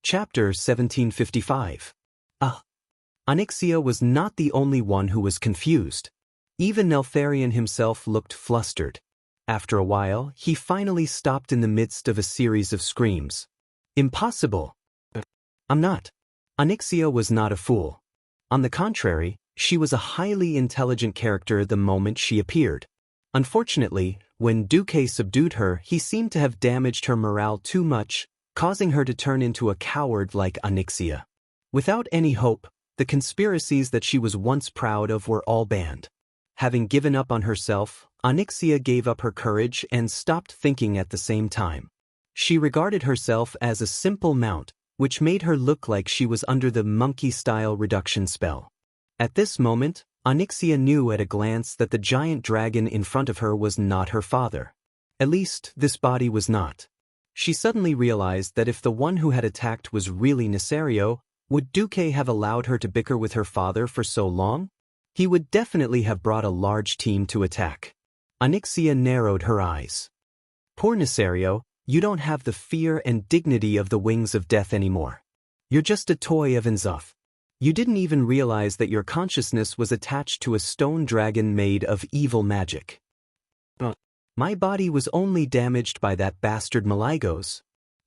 Chapter 1755. Onyxia was not the only one who was confused. Even Neltharion himself looked flustered. After a while, he finally stopped in the midst of a series of screams. Impossible! I'm not. Onyxia was not a fool. On the contrary, she was a highly intelligent character the moment she appeared. Unfortunately, when Duque subdued her, he seemed to have damaged her morale too much, causing her to turn into a coward like Onyxia. Without any hope, the conspiracies that she was once proud of were all banned. Having given up on herself, Onyxia gave up her courage and stopped thinking at the same time. She regarded herself as a simple mount, which made her look like she was under the monkey-style reduction spell. At this moment, Onyxia knew at a glance that the giant dragon in front of her was not her father. At least, this body was not. She suddenly realized that if the one who had attacked was really Nesario, would Duque have allowed her to bicker with her father for so long? He would definitely have brought a large team to attack. Onyxia narrowed her eyes. Poor Nesario, you don't have the fear and dignity of the wings of death anymore. You're just a toy of Inzoth. You didn't even realize that your consciousness was attached to a stone dragon made of evil magic. My body was only damaged by that bastard Maligos.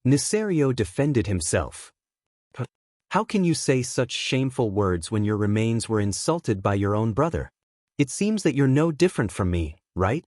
Nesario defended himself. How can you say such shameful words when your remains were insulted by your own brother? It seems that you're no different from me, right?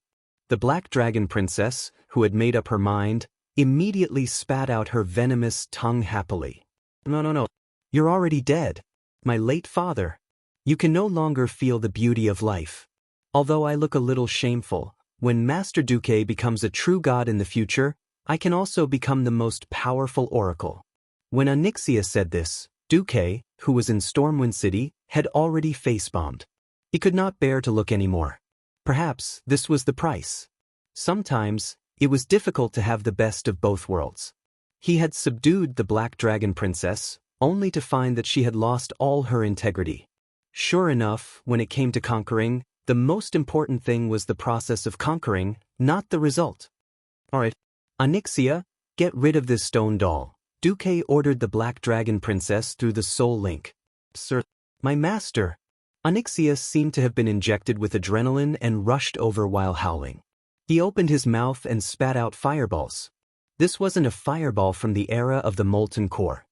The Black Dragon Princess, who had made up her mind, immediately spat out her venomous tongue happily. No. You're already dead. My late father. You can no longer feel the beauty of life. Although I look a little shameful, when Master Duque becomes a true god in the future, I can also become the most powerful oracle. When Onyxia said this, Duque, who was in Stormwind City, had already face-bombed. He could not bear to look anymore. Perhaps this was the price. Sometimes, it was difficult to have the best of both worlds. He had subdued the Black Dragon Princess, only to find that she had lost all her integrity. Sure enough, when it came to conquering, the most important thing was the process of conquering, not the result. Alright. Onyxia, get rid of this stone doll. Duque ordered the Black Dragon Princess through the soul link. Sir, my master. Onyxia seemed to have been injected with adrenaline and rushed over while howling. He opened his mouth and spat out fireballs. This wasn't a fireball from the era of the molten core.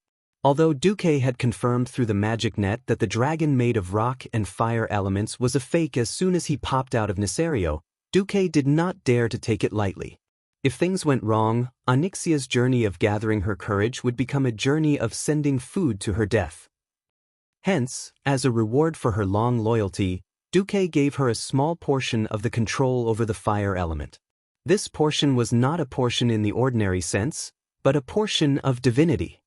Although Duque had confirmed through the magic net that the dragon made of rock and fire elements was a fake as soon as he popped out of Nesario, Duque did not dare to take it lightly. If things went wrong, Onyxia's journey of gathering her courage would become a journey of sending food to her death. Hence, as a reward for her long loyalty, Duque gave her a small portion of the control over the fire element. This portion was not a portion in the ordinary sense, but a portion of divinity.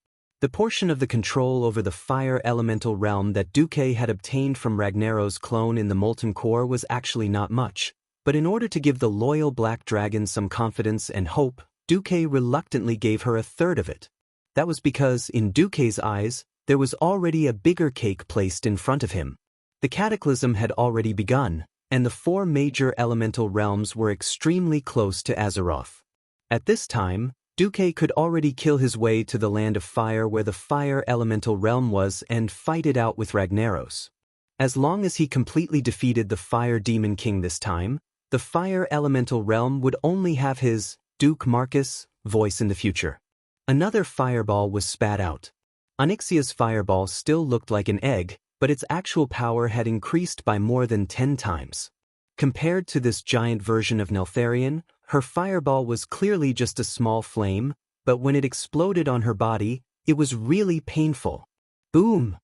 The portion of the control over the fire elemental realm that Duque had obtained from Ragnaro's clone in the molten core was actually not much, but in order to give the loyal Black Dragon some confidence and hope, Duque reluctantly gave her a third of it. That was because, in Duque's eyes, there was already a bigger cake placed in front of him. The cataclysm had already begun, and the 4 major elemental realms were extremely close to Azeroth. At this time, Duque could already kill his way to the land of fire where the fire elemental realm was and fight it out with Ragnaros. As long as he completely defeated the Fire Demon King this time, the fire elemental realm would only have his, Duke Marcus, voice in the future. Another fireball was spat out. Onyxia's fireball still looked like an egg, but its actual power had increased by more than 10 times. Compared to this giant version of Neltharion, her fireball was clearly just a small flame, but when it exploded on her body, it was really painful. Boom!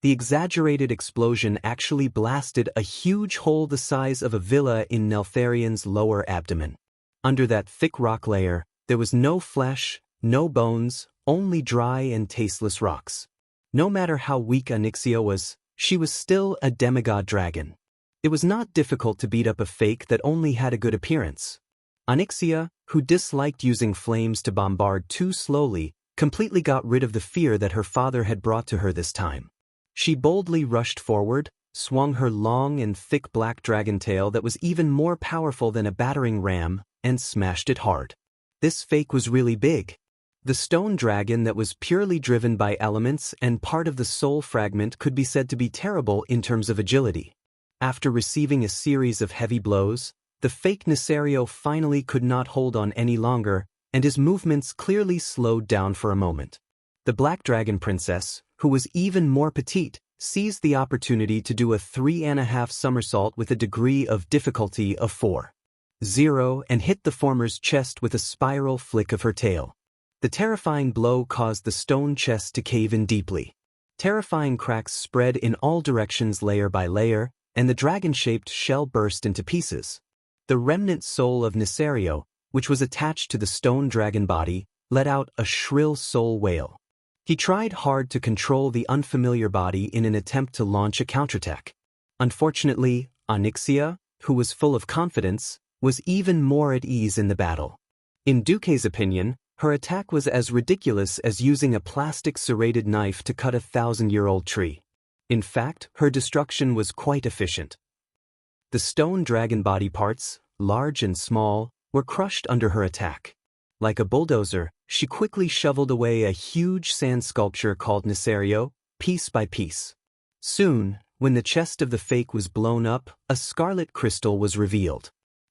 The exaggerated explosion actually blasted a huge hole the size of a villa in Neltharion's lower abdomen. Under that thick rock layer, there was no flesh, no bones, only dry and tasteless rocks. No matter how weak Onyxia was, she was still a demigod dragon. It was not difficult to beat up a fake that only had a good appearance. Onyxia, who disliked using flames to bombard too slowly, completely got rid of the fear that her father had brought to her this time. She boldly rushed forward, swung her long and thick black dragon tail that was even more powerful than a battering ram, and smashed it hard. This fake was really big. The stone dragon that was purely driven by elements and part of the soul fragment could be said to be terrible in terms of agility. After receiving a series of heavy blows, the fake Nesario finally could not hold on any longer, and his movements clearly slowed down for a moment. The Black Dragon Princess, who was even more petite, seized the opportunity to do a 3.5 somersault with a degree of difficulty of 4.0 and hit the former's chest with a spiral flick of her tail. The terrifying blow caused the stone chest to cave in deeply. Terrifying cracks spread in all directions layer by layer, and the dragon-shaped shell burst into pieces. The remnant soul of Nesario, which was attached to the stone dragon body, let out a shrill soul wail. He tried hard to control the unfamiliar body in an attempt to launch a counterattack. Unfortunately, Xianxia, who was full of confidence, was even more at ease in the battle. In Duque's opinion, her attack was as ridiculous as using a plastic serrated knife to cut a 1,000-year-old tree. In fact, her destruction was quite efficient. The stone dragon body parts, large and small, were crushed under her attack. Like a bulldozer, she quickly shoveled away a huge sand sculpture called Nesario, piece by piece. Soon, when the chest of the fake was blown up, a scarlet crystal was revealed.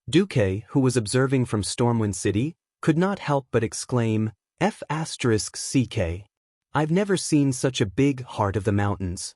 Duque, who was observing from Stormwind City, could not help but exclaim, F***CK. I've never seen such a big heart of the mountains.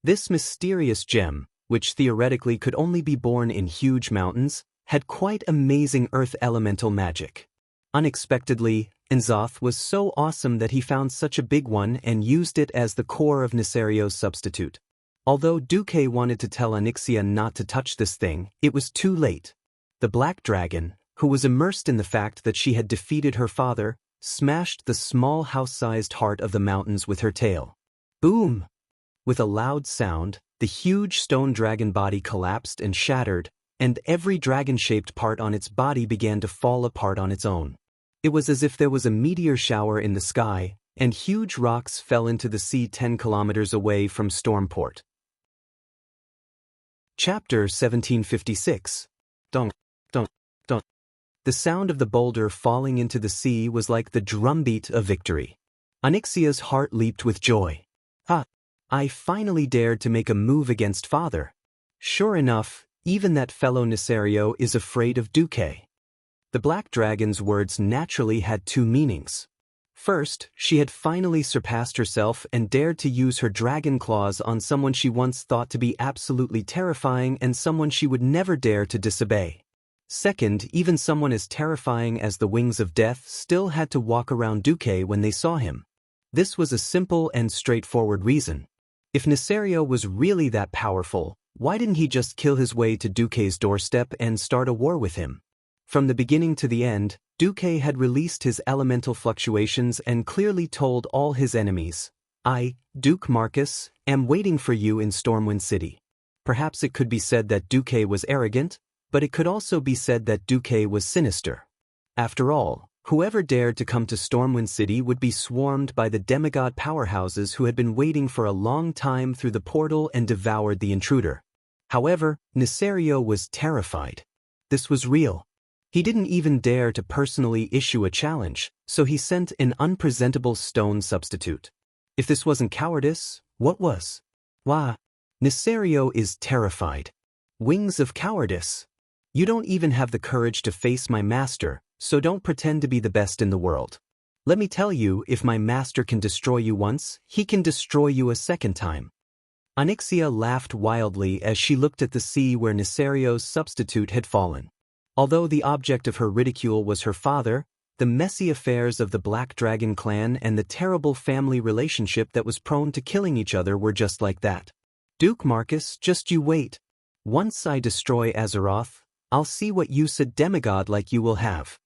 This mysterious gem, which theoretically could only be born in huge mountains, had quite amazing earth elemental magic. Unexpectedly, N'Zoth was so awesome that he found such a big one and used it as the core of Nesario's substitute. Although Duque wanted to tell Xianxia not to touch this thing, it was too late. The Black Dragon, who was immersed in the fact that she had defeated her father, smashed the small house-sized heart of the mountains with her tail. Boom! With a loud sound, the huge stone dragon body collapsed and shattered, and every dragon-shaped part on its body began to fall apart on its own. It was as if there was a meteor shower in the sky, and huge rocks fell into the sea 10 kilometers away from Stormport. Chapter 1756. Dong, dong, dong. The sound of the boulder falling into the sea was like the drumbeat of victory. Xianxia's heart leaped with joy. I finally dared to make a move against father. Sure enough, even that fellow Nesario is afraid of Duque. The Black Dragon's words naturally had two meanings. First, she had finally surpassed herself and dared to use her dragon claws on someone she once thought to be absolutely terrifying and someone she would never dare to disobey. Second, even someone as terrifying as the Wings of Death still had to walk around Duque when they saw him. This was a simple and straightforward reason. If Nesario was really that powerful, why didn't he just kill his way to Duque's doorstep and start a war with him? From the beginning to the end, Duque had released his elemental fluctuations and clearly told all his enemies, I, Duke Marcus, am waiting for you in Stormwind City. Perhaps it could be said that Duque was arrogant, but it could also be said that Duque was sinister. After all, whoever dared to come to Stormwind City would be swarmed by the demigod powerhouses who had been waiting for a long time through the portal and devoured the intruder. However, Nesario was terrified. This was real. He didn't even dare to personally issue a challenge, so he sent an unpresentable stone substitute. If this wasn't cowardice, what was? Wah! Nesario is terrified. Wings of cowardice. You don't even have the courage to face my master, so don't pretend to be the best in the world. Let me tell you, if my master can destroy you once, he can destroy you a second time. Xianxia laughed wildly as she looked at the sea where Nesario's substitute had fallen. Although the object of her ridicule was her father, the messy affairs of the Black Dragon clan and the terrible family relationship that was prone to killing each other were just like that. Duke Marcus, just you wait. Once I destroy Azeroth, I'll see what use a demigod like you will have.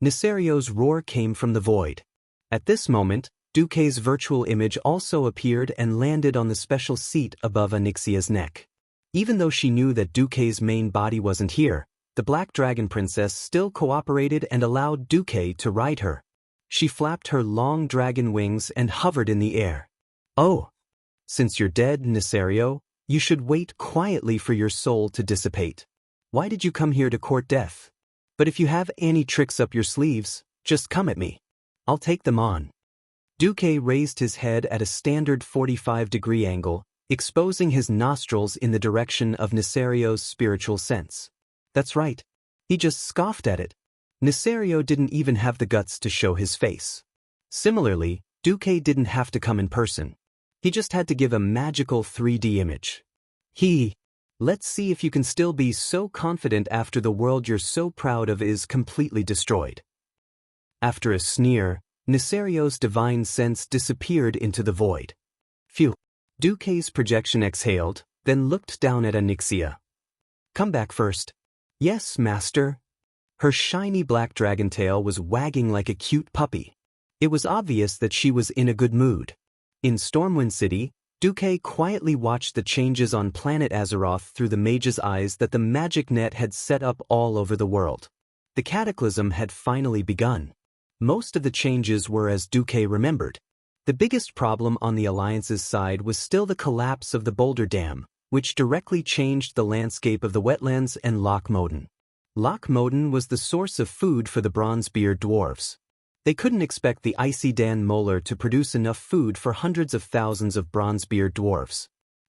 Nesario's roar came from the void. At this moment, Duque's virtual image also appeared and landed on the special seat above Xianxia's neck. Even though she knew that Duque's main body wasn't here, the Black Dragon Princess still cooperated and allowed Duque to ride her. She flapped her long dragon wings and hovered in the air. Oh! Since you're dead, Nesario, you should wait quietly for your soul to dissipate. Why did you come here to court death? But if you have any tricks up your sleeves, just come at me. I'll take them on. Duque raised his head at a standard 45-degree angle, exposing his nostrils in the direction of Nicerios's spiritual sense. That's right. He just scoffed at it. Nicerio didn't even have the guts to show his face. Similarly, Duque didn't have to come in person. He just had to give a magical 3D image. Let's see if you can still be so confident after the world you're so proud of is completely destroyed. After a sneer, Nicerio's divine sense disappeared into the void. Phew. Duque's projection exhaled, then looked down at Xianxia. Come back first. Yes, master. Her shiny black dragon tail was wagging like a cute puppy. It was obvious that she was in a good mood. In Stormwind City, Duque quietly watched the changes on planet Azeroth through the mage's eyes that the magic net had set up all over the world. The cataclysm had finally begun. Most of the changes were as Duque remembered. The biggest problem on the Alliance's side was still the collapse of the Boulder Dam, which directly changed the landscape of the wetlands and Loch Moden. Loch Moden was the source of food for the Bronzebeard dwarves. They couldn't expect the icy Dan Molar to produce enough food for hundreds of thousands of Bronzebeard dwarves.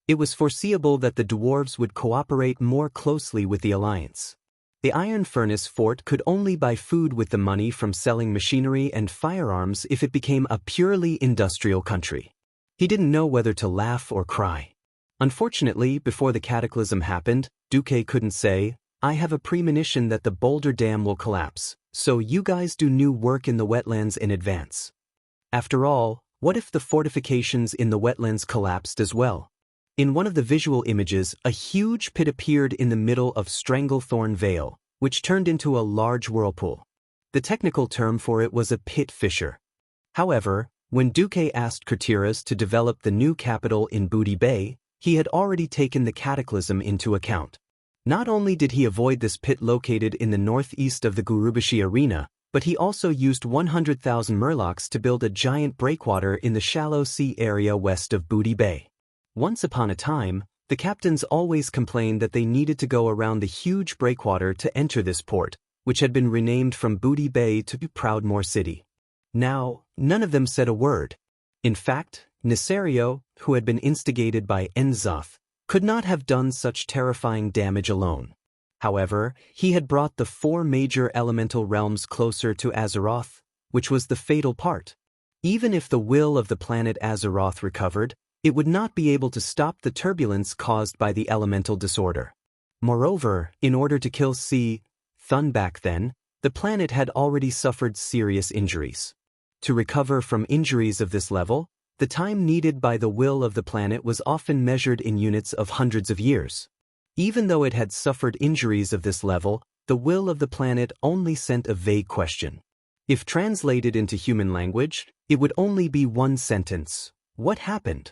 It was foreseeable that the dwarves would cooperate more closely with the Alliance. The Iron Furnace Fort could only buy food with the money from selling machinery and firearms if it became a purely industrial country. He didn't know whether to laugh or cry. Unfortunately, before the cataclysm happened, Duque couldn't say, I have a premonition that the Boulder Dam will collapse, so you guys do new work in the wetlands in advance. After all, what if the fortifications in the wetlands collapsed as well? In one of the visual images, a huge pit appeared in the middle of Stranglethorn Vale, which turned into a large whirlpool. The technical term for it was a pit fissure. However, when Duque asked Kurtiras to develop the new capital in Booty Bay, he had already taken the cataclysm into account. Not only did he avoid this pit located in the northeast of the Gurubashi Arena, but he also used 100,000 murlocs to build a giant breakwater in the shallow sea area west of Booty Bay. Once upon a time, the captains always complained that they needed to go around the huge breakwater to enter this port, which had been renamed from Booty Bay to Proudmoore City. Now, none of them said a word. In fact, Nicerio, who had been instigated by Enzoth, could not have done such terrifying damage alone. However, he had brought the 4 major elemental realms closer to Azeroth, which was the fatal part. Even if the will of the planet Azeroth recovered, it would not be able to stop the turbulence caused by the elemental disorder. Moreover, in order to kill Thun back then, the planet had already suffered serious injuries. To recover from injuries of this level, the time needed by the will of the planet was often measured in units of hundreds of years. Even though it had suffered injuries of this level, the will of the planet only sent a vague question. If translated into human language, it would only be one sentence. What happened?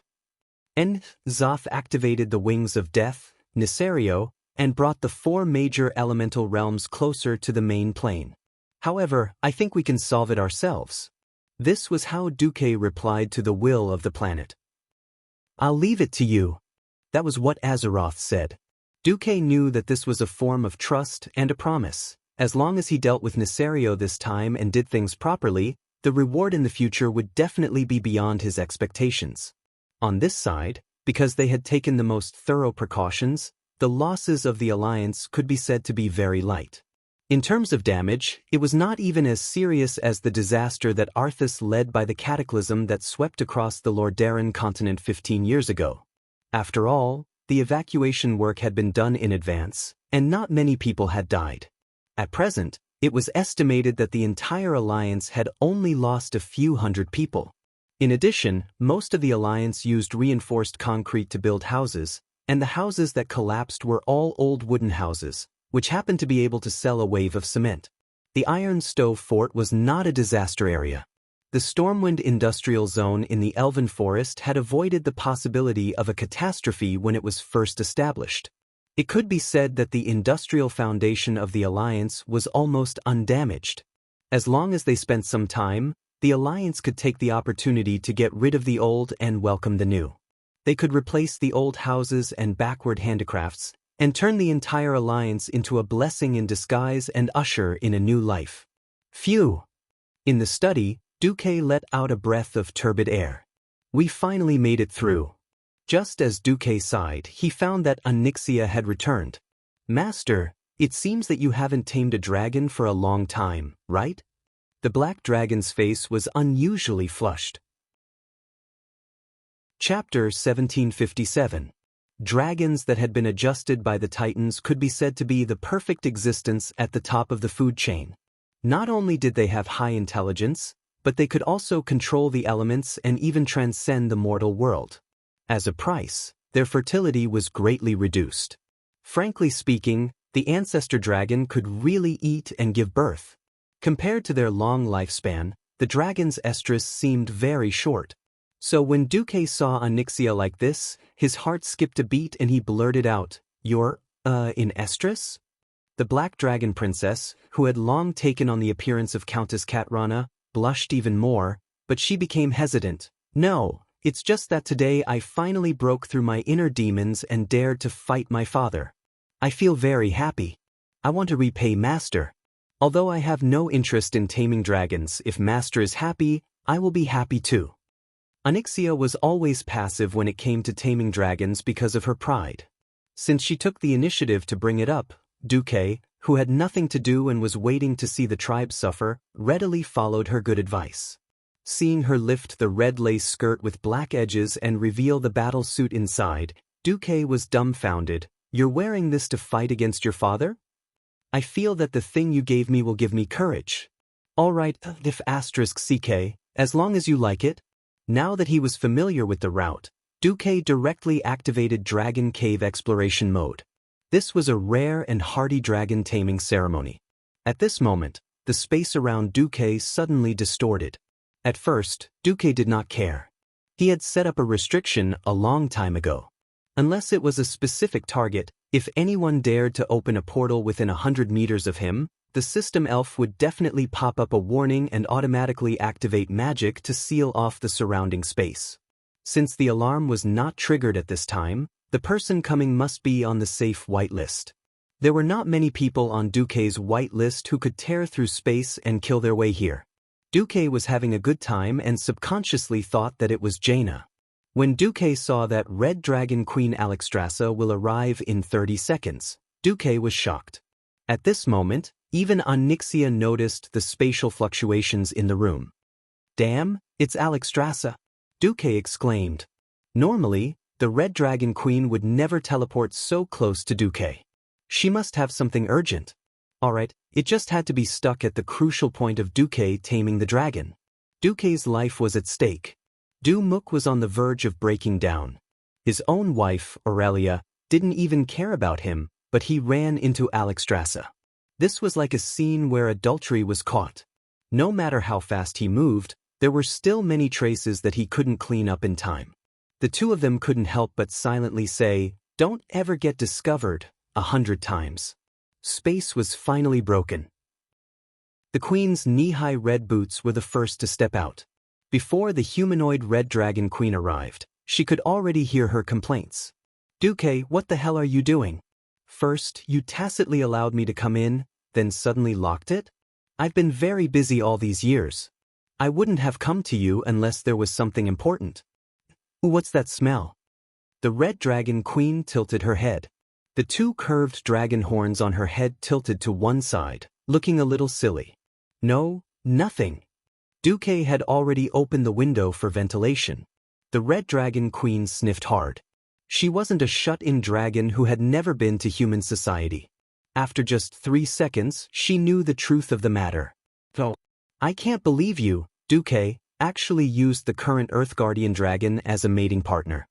Enzoth activated the Wings of Death, Nicerio, and brought the 4 major elemental realms closer to the main plane. However, I think we can solve it ourselves. This was how Duque replied to the will of the planet. I'll leave it to you. That was what Azeroth said. Duque knew that this was a form of trust and a promise. As long as he dealt with Nicerio this time and did things properly, the reward in the future would definitely be beyond his expectations. On this side, because they had taken the most thorough precautions, the losses of the Alliance could be said to be very light. In terms of damage, it was not even as serious as the disaster that Arthas led by the cataclysm that swept across the Lordaeron continent 15 years ago. After all, the evacuation work had been done in advance, and not many people had died. At present, it was estimated that the entire Alliance had only lost a few hundred people. In addition, most of the Alliance used reinforced concrete to build houses, and the houses that collapsed were all old wooden houses, which happened to be able to sell a wave of cement. The Iron Stove Fort was not a disaster area. The Stormwind Industrial Zone in the Elven Forest had avoided the possibility of a catastrophe when it was first established. It could be said that the industrial foundation of the Alliance was almost undamaged. As long as they spent some time, the Alliance could take the opportunity to get rid of the old and welcome the new. They could replace the old houses and backward handicrafts, and turn the entire Alliance into a blessing in disguise and usher in a new life. Phew! In the study, Duque let out a breath of turbid air. We finally made it through. Just as Duque sighed, he found that Xianxia had returned. Master, it seems that you haven't tamed a dragon for a long time, right? The black dragon's face was unusually flushed. Chapter 1757. Dragons that had been adjusted by the Titans could be said to be the perfect existence at the top of the food chain. Not only did they have high intelligence, but they could also control the elements and even transcend the mortal world. As a price, their fertility was greatly reduced. Frankly speaking, the ancestor dragon could really eat and give birth. Compared to their long lifespan, the dragon's estrus seemed very short. So when Duque saw Xianxia like this, his heart skipped a beat and he blurted out, "You're, in estrus?" The black dragon princess, who had long taken on the appearance of Countess Katrana, blushed even more, but she became hesitant. "No, it's just that today I finally broke through my inner demons and dared to fight my father. I feel very happy. I want to repay Master. Although I have no interest in taming dragons, if Master is happy, I will be happy too." Xianxia was always passive when it came to taming dragons because of her pride. Since she took the initiative to bring it up, Duque, who had nothing to do and was waiting to see the tribe suffer, readily followed her good advice. Seeing her lift the red lace skirt with black edges and reveal the battle suit inside, Duque was dumbfounded. "You're wearing this to fight against your father?" "I feel that the thing you gave me will give me courage." "All right, if *ck, as long as you like it." Now that he was familiar with the route, Duque directly activated Dragon Cave Exploration Mode. This was a rare and hardy dragon taming ceremony. At this moment, the space around Duque suddenly distorted. At first, Duque did not care. He had set up a restriction a long time ago. Unless it was a specific target, if anyone dared to open a portal within 100 meters of him, the system elf would definitely pop up a warning and automatically activate magic to seal off the surrounding space. Since the alarm was not triggered at this time, the person coming must be on the safe whitelist. There were not many people on Duque's whitelist who could tear through space and kill their way here. Duque was having a good time and subconsciously thought that it was Jaina. When Duque saw that Red Dragon Queen Alexstrasza will arrive in 30 seconds, Duque was shocked. At this moment, even Xianxia noticed the spatial fluctuations in the room. "Damn, it's Alexstrasza!" Duque exclaimed. Normally, the Red Dragon Queen would never teleport so close to Duque. She must have something urgent. Alright, it just had to be stuck at the crucial point of Duque taming the dragon. Duque's life was at stake. Mook was on the verge of breaking down. His own wife, Aurelia, didn't even care about him, but he ran into Alexstrasza. This was like a scene where adultery was caught. No matter how fast he moved, there were still many traces that he couldn't clean up in time. The two of them couldn't help but silently say, "Don't ever get discovered," 100 times. Space was finally broken. The Queen's knee-high red boots were the first to step out. Before the humanoid Red Dragon Queen arrived, she could already hear her complaints. "Duque, what the hell are you doing? First, you tacitly allowed me to come in, then suddenly locked it? I've been very busy all these years. I wouldn't have come to you unless there was something important." "Ooh, what's that smell?" The Red Dragon Queen tilted her head. The two curved dragon horns on her head tilted to one side, looking a little silly. "No, nothing." Duque had already opened the window for ventilation. The Red Dragon Queen sniffed hard. She wasn't a shut-in dragon who had never been to human society. After just 3 seconds, she knew the truth of the matter. "Oh, I can't believe you," Duque actually used the current Earth Guardian dragon as a mating partner.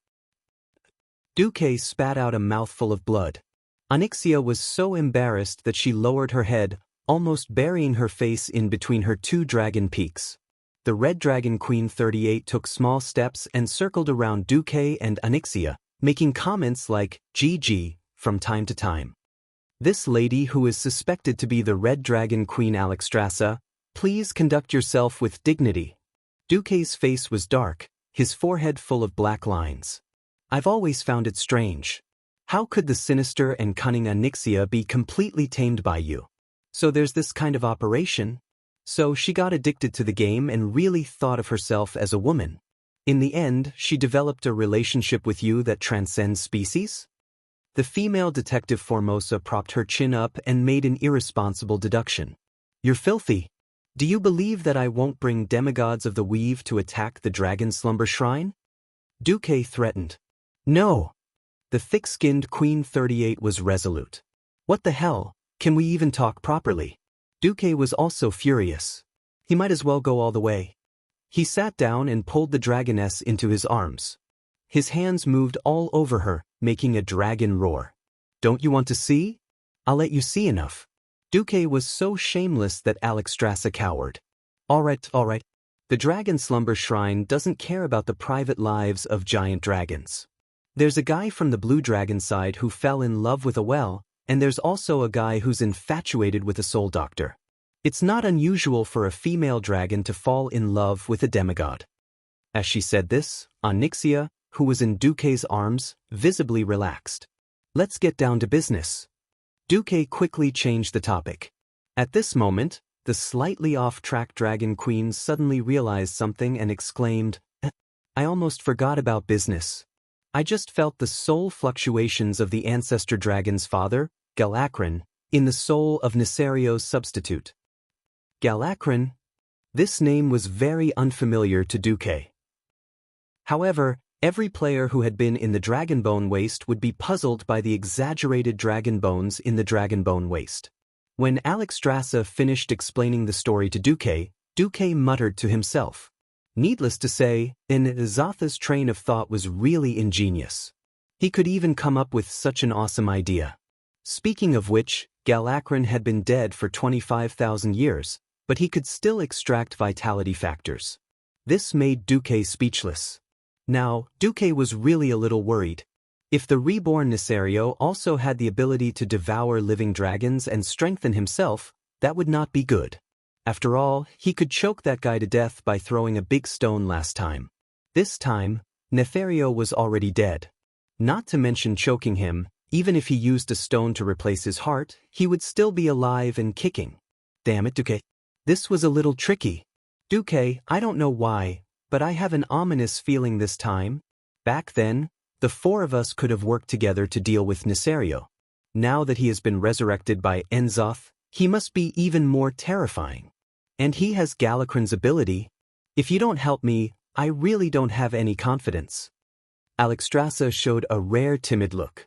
Duque spat out a mouthful of blood. Xianxia was so embarrassed that she lowered her head, almost burying her face in between her two dragon peaks. The Red Dragon Queen 38 took small steps and circled around Duque and Xianxia, making comments like, "GG," from time to time. "This lady who is suspected to be the Red Dragon Queen Alexstrasza, please conduct yourself with dignity." Duque's face was dark, his forehead full of black lines. "I've always found it strange. How could the sinister and cunning Xianxia be completely tamed by you? So there's this kind of operation?" So she got addicted to the game and really thought of herself as a woman. In the end, she developed a relationship with you that transcends species? The female detective Formosa propped her chin up and made an irresponsible deduction. You're filthy. Do you believe that I won't bring demigods of the weave to attack the dragon slumber shrine? Duque threatened. No. The thick-skinned Queen 38 was resolute. What the hell, can we even talk properly? Duque was also furious. He might as well go all the way. He sat down and pulled the dragoness into his arms. His hands moved all over her, making a dragon roar. Don't you want to see? I'll let you see enough. Duque was so shameless that Alexstrasza cowered. All right. The dragon slumber shrine doesn't care about the private lives of giant dragons. There's a guy from the blue dragon side who fell in love with a well, and there's also a guy who's infatuated with a soul doctor. It's not unusual for a female dragon to fall in love with a demigod. As she said this, Xianxia, who was in Duque's arms, visibly relaxed. Let's get down to business. Duque quickly changed the topic. At this moment, the slightly off-track dragon queen suddenly realized something and exclaimed, I almost forgot about business. I just felt the soul fluctuations of the ancestor dragon's father, Galakran, in the soul of Nisario's substitute. Galakran? This name was very unfamiliar to Duque. However, every player who had been in the Dragonbone Waste would be puzzled by the exaggerated dragon bones in the Dragonbone Waste. When Alexstrasza finished explaining the story to Duque, Duque muttered to himself. Needless to say, Zatha's train of thought was really ingenious. He could even come up with such an awesome idea. Speaking of which, Galakran had been dead for 25,000 years, but he could still extract vitality factors. This made Duque speechless. Now, Duque was really a little worried. If the reborn Nisario also had the ability to devour living dragons and strengthen himself, that would not be good. After all, he could choke that guy to death by throwing a big stone last time. This time, Nefario was already dead. Not to mention choking him, even if he used a stone to replace his heart, he would still be alive and kicking. Damn it, Duque. This was a little tricky. Duque, I don't know why, but I have an ominous feeling this time. Back then, the four of us could have worked together to deal with Nisario. Now that he has been resurrected by Enzoth, he must be even more terrifying. And he has Galakran's ability. If you don't help me, I really don't have any confidence. Alexstrasza showed a rare timid look.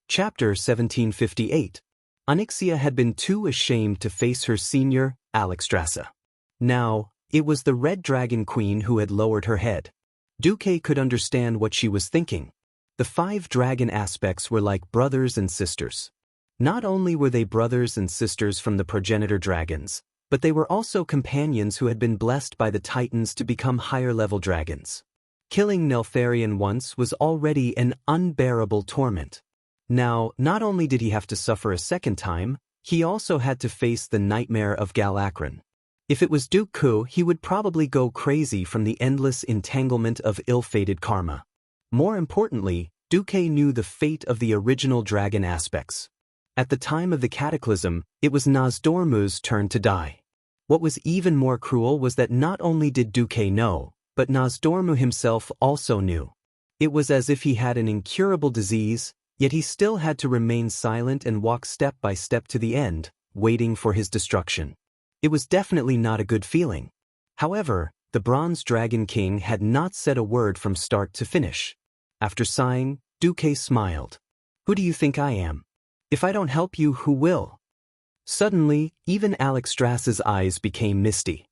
Chapter 1758. Xianxia had been too ashamed to face her senior, Alexstrasza. Now, it was the Red Dragon Queen who had lowered her head. Duque could understand what she was thinking. The 5 dragon aspects were like brothers and sisters. Not only were they brothers and sisters from the progenitor dragons, but they were also companions who had been blessed by the titans to become higher-level dragons. Killing Neltharion once was already an unbearable torment. Now, not only did he have to suffer a second time, he also had to face the nightmare of Galakran. If it was Duke Ku, he would probably go crazy from the endless entanglement of ill-fated karma. More importantly, Duque knew the fate of the original dragon aspects. At the time of the cataclysm, it was Nozdormu's turn to die. What was even more cruel was that not only did Duque know, but Nozdormu himself also knew. It was as if he had an incurable disease, yet he still had to remain silent and walk step by step to the end, waiting for his destruction. It was definitely not a good feeling. However, the Bronze Dragon King had not said a word from start to finish. After sighing, Duque smiled. Who do you think I am? If I don't help you, who will? Suddenly, even Alexstrasza's eyes became misty.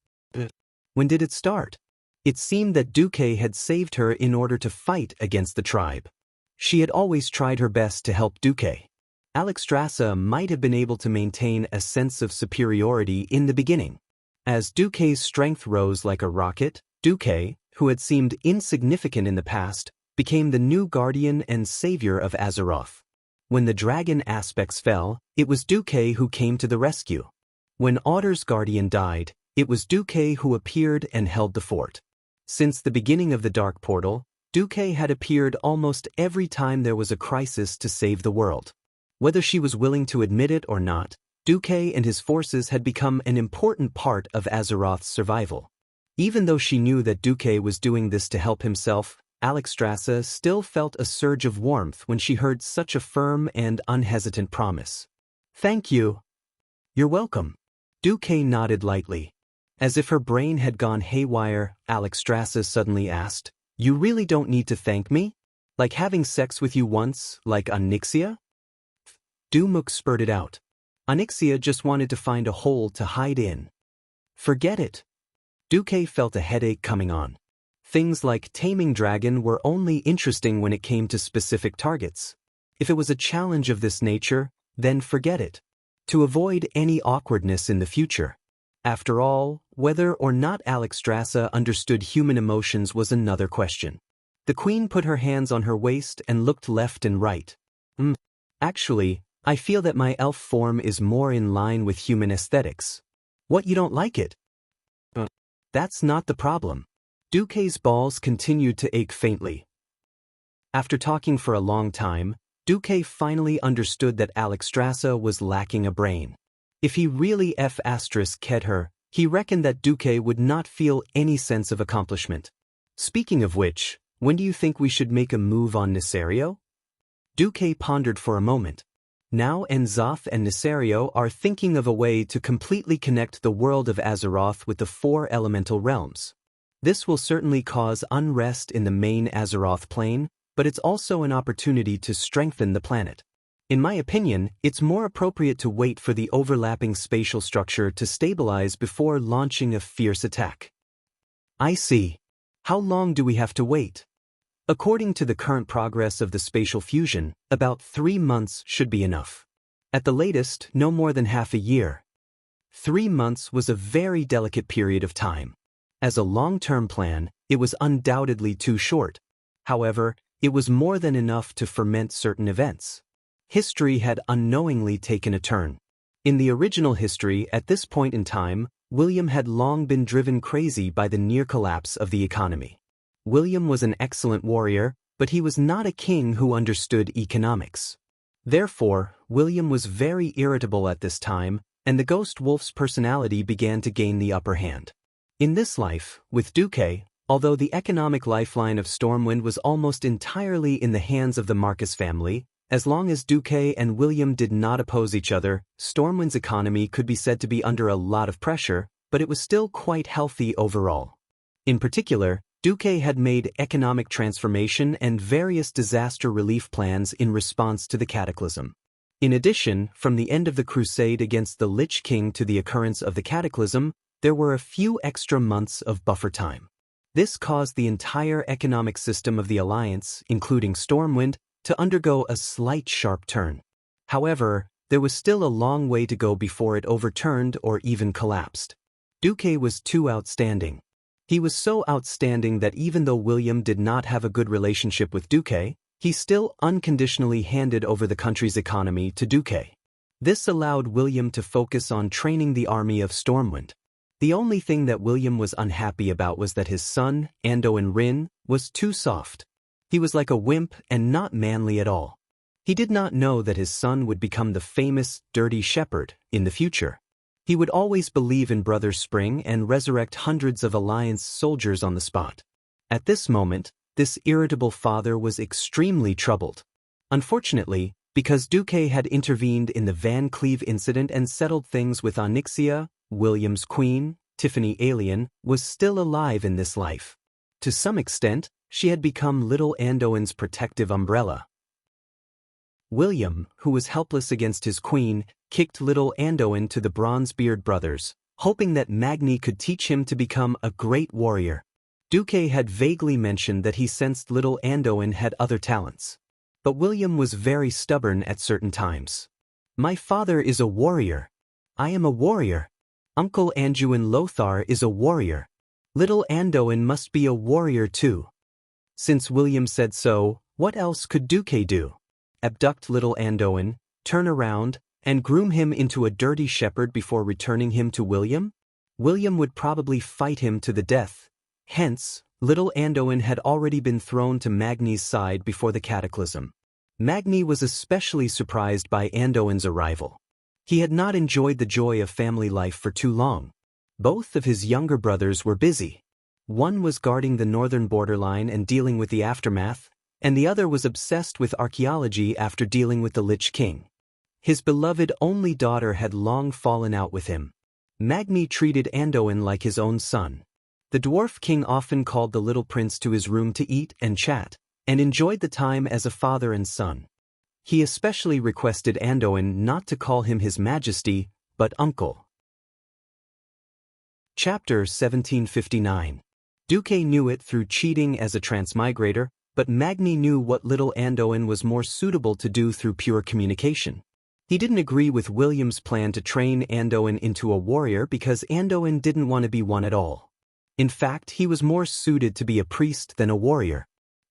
When did it start? It seemed that Duque had saved her in order to fight against the tribe. She had always tried her best to help Duque. Alexstrasza might have been able to maintain a sense of superiority in the beginning. As Duque's strength rose like a rocket, Duque, who had seemed insignificant in the past, became the new guardian and savior of Azeroth. When the dragon aspects fell, it was Duque who came to the rescue. When Otter's guardian died, it was Duque who appeared and held the fort. Since the beginning of the Dark Portal, Duque had appeared almost every time there was a crisis to save the world. Whether she was willing to admit it or not, Duque and his forces had become an important part of Azeroth's survival. Even though she knew that Duque was doing this to help himself, Alexstrasza still felt a surge of warmth when she heard such a firm and unhesitant promise. "Thank you." "You're welcome." Duque nodded lightly. As if her brain had gone haywire, Alexstrasza suddenly asked, "You really don't need to thank me? Like having sex with you once, like Onyxia?" Dumuk spurted out. "Onyxia just wanted to find a hole to hide in." "Forget it." Duque felt a headache coming on. Things like taming dragon were only interesting when it came to specific targets. If it was a challenge of this nature, then forget it. To avoid any awkwardness in the future. After all, whether or not Alexstrasza understood human emotions was another question. The queen put her hands on her waist and looked left and right. Actually, I feel that my elf form is more in line with human aesthetics." "What, you don't like it?" "That's not the problem." Duque's balls continued to ache faintly. After talking for a long time, Duque finally understood that Alexstrasza was lacking a brain. If he really ked her, he reckoned that Duque would not feel any sense of accomplishment. "Speaking of which, when do you think we should make a move on Nesario?" Duque pondered for a moment. Now Enzoth and Nesario are thinking of a way to completely connect the world of Azeroth with the 4 elemental realms. This will certainly cause unrest in the main Azeroth plane, but it's also an opportunity to strengthen the planet. In my opinion, it's more appropriate to wait for the overlapping spatial structure to stabilize before launching a fierce attack. "I see. How long do we have to wait?" "According to the current progress of the spatial fusion, about 3 months should be enough. At the latest, no more than half a year." 3 months was a very delicate period of time. As a long-term plan, it was undoubtedly too short. However, it was more than enough to ferment certain events. History had unknowingly taken a turn. In the original history, at this point in time, William had long been driven crazy by the near collapse of the economy. William was an excellent warrior, but he was not a king who understood economics. Therefore, William was very irritable at this time, and the ghost wolf's personality began to gain the upper hand. In this life, with Duque, although the economic lifeline of Stormwind was almost entirely in the hands of the Marcus family, as long as Duque and William did not oppose each other, Stormwind's economy could be said to be under a lot of pressure, but it was still quite healthy overall. In particular, Duque had made economic transformation and various disaster relief plans in response to the cataclysm. In addition, from the end of the crusade against the Lich King to the occurrence of the cataclysm, there were a few extra months of buffer time. This caused the entire economic system of the Alliance, including Stormwind, to undergo a slight sharp turn. However, there was still a long way to go before it overturned or even collapsed. Duque was too outstanding. He was so outstanding that even though William did not have a good relationship with Duque, he still unconditionally handed over the country's economy to Duque. This allowed William to focus on training the army of Stormwind. The only thing that William was unhappy about was that his son, Anduin Wrynn, was too soft. He was like a wimp and not manly at all. He did not know that his son would become the famous Dirty Shepherd in the future. He would always believe in Brother Spring and resurrect hundreds of Alliance soldiers on the spot. At this moment, this irritable father was extremely troubled. Unfortunately, because Duque had intervened in the Van Cleve incident and settled things with Onyxia, William's queen, Tiffany Alien, was still alive in this life. To some extent, she had become little Anduin's protective umbrella. William, who was helpless against his queen, kicked little Anduin to the Bronzebeard brothers, hoping that Magni could teach him to become a great warrior. Duque had vaguely mentioned that he sensed little Anduin had other talents. But William was very stubborn at certain times. "My father is a warrior. I am a warrior. Uncle Anduin Lothar is a warrior. Little Anduin must be a warrior too." Since William said so, what else could Duque do? Abduct little Anduin, turn around, and groom him into a dirty shepherd before returning him to William? William would probably fight him to the death. Hence, little Anduin had already been thrown to Magni's side before the cataclysm. Magni was especially surprised by Anduin's arrival. He had not enjoyed the joy of family life for too long. Both of his younger brothers were busy. One was guarding the northern borderline and dealing with the aftermath, and the other was obsessed with archaeology after dealing with the Lich King. His beloved only daughter had long fallen out with him. Magni treated Anduin like his own son. The Dwarf King often called the little prince to his room to eat and chat, and enjoyed the time as a father and son. He especially requested Anduin not to call him His Majesty, but Uncle. Chapter 1759. Duque knew it through cheating as a transmigrator, but Magni knew what little Anduin was more suitable to do through pure communication. He didn't agree with William's plan to train Anduin into a warrior because Anduin didn't want to be one at all. In fact, he was more suited to be a priest than a warrior.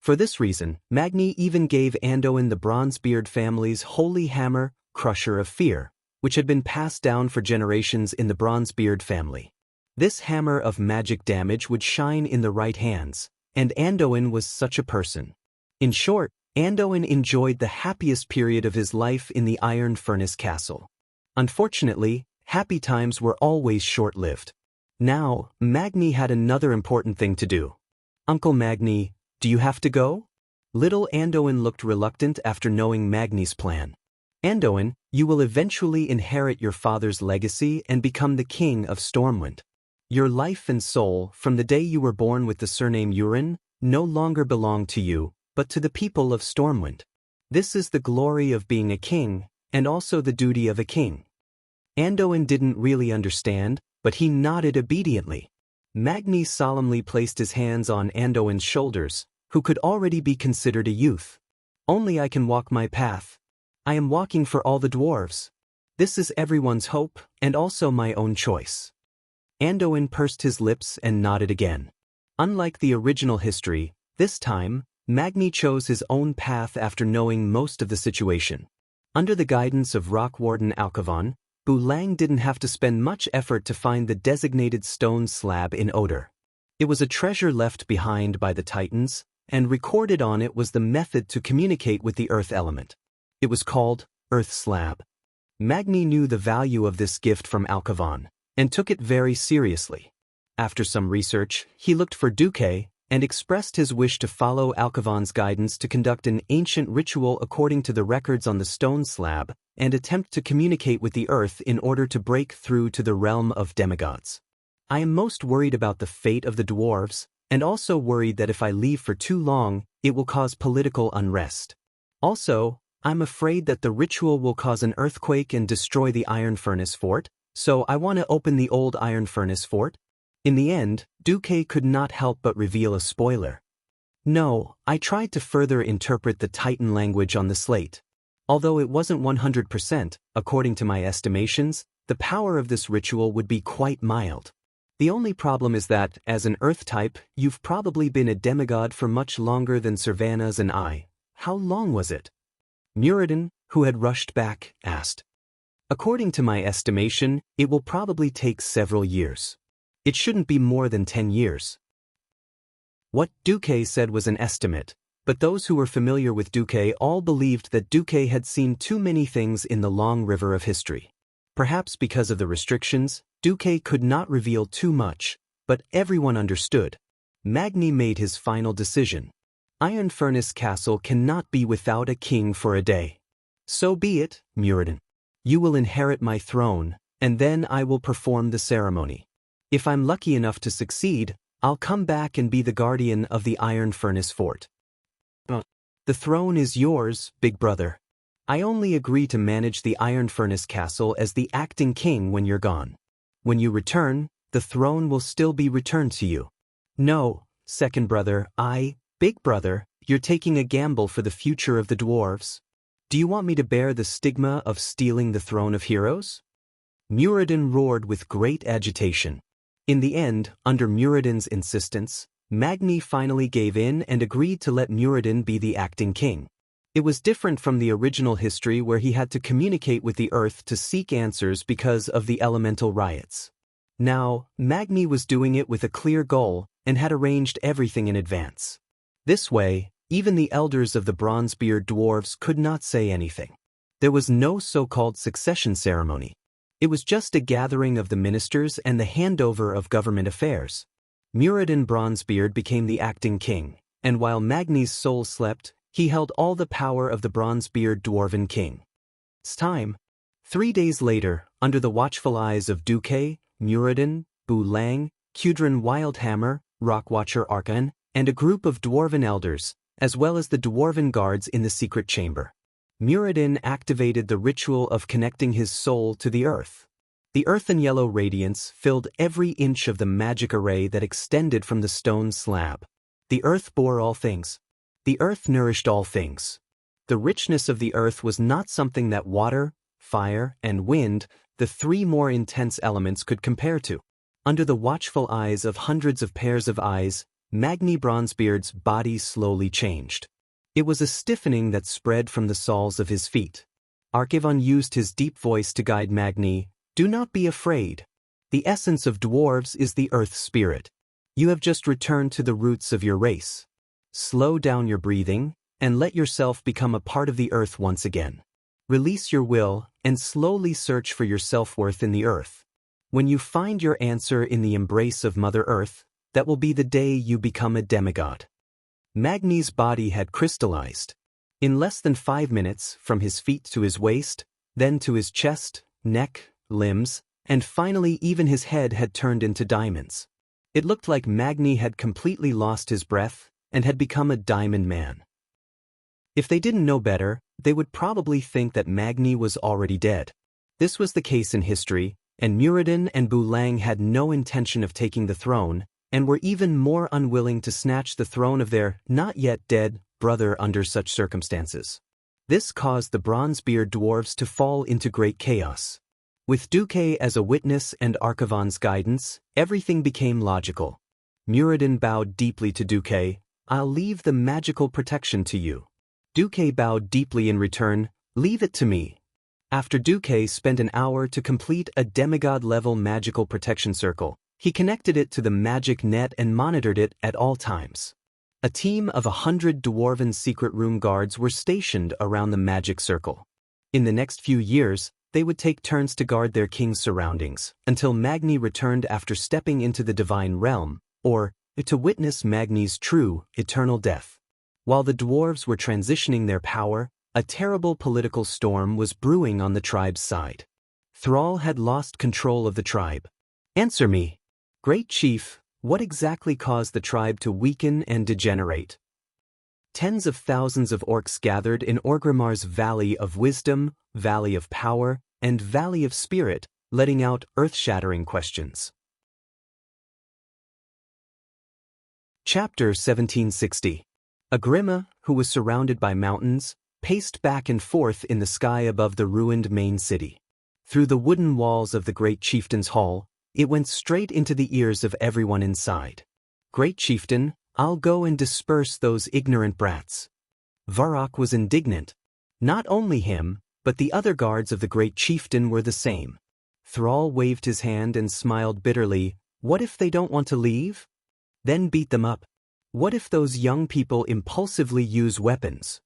For this reason, Magni even gave Anduin the Bronzebeard family's holy hammer, Crusher of Fear, which had been passed down for generations in the Bronzebeard family. This hammer of magic damage would shine in the right hands, and Anduin was such a person. In short, Anduin enjoyed the happiest period of his life in the Iron Furnace Castle. Unfortunately, happy times were always short-lived. Now, Magni had another important thing to do. Uncle Magni, do you have to go? Little Anduin looked reluctant after knowing Magni's plan. Anduin, you will eventually inherit your father's legacy and become the king of Stormwind. Your life and soul, from the day you were born with the surname Urin, no longer belong to you, but to the people of Stormwind. This is the glory of being a king, and also the duty of a king. Anduin didn't really understand, but he nodded obediently. Magni solemnly placed his hands on Anduin's shoulders, who could already be considered a youth. Only I can walk my path. I am walking for all the dwarves. This is everyone's hope, and also my own choice. Anduin pursed his lips and nodded again. Unlike the original history, this time, Magni chose his own path after knowing most of the situation. Under the guidance of Rock Warden Alcavan, Bulang didn't have to spend much effort to find the designated stone slab in Oder. It was a treasure left behind by the Titans, and recorded on it was the method to communicate with the earth element. It was called Earth Slab. Magni knew the value of this gift from Alcavan, and took it very seriously. After some research, he looked for Duque, and expressed his wish to follow Alcavan's guidance to conduct an ancient ritual according to the records on the stone slab, and attempt to communicate with the earth in order to break through to the realm of demigods. I am most worried about the fate of the dwarves, and also worried that if I leave for too long, it will cause political unrest. Also, I'm afraid that the ritual will cause an earthquake and destroy the Iron Furnace Fort, so I want to open the old Iron Furnace Fort. In the end, Duque could not help but reveal a spoiler. No, I tried to further interpret the Titan language on the slate. Although it wasn't 100%, according to my estimations, the power of this ritual would be quite mild. The only problem is that, as an Earth type, you've probably been a demigod for much longer than Servanas and I. How long was it? Muradin, who had rushed back, asked. According to my estimation, it will probably take several years. It shouldn't be more than 10 years. What Duque said was an estimate, but those who were familiar with Duque all believed that Duque had seen too many things in the long river of history. Perhaps because of the restrictions, Duque could not reveal too much, but everyone understood. Magni made his final decision. Iron Furnace Castle cannot be without a king for a day. So be it, Muradin. You will inherit my throne, and then I will perform the ceremony. If I'm lucky enough to succeed, I'll come back and be the guardian of the Iron Furnace Fort. The throne is yours, big brother. I only agree to manage the Iron Furnace Castle as the acting king when you're gone. When you return, the throne will still be returned to you. No, second brother, big brother, you're taking a gamble for the future of the dwarves. Do you want me to bear the stigma of stealing the throne of heroes? Muradin roared with great agitation. In the end, under Muradin's insistence, Magni finally gave in and agreed to let Muradin be the acting king. It was different from the original history where he had to communicate with the earth to seek answers because of the elemental riots. Now, Magni was doing it with a clear goal and had arranged everything in advance. This way, even the elders of the Bronzebeard dwarves could not say anything. There was no so-called succession ceremony. It was just a gathering of the ministers and the handover of government affairs. Muradin Bronzebeard became the acting king, and while Magni's soul slept, he held all the power of the Bronzebeard Dwarven king. It's time. 3 days later, under the watchful eyes of Duque, Muradin, Bu Lang, Kudrin Wildhammer, Rockwatcher Arkan, and a group of Dwarven elders, as well as the Dwarven guards in the secret chamber, Muradin activated the ritual of connecting his soul to the earth. The earthen yellow radiance filled every inch of the magic array that extended from the stone slab. The earth bore all things. The earth nourished all things. The richness of the earth was not something that water, fire, and wind, the 3 more intense elements, could compare to. Under the watchful eyes of hundreds of pairs of eyes, Magni Bronzebeard's body slowly changed. It was a stiffening that spread from the soles of his feet. Archivon used his deep voice to guide Magni. Do not be afraid. The essence of dwarves is the earth spirit. You have just returned to the roots of your race. Slow down your breathing, and let yourself become a part of the earth once again. Release your will, and slowly search for your self-worth in the earth. When you find your answer in the embrace of Mother Earth, that will be the day you become a demigod. Magni's body had crystallized. In less than 5 minutes, from his feet to his waist, then to his chest, neck, limbs, and finally even his head had turned into diamonds. It looked like Magni had completely lost his breath and had become a diamond man. If they didn't know better, they would probably think that Magni was already dead. This was the case in history, and Muradin and Bu Lang had no intention of taking the throne, and were even more unwilling to snatch the throne of their not-yet-dead brother under such circumstances. This caused the Bronzebeard dwarves to fall into great chaos. With Duque as a witness and Archivon's guidance, everything became logical. Muradin bowed deeply to Duque. I'll leave the magical protection to you. Duque bowed deeply in return. Leave it to me. After Duque spent an hour to complete a demigod-level magical protection circle, he connected it to the magic net and monitored it at all times. A team of 100 Dwarven secret room guards were stationed around the magic circle. In the next few years, they would take turns to guard their king's surroundings, until Magni returned after stepping into the divine realm, or to witness Magni's true, eternal death. While the dwarves were transitioning their power, a terrible political storm was brewing on the tribe's side. Thrall had lost control of the tribe. Answer me. Great Chief, what exactly caused the tribe to weaken and degenerate? Tens of thousands of orcs gathered in Orgrimmar's Valley of Wisdom, Valley of Power, and Valley of Spirit, letting out earth-shattering questions. Chapter 1760. Agrima, who was surrounded by mountains, paced back and forth in the sky above the ruined main city. Through the wooden walls of the Great Chieftain's Hall, it went straight into the ears of everyone inside. Great Chieftain, I'll go and disperse those ignorant brats. Varrock was indignant. Not only him, but the other guards of the Great Chieftain were the same. Thrall waved his hand and smiled bitterly. What if they don't want to leave? Then beat them up. What if those young people impulsively use weapons?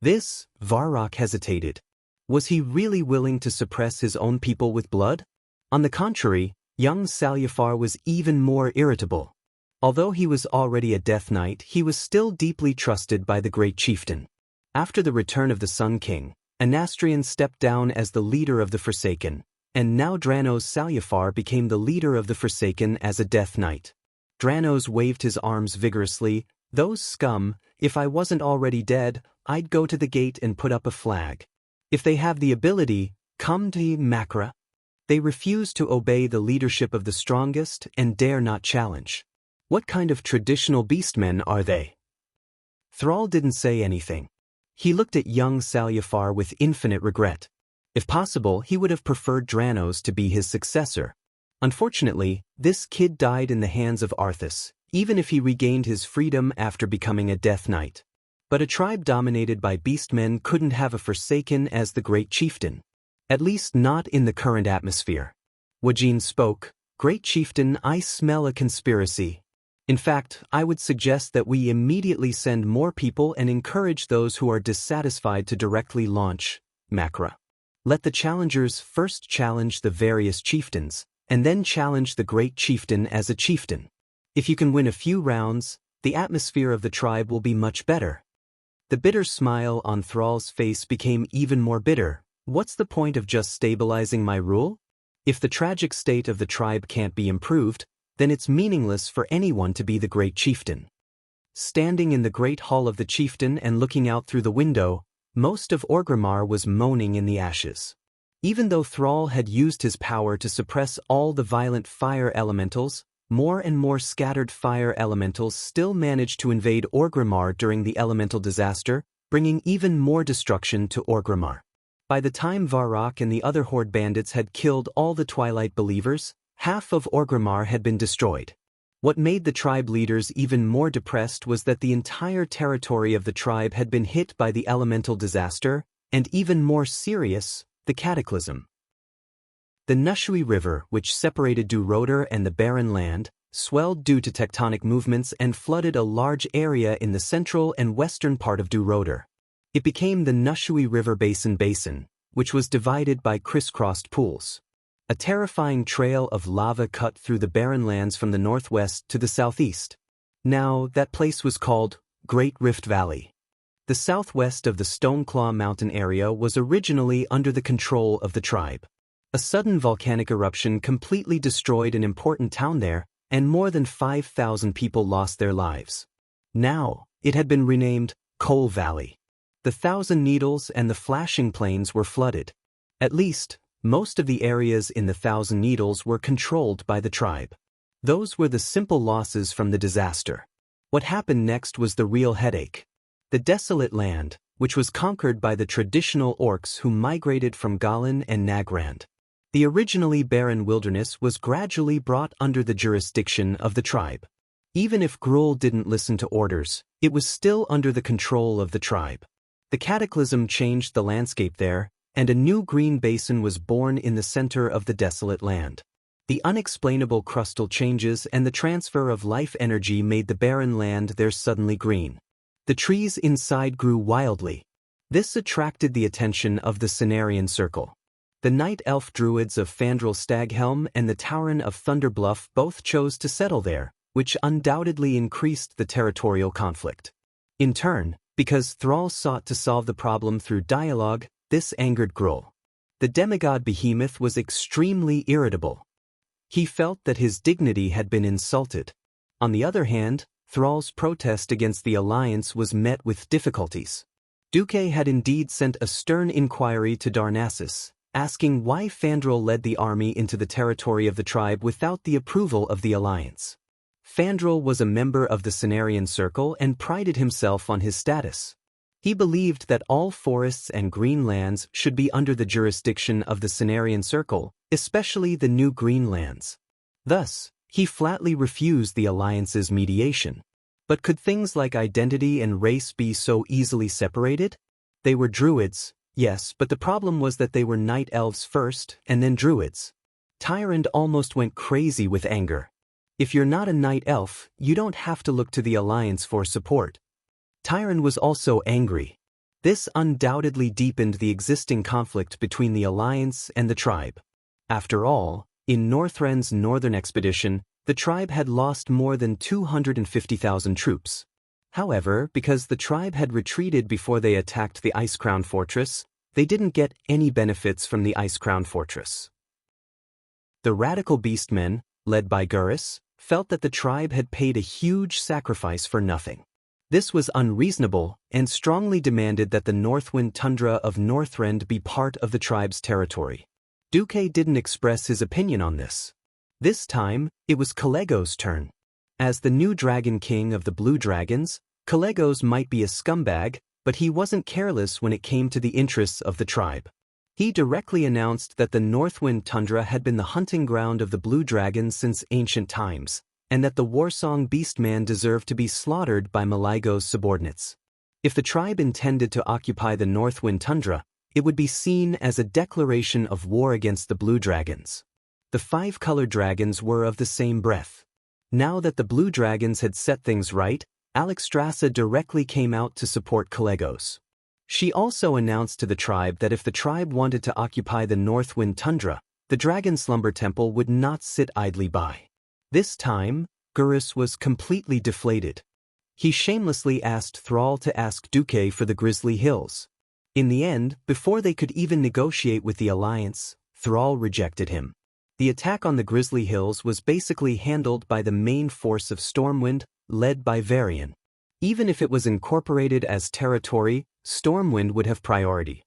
Varrock hesitated. Was he really willing to suppress his own people with blood? On the contrary, young Salyafar was even more irritable. Although he was already a Death Knight, he was still deeply trusted by the Great Chieftain. After the return of the Sun King, Anastrian stepped down as the leader of the Forsaken, and now Dranos Salyafar became the leader of the Forsaken as a Death Knight. Dranos waved his arms vigorously. Those scum, if I wasn't already dead, I'd go to the gate and put up a flag. If they have the ability, come to Makra. They refuse to obey the leadership of the strongest and dare not challenge. What kind of traditional beastmen are they? Thrall didn't say anything. He looked at young Salyafar with infinite regret. If possible, he would have preferred Dranos to be his successor. Unfortunately, this kid died in the hands of Arthas, even if he regained his freedom after becoming a Death Knight. But a tribe dominated by beastmen couldn't have a Forsaken as the Great Chieftain. At least not in the current atmosphere. Wajin spoke. Great Chieftain, I smell a conspiracy. In fact, I would suggest that we immediately send more people and encourage those who are dissatisfied to directly launch Macra. Let the challengers first challenge the various chieftains, and then challenge the great chieftain as a chieftain. If you can win a few rounds, the atmosphere of the tribe will be much better. The bitter smile on Thrall's face became even more bitter. What's the point of just stabilizing my rule? If the tragic state of the tribe can't be improved, then it's meaningless for anyone to be the great chieftain. Standing in the great hall of the chieftain and looking out through the window, most of Orgrimmar was moaning in the ashes. Even though Thrall had used his power to suppress all the violent fire elementals, more and more scattered fire elementals still managed to invade Orgrimmar during the elemental disaster, bringing even more destruction to Orgrimmar. By the time Varrock and the other Horde bandits had killed all the Twilight believers, half of Orgrimmar had been destroyed. What made the tribe leaders even more depressed was that the entire territory of the tribe had been hit by the elemental disaster, and even more serious, the cataclysm. The Nushui River, which separated Duroder and the Barren Land, swelled due to tectonic movements and flooded a large area in the central and western part of Duroder. It became the Nushui River Basin, which was divided by crisscrossed pools. A terrifying trail of lava cut through the barren lands from the northwest to the southeast. Now, that place was called Great Rift Valley. The southwest of the Stoneclaw Mountain area was originally under the control of the tribe. A sudden volcanic eruption completely destroyed an important town there, and more than 5,000 people lost their lives. Now, it had been renamed Coal Valley. The Thousand Needles and the Flashing Plains were flooded. At least, most of the areas in the Thousand Needles were controlled by the tribe. Those were the simple losses from the disaster. What happened next was the real headache. The Desolate Land, which was conquered by the traditional orcs who migrated from Galan and Nagrand. The originally barren wilderness was gradually brought under the jurisdiction of the tribe. Even if Gruul didn't listen to orders, it was still under the control of the tribe. The cataclysm changed the landscape there, and a new green basin was born in the center of the Desolate Land. The unexplainable crustal changes and the transfer of life energy made the barren land there suddenly green. The trees inside grew wildly. This attracted the attention of the Cenarian Circle. The Night Elf Druids of Fandral Staghelm and the Tauren of Thunderbluff both chose to settle there, which undoubtedly increased the territorial conflict. In turn, because Thrall sought to solve the problem through dialogue, this angered Gruul. The demigod behemoth was extremely irritable. He felt that his dignity had been insulted. On the other hand, Thrall's protest against the alliance was met with difficulties. Duque had indeed sent a stern inquiry to Darnassus, asking why Fandral led the army into the territory of the tribe without the approval of the alliance. Fandral was a member of the Cenarian Circle and prided himself on his status. He believed that all forests and green lands should be under the jurisdiction of the Cenarian Circle, especially the new green lands. Thus, he flatly refused the alliance's mediation. But could things like identity and race be so easily separated? They were druids, yes, but the problem was that they were night elves first and then druids. Tyrande almost went crazy with anger. If you're not a night elf, you don't have to look to the alliance for support. Tyrande was also angry. This undoubtedly deepened the existing conflict between the alliance and the tribe. After all, in Northren's northern expedition, the tribe had lost more than 250,000 troops. However, because the tribe had retreated before they attacked the Ice Crown Fortress, they didn't get any benefits from the Ice Crown Fortress. The radical beastmen, led by Gurus, felt that the tribe had paid a huge sacrifice for nothing. This was unreasonable and strongly demanded that the Northwind Tundra of Northrend be part of the tribe's territory. Duque didn't express his opinion on this. This time, it was Kalegos' turn. As the new Dragon King of the Blue Dragons, Kalegos might be a scumbag, but he wasn't careless when it came to the interests of the tribe. He directly announced that the Northwind Tundra had been the hunting ground of the Blue Dragons since ancient times, and that the Warsong Beastman deserved to be slaughtered by Maligo's subordinates. If the tribe intended to occupy the Northwind Tundra, it would be seen as a declaration of war against the Blue Dragons. The five-colored dragons were of the same breath. Now that the Blue Dragons had set things right, Alexstrasza directly came out to support Kalegos. She also announced to the tribe that if the tribe wanted to occupy the Northwind Tundra, the Dragon Slumber Temple would not sit idly by. This time, Gurus was completely deflated. He shamelessly asked Thrall to ask Duque for the Grizzly Hills. In the end, before they could even negotiate with the Alliance, Thrall rejected him. The attack on the Grizzly Hills was basically handled by the main force of Stormwind, led by Varian. Even if it was incorporated as territory, Stormwind would have priority.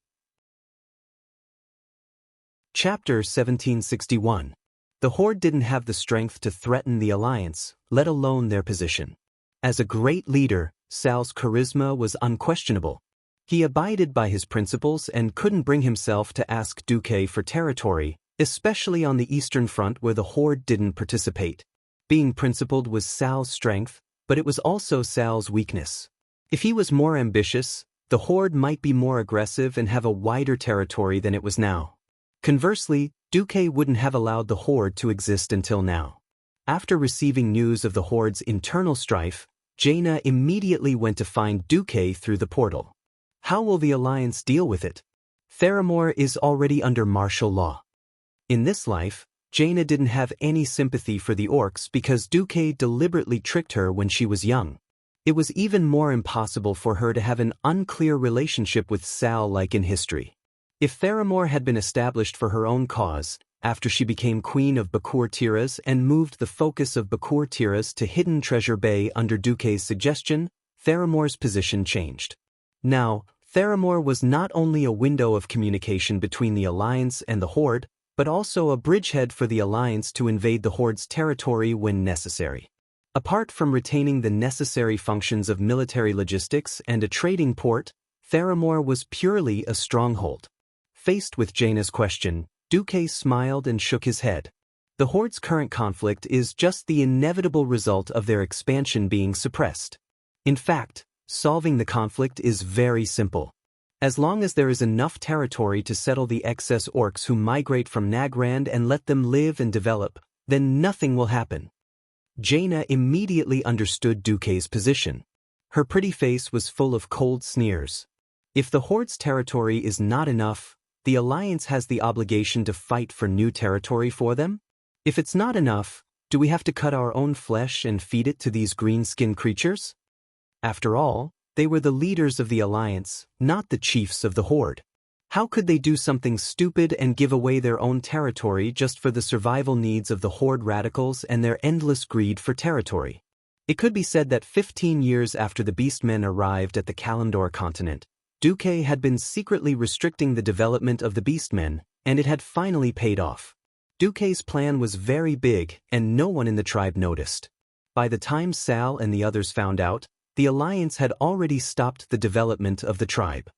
Chapter 1761. The Horde didn't have the strength to threaten the Alliance, let alone their position. As a great leader, Sal's charisma was unquestionable. He abided by his principles and couldn't bring himself to ask Duque for territory, especially on the Eastern Front where the Horde didn't participate. Being principled was Sal's strength, but it was also Sal's weakness. If he was more ambitious, the Horde might be more aggressive and have a wider territory than it was now. Conversely, Duque wouldn't have allowed the Horde to exist until now. After receiving news of the Horde's internal strife, Jaina immediately went to find Duque through the portal. How will the Alliance deal with it? Theramore is already under martial law. In this life, Jaina didn't have any sympathy for the orcs because Duque deliberately tricked her when she was young. It was even more impossible for her to have an unclear relationship with Sal like in history. If Theramore had been established for her own cause, after she became Queen of Bakur Tiras and moved the focus of Bakur Tiras to Hidden Treasure Bay under Duque's suggestion, Theramore's position changed. Now, Theramore was not only a window of communication between the Alliance and the Horde, but also a bridgehead for the Alliance to invade the Horde's territory when necessary. Apart from retaining the necessary functions of military logistics and a trading port, Theramore was purely a stronghold. Faced with Jaina's question, Duque smiled and shook his head. The Horde's current conflict is just the inevitable result of their expansion being suppressed. In fact, solving the conflict is very simple. As long as there is enough territory to settle the excess orcs who migrate from Nagrand and let them live and develop, then nothing will happen. Jaina immediately understood Duque's position. Her pretty face was full of cold sneers. If the Horde's territory is not enough, the Alliance has the obligation to fight for new territory for them? If it's not enough, do we have to cut our own flesh and feed it to these green-skinned creatures? After all, they were the leaders of the Alliance, not the chiefs of the Horde. How could they do something stupid and give away their own territory just for the survival needs of the Horde radicals and their endless greed for territory? It could be said that 15 years after the Beastmen arrived at the Kalimdor continent, Duque had been secretly restricting the development of the Beastmen, and it had finally paid off. Duque's plan was very big, and no one in the tribe noticed. By the time Sal and the others found out, the Alliance had already stopped the development of the tribe.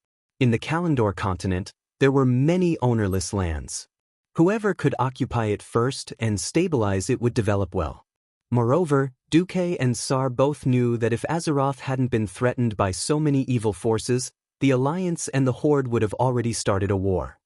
In the Kalimdor continent, there were many ownerless lands. Whoever could occupy it first and stabilize it would develop well. Moreover, Duque and Sar both knew that if Azeroth hadn't been threatened by so many evil forces, the Alliance and the Horde would have already started a war.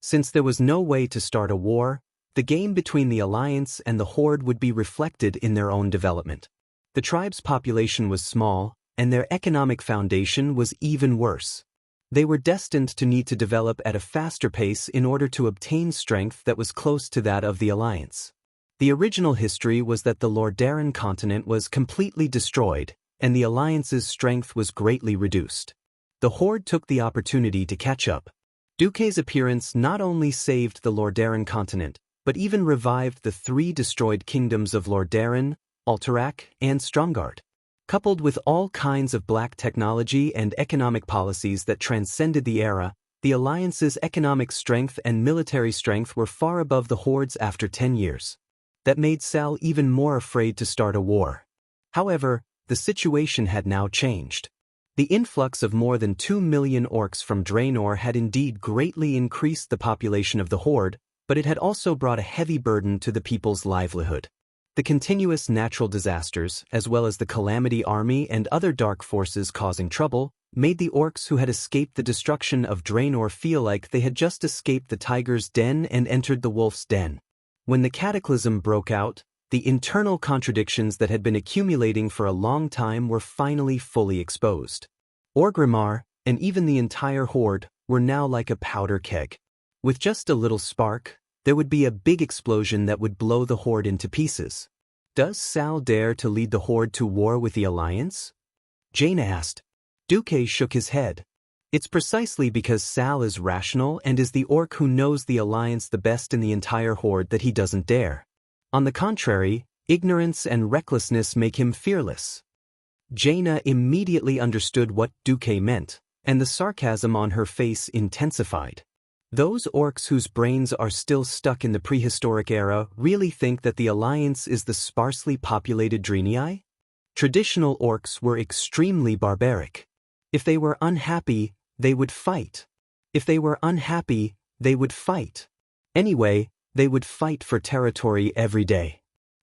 Since there was no way to start a war, the game between the Alliance and the Horde would be reflected in their own development. The tribe's population was small, and their economic foundation was even worse. They were destined to need to develop at a faster pace in order to obtain strength that was close to that of the Alliance. The original history was that the Lordaeron continent was completely destroyed, and the Alliance's strength was greatly reduced. The Horde took the opportunity to catch up. Duque's appearance not only saved the Lordaeron continent, but even revived the 3 destroyed kingdoms of Lordaeron, Alterac, and Stromgarde. Coupled with all kinds of black technology and economic policies that transcended the era, the Alliance's economic strength and military strength were far above the Horde's after 10 years. That made Sal even more afraid to start a war. However, the situation had now changed. The influx of more than 2 million orcs from Draenor had indeed greatly increased the population of the Horde, but it had also brought a heavy burden to the people's livelihood. The continuous natural disasters, as well as the Calamity Army and other dark forces causing trouble, made the orcs who had escaped the destruction of Draenor feel like they had just escaped the tiger's den and entered the wolf's den. When the cataclysm broke out, the internal contradictions that had been accumulating for a long time were finally fully exposed. Orgrimmar, and even the entire horde, were now like a powder keg. With just a little spark, there would be a big explosion that would blow the horde into pieces. Does Sal dare to lead the horde to war with the Alliance? Jane asked. Duque shook his head. It's precisely because Sal is rational and is the orc who knows the Alliance the best in the entire horde that he doesn't dare. On the contrary, ignorance and recklessness make him fearless. Jaina immediately understood what Duque meant, and the sarcasm on her face intensified. Those orcs whose brains are still stuck in the prehistoric era really think that the Alliance is the sparsely populated Drenii? Traditional orcs were extremely barbaric. If they were unhappy, they would fight. If they were unhappy, they would fight. Anyway, they would fight for territory every day.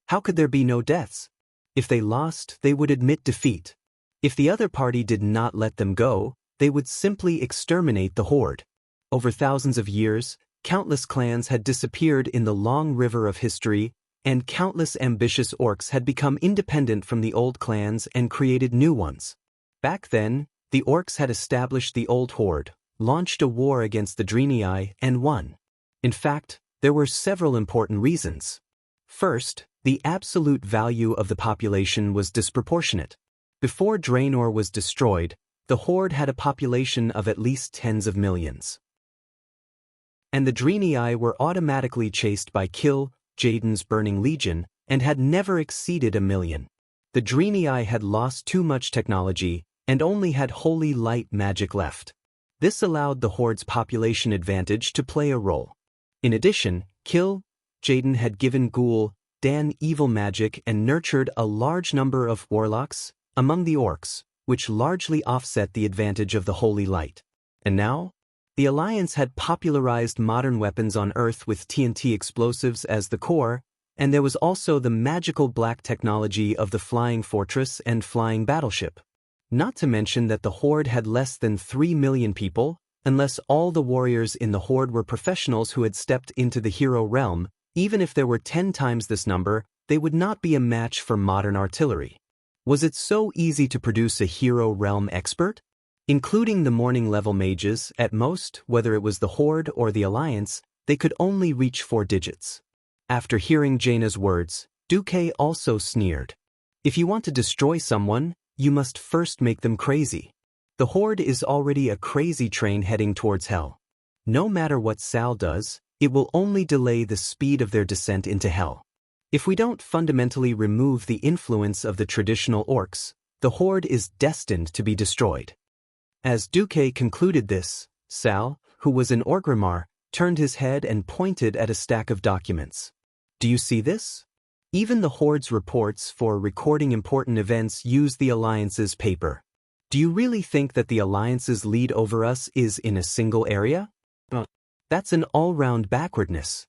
How could there be no deaths? If they lost, they would admit defeat. If the other party did not let them go, they would simply exterminate the horde. Over thousands of years, countless clans had disappeared in the long river of history, and countless ambitious orcs had become independent from the old clans and created new ones. Back then, the orcs had established the old horde, launched a war against the Drenii, and won. In fact, there were several important reasons. First, the absolute value of the population was disproportionate. Before Draenor was destroyed, the horde had a population of at least tens of millions. And the Drenii were automatically chased by Jaden's Burning Legion and had never exceeded 1 million. The Drenii had lost too much technology and only had holy light magic left. This allowed the horde's population advantage to play a role. In addition, Jaden had given Dan evil magic and nurtured a large number of warlocks among the orcs, which largely offset the advantage of the holy light. And now, the Alliance had popularized modern weapons on Earth with TNT explosives as the core, and there was also the magical black technology of the flying fortress and flying battleship. Not to mention that the horde had less than 3 million people, unless all the warriors in the horde were professionals who had stepped into the hero realm. Even if there were 10 times this number, they would not be a match for modern artillery. Was it so easy to produce a hero realm expert? Including the morning level mages, at most, whether it was the horde or the Alliance, they could only reach 4 digits. After hearing Jaina's words, Duque also sneered. If you want to destroy someone, you must first make them crazy. The horde is already a crazy train heading towards hell. No matter what Sal does, it will only delay the speed of their descent into hell. If we don't fundamentally remove the influence of the traditional orcs, the horde is destined to be destroyed. As Duque concluded this, Sal, who was an Orgrimmar, turned his head and pointed at a stack of documents. Do you see this? Even the horde's reports for recording important events use the Alliance's paper. Do you really think that the Alliance's lead over us is in a single area? That's an all-round backwardness.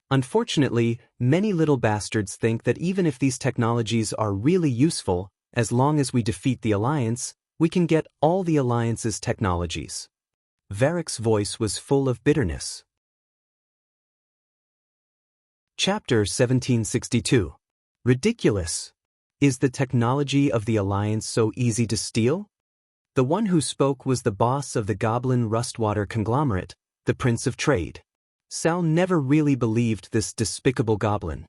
Unfortunately, many little bastards think that even if these technologies are really useful, as long as we defeat the Alliance, we can get all the Alliance's technologies. Varric's voice was full of bitterness. Chapter 1762. Ridiculous. Is the technology of the Alliance so easy to steal? The one who spoke was the boss of the Goblin Rustwater conglomerate, the Prince of Trade. Sal never really believed this despicable goblin.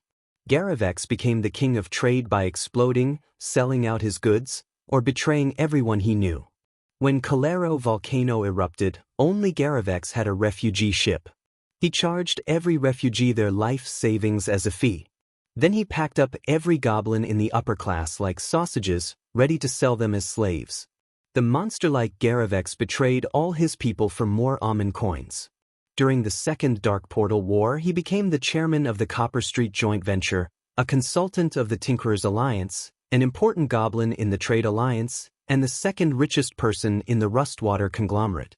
Garavex became the king of trade by exploding, selling out his goods, or betraying everyone he knew. When Calero volcano erupted, only Garavex had a refugee ship. He charged every refugee their life savings as a fee. Then he packed up every goblin in the upper class like sausages, ready to sell them as slaves. The monster-like Garavex betrayed all his people for more almond coins. During the Second Dark Portal War, he became the chairman of the Copper Street Joint Venture, a consultant of the Tinkerers Alliance, an important goblin in the Trade Alliance, and the second richest person in the Rustwater conglomerate.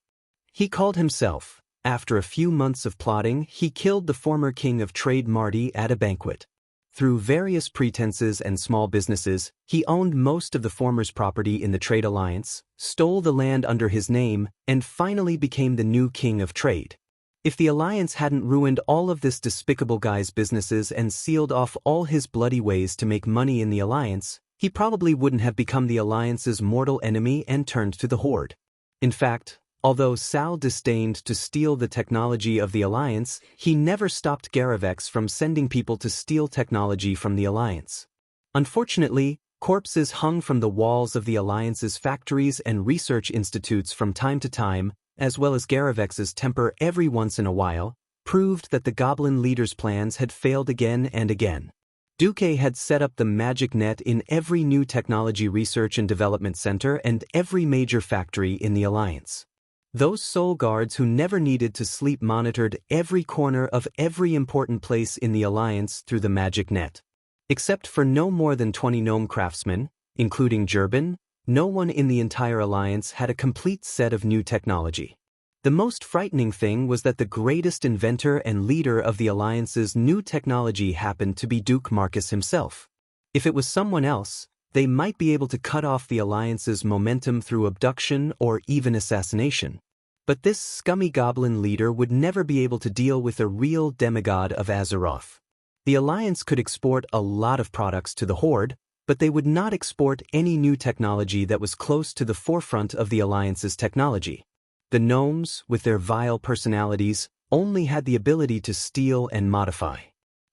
He called himself. After a few months of plotting, he killed the former king of trade Marty at a banquet. Through various pretenses and small businesses, he owned most of the former's property in the Trade Alliance, stole the land under his name, and finally became the new king of trade. If the Alliance hadn't ruined all of this despicable guy's businesses and sealed off all his bloody ways to make money in the Alliance, he probably wouldn't have become the Alliance's mortal enemy and turned to the Horde. In fact, although Sal disdained to steal the technology of the Alliance, he never stopped Garavex from sending people to steal technology from the Alliance. Unfortunately, corpses hung from the walls of the Alliance's factories and research institutes from time to time, as well as Garavex's temper every once in a while, proved that the Goblin leader's plans had failed again and again. Duque had set up the magic net in every new technology research and development center and every major factory in the Alliance. Those soul guards who never needed to sleep monitored every corner of every important place in the Alliance through the magic net. Except for no more than 20 gnome craftsmen, including Gerben, no one in the entire Alliance had a complete set of new technology. The most frightening thing was that the greatest inventor and leader of the Alliance's new technology happened to be Duke Marcus himself. If it was someone else, they might be able to cut off the Alliance's momentum through abduction or even assassination. But this scummy goblin leader would never be able to deal with a real demigod of Azeroth. The Alliance could export a lot of products to the Horde, but they would not export any new technology that was close to the forefront of the Alliance's technology. The gnomes, with their vile personalities, only had the ability to steal and modify.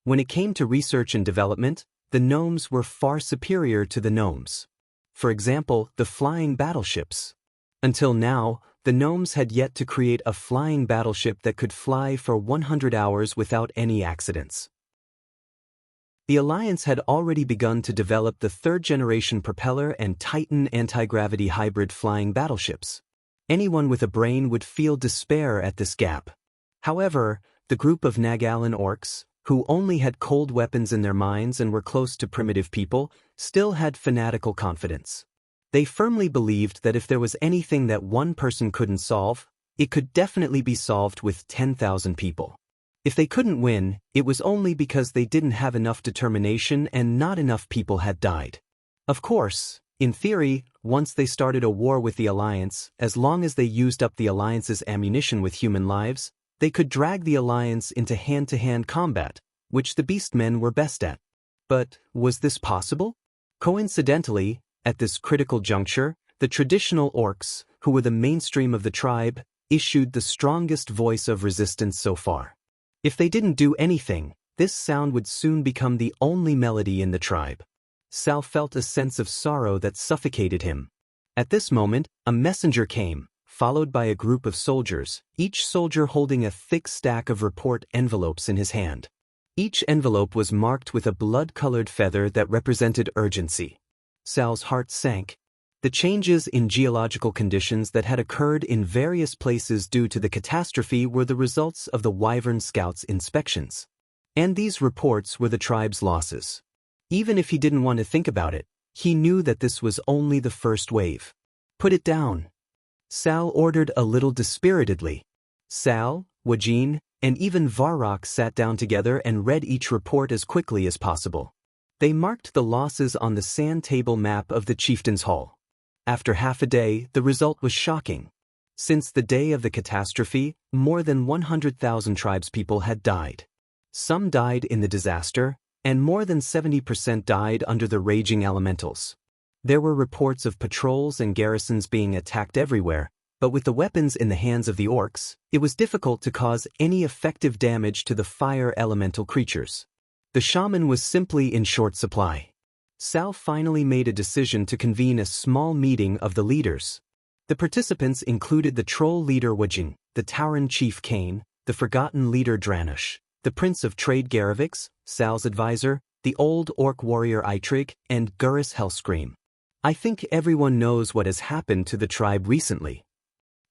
When it came to research and development, the gnomes were far superior to the gnomes. For example, the flying battleships. Until now, the gnomes had yet to create a flying battleship that could fly for 100 hours without any accidents. The Alliance had already begun to develop the third-generation propeller and Titan anti-gravity hybrid flying battleships. Anyone with a brain would feel despair at this gap. However, the group of Nagalan orcs, who only had cold weapons in their minds and were close to primitive people, still had fanatical confidence. They firmly believed that if there was anything that one person couldn't solve, it could definitely be solved with 10,000 people. If they couldn't win, it was only because they didn't have enough determination and not enough people had died. Of course, in theory, once they started a war with the Alliance, as long as they used up the Alliance's ammunition with human lives, they could drag the Alliance into hand-to-hand combat, which the Beastmen were best at. But was this possible? Coincidentally, at this critical juncture, the traditional orcs, who were the mainstream of the tribe, issued the strongest voice of resistance so far. If they didn't do anything, this sound would soon become the only melody in the tribe. Sal felt a sense of sorrow that suffocated him. At this moment, a messenger came, followed by a group of soldiers, each soldier holding a thick stack of report envelopes in his hand. Each envelope was marked with a blood-colored feather that represented urgency. Sal's heart sank. The changes in geological conditions that had occurred in various places due to the catastrophe were the results of the Wyvern Scouts' inspections. And these reports were the tribe's losses. Even if he didn't want to think about it, he knew that this was only the first wave. Put it down, Sal ordered a little dispiritedly. Sal, Wajin, and even Varrock sat down together and read each report as quickly as possible. They marked the losses on the sand table map of the Chieftain's Hall. After half a day, the result was shocking. Since the day of the catastrophe, more than 100,000 tribespeople had died. Some died in the disaster, and more than 70% died under the raging elementals. There were reports of patrols and garrisons being attacked everywhere, but with the weapons in the hands of the orcs, it was difficult to cause any effective damage to the fire elemental creatures. The shaman was simply in short supply. Sal finally made a decision to convene a small meeting of the leaders. The participants included the troll leader Wajin, the Tauren chief Kane, the forgotten leader Dranush, the prince of trade Garavix, Sal's advisor, the old orc warrior Eitrig, and Gurus Hellscream. I think everyone knows what has happened to the tribe recently.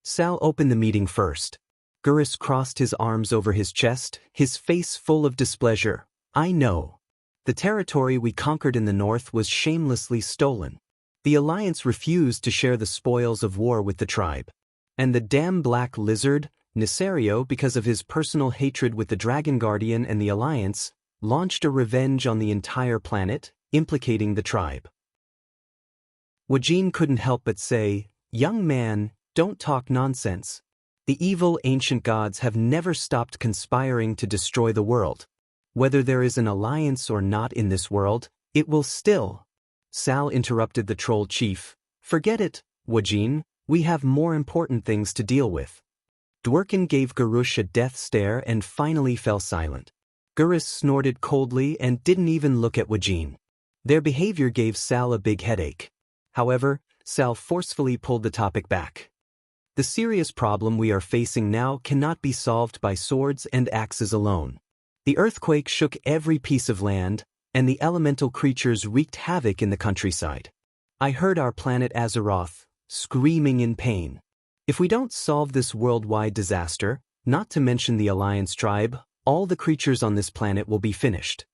Sal opened the meeting first. Gurus crossed his arms over his chest, his face full of displeasure. I know. The territory we conquered in the north was shamelessly stolen. The Alliance refused to share the spoils of war with the tribe. And the damn black lizard, Nisario, because of his personal hatred with the Dragon Guardian and the Alliance, launched a revenge on the entire planet, implicating the tribe. Wajin couldn't help but say, "Young man, don't talk nonsense. The evil ancient gods have never stopped conspiring to destroy the world. Whether there is an alliance or not in this world, it will still." Sal interrupted the troll chief. "Forget it, Wajin. We have more important things to deal with. Dworkin gave Garush a death stare and finally fell silent. Garush snorted coldly and didn't even look at Wajin. Their behavior gave Sal a big headache. However, Sal forcefully pulled the topic back. The serious problem we are facing now cannot be solved by swords and axes alone. The earthquake shook every piece of land, and the elemental creatures wreaked havoc in the countryside. I heard our planet Azeroth screaming in pain. If we don't solve this worldwide disaster, not to mention the Alliance tribe, all the creatures on this planet will be finished.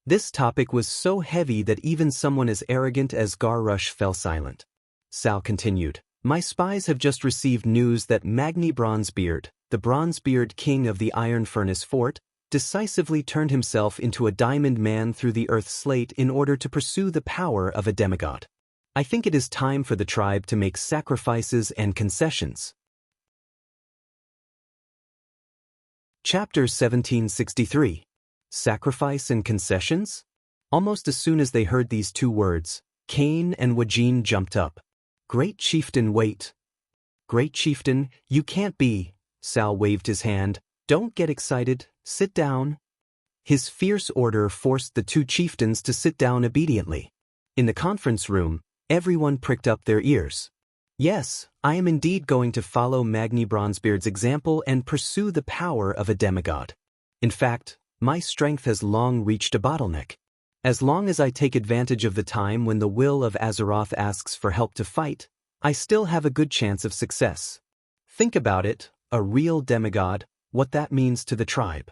This topic was so heavy that even someone as arrogant as Garush fell silent. Sal continued, "My spies have just received news that Magni Bronzebeard, the Bronzebeard king of the Iron Furnace Fort, decisively turned himself into a diamond man through the Earth slate in order to pursue the power of a demigod. I think it is time for the tribe to make sacrifices and concessions." Chapter 1763. Sacrifice and concessions? Almost as soon as they heard these two words, Cain and Wajin jumped up. "Great Chieftain, wait." "Great Chieftain, you can't be." Sal waved his hand. "Don't get excited, sit down." His fierce order forced the two chieftains to sit down obediently. In the conference room, everyone pricked up their ears. "Yes, I am indeed going to follow Magni Bronzebeard's example and pursue the power of a demigod. In fact, my strength has long reached a bottleneck. As long as I take advantage of the time when the will of Azeroth asks for help to fight, I still have a good chance of success. Think about it, a real demigod, what that means to the tribe."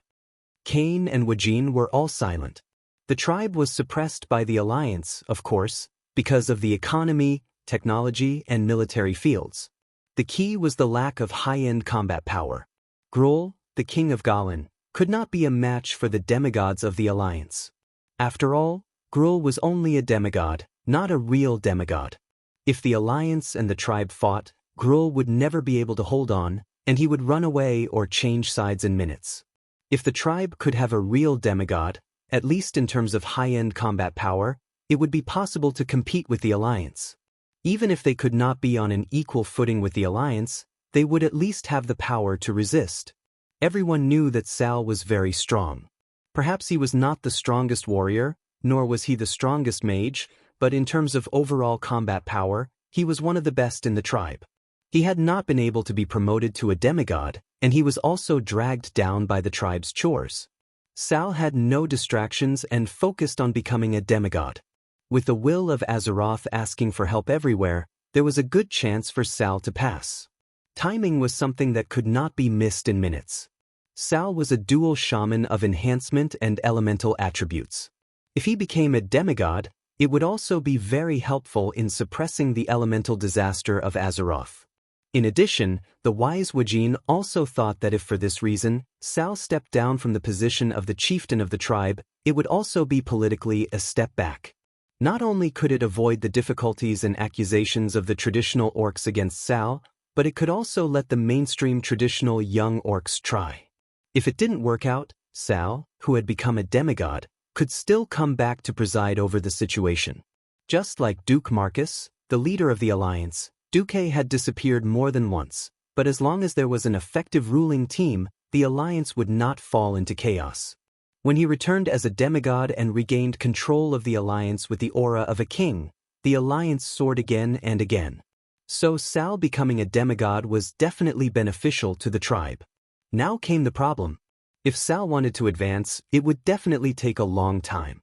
Cain and Wajin were all silent. The tribe was suppressed by the Alliance, of course, because of the economy, technology, and military fields. The key was the lack of high-end combat power. Gruul, the king of Gallen, could not be a match for the demigods of the Alliance. After all, Gruul was only a demigod, not a real demigod. If the Alliance and the tribe fought, Gruul would never be able to hold on, and he would run away or change sides in minutes. If the tribe could have a real demigod, at least in terms of high-end combat power, it would be possible to compete with the Alliance. Even if they could not be on an equal footing with the Alliance, they would at least have the power to resist. Everyone knew that Sal was very strong. Perhaps he was not the strongest warrior, nor was he the strongest mage, but in terms of overall combat power, he was one of the best in the tribe. He had not been able to be promoted to a demigod, and he was also dragged down by the tribe's chores. Sal had no distractions and focused on becoming a demigod. With the will of Azeroth asking for help everywhere, there was a good chance for Sal to pass. Timing was something that could not be missed in minutes. Sal was a dual shaman of enhancement and elemental attributes. If he became a demigod, it would also be very helpful in suppressing the elemental disaster of Azeroth. In addition, the wise Wajin also thought that if for this reason, Sal stepped down from the position of the chieftain of the tribe, it would also be politically a step back. Not only could it avoid the difficulties and accusations of the traditional orcs against Sal, but it could also let the mainstream traditional young orcs try. If it didn't work out, Sal, who had become a demigod, could still come back to preside over the situation. Just like Duke Marcus, the leader of the Alliance, Duque had disappeared more than once, but as long as there was an effective ruling team, the Alliance would not fall into chaos. When he returned as a demigod and regained control of the Alliance with the aura of a king, the Alliance soared again and again. So Sal becoming a demigod was definitely beneficial to the tribe. Now came the problem. If Sal wanted to advance, it would definitely take a long time.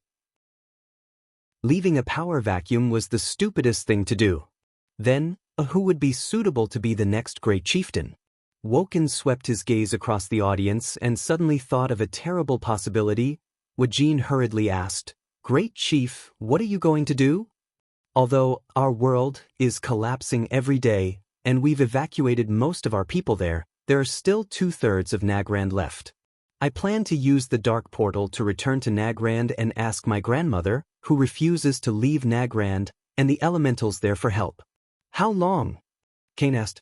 Leaving a power vacuum was the stupidest thing to do. Then, who would be suitable to be the next great chieftain? Woken swept his gaze across the audience and suddenly thought of a terrible possibility. Wajin hurriedly asked, "Great Chief, what are you going to do?" "Although our world is collapsing every day, and we've evacuated most of our people there are still 2/3 of Nagrand left. I plan to use the dark portal to return to Nagrand and ask my grandmother, who refuses to leave Nagrand, and the elementals there for help." "How long?" Cain asked.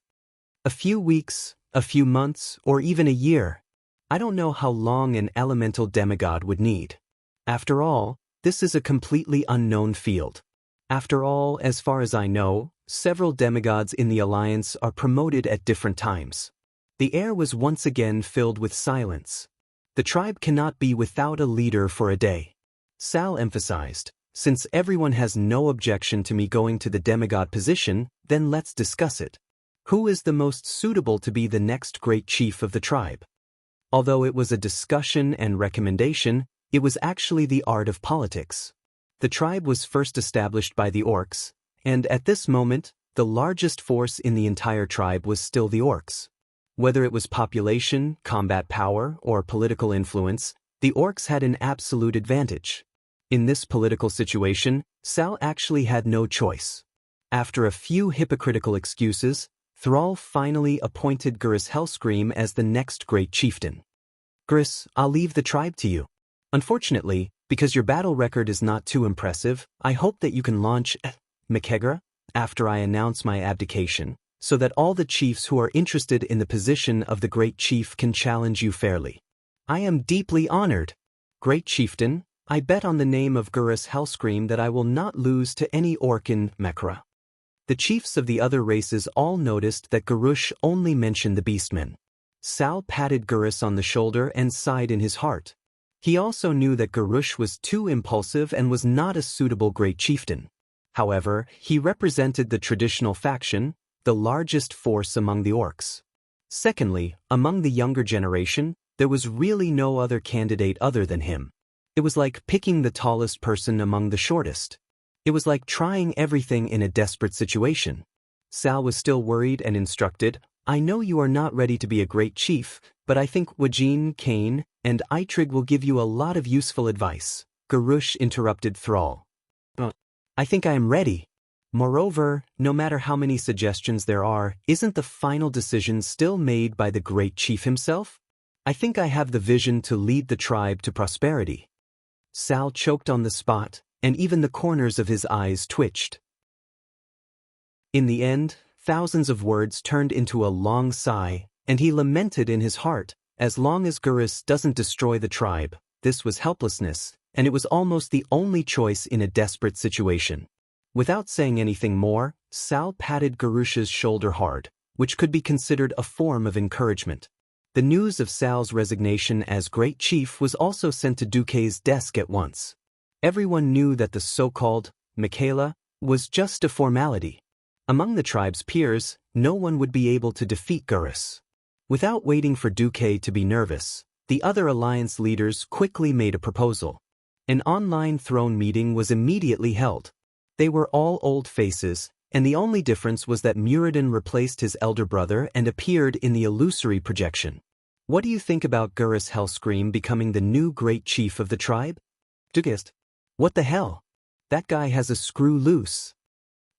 "A few weeks, a few months, or even a year. I don't know how long an elemental demigod would need. After all, this is a completely unknown field. After all, as far as I know, several demigods in the alliance are promoted at different times. The air was once again filled with silence. The tribe cannot be without a leader for a day. Sal emphasized, since everyone has no objection to me going to the demigod position, then let's discuss it. Who is the most suitable to be the next great chief of the tribe? Although it was a discussion and recommendation, it was actually the art of politics. The tribe was first established by the orcs, and at this moment, the largest force in the entire tribe was still the orcs. Whether it was population, combat power, or political influence, the orcs had an absolute advantage. In this political situation, Sal actually had no choice. After a few hypocritical excuses, Thrall finally appointed Gurus Hellscream as the next great chieftain. Gurus, I'll leave the tribe to you. Unfortunately, because your battle record is not too impressive, I hope that you can launch Makegra after I announce my abdication, so that all the chiefs who are interested in the position of the great chief can challenge you fairly. I am deeply honored. Great chieftain, I bet on the name of Gurus Hellscream that I will not lose to any orc in Makegra. The chiefs of the other races all noticed that Garush only mentioned the beastmen. Sal patted Gurus on the shoulder and sighed in his heart. He also knew that Garush was too impulsive and was not a suitable great chieftain. However, he represented the traditional faction, the largest force among the orcs. Secondly, among the younger generation, there was really no other candidate other than him. It was like picking the tallest person among the shortest. It was like trying everything in a desperate situation. Sal was still worried and instructed, I know you are not ready to be a great chief, but I think Wajin, Kane, and Eitrig will give you a lot of useful advice. Garush interrupted Thrall. I think I am ready. Moreover, no matter how many suggestions there are, isn't the final decision still made by the great chief himself? I think I have the vision to lead the tribe to prosperity. Sal choked on the spot, and even the corners of his eyes twitched. In the end, thousands of words turned into a long sigh, and he lamented in his heart, as long as Gurus doesn't destroy the tribe, this was helplessness, and it was almost the only choice in a desperate situation. Without saying anything more, Sal patted Garush's shoulder hard, which could be considered a form of encouragement. The news of Sal's resignation as great chief was also sent to Duque's desk at once. Everyone knew that the so-called Michaela was just a formality. Among the tribe's peers, no one would be able to defeat Gurus. Without waiting for Duque to be nervous, the other alliance leaders quickly made a proposal. An online throne meeting was immediately held. They were all old faces, and the only difference was that Muradin replaced his elder brother and appeared in the illusory projection. What do you think about Gurus Hellscream becoming the new great chief of the tribe? Dugist. What the hell? That guy has a screw loose.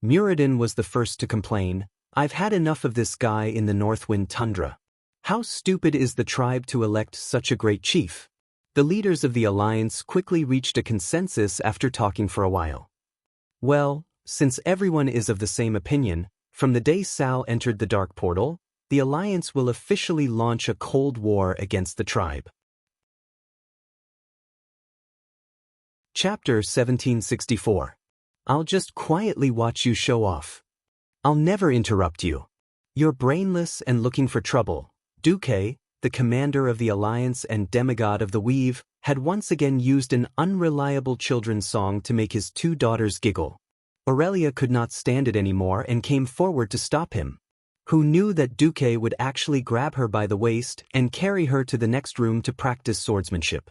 Muradin was the first to complain, I've had enough of this guy in the Northwind Tundra. How stupid is the tribe to elect such a great chief? The leaders of the alliance quickly reached a consensus after talking for a while. Well, since everyone is of the same opinion, from the day Sal entered the Dark Portal, the alliance will officially launch a cold war against the tribe. Chapter 1764. I'll just quietly watch you show off. I'll never interrupt you. You're brainless and looking for trouble. Duque, the commander of the alliance and demigod of the weave, had once again used an unreliable children's song to make his two daughters giggle. Aurelia could not stand it anymore and came forward to stop him. Who knew that Duque would actually grab her by the waist and carry her to the next room to practice swordsmanship.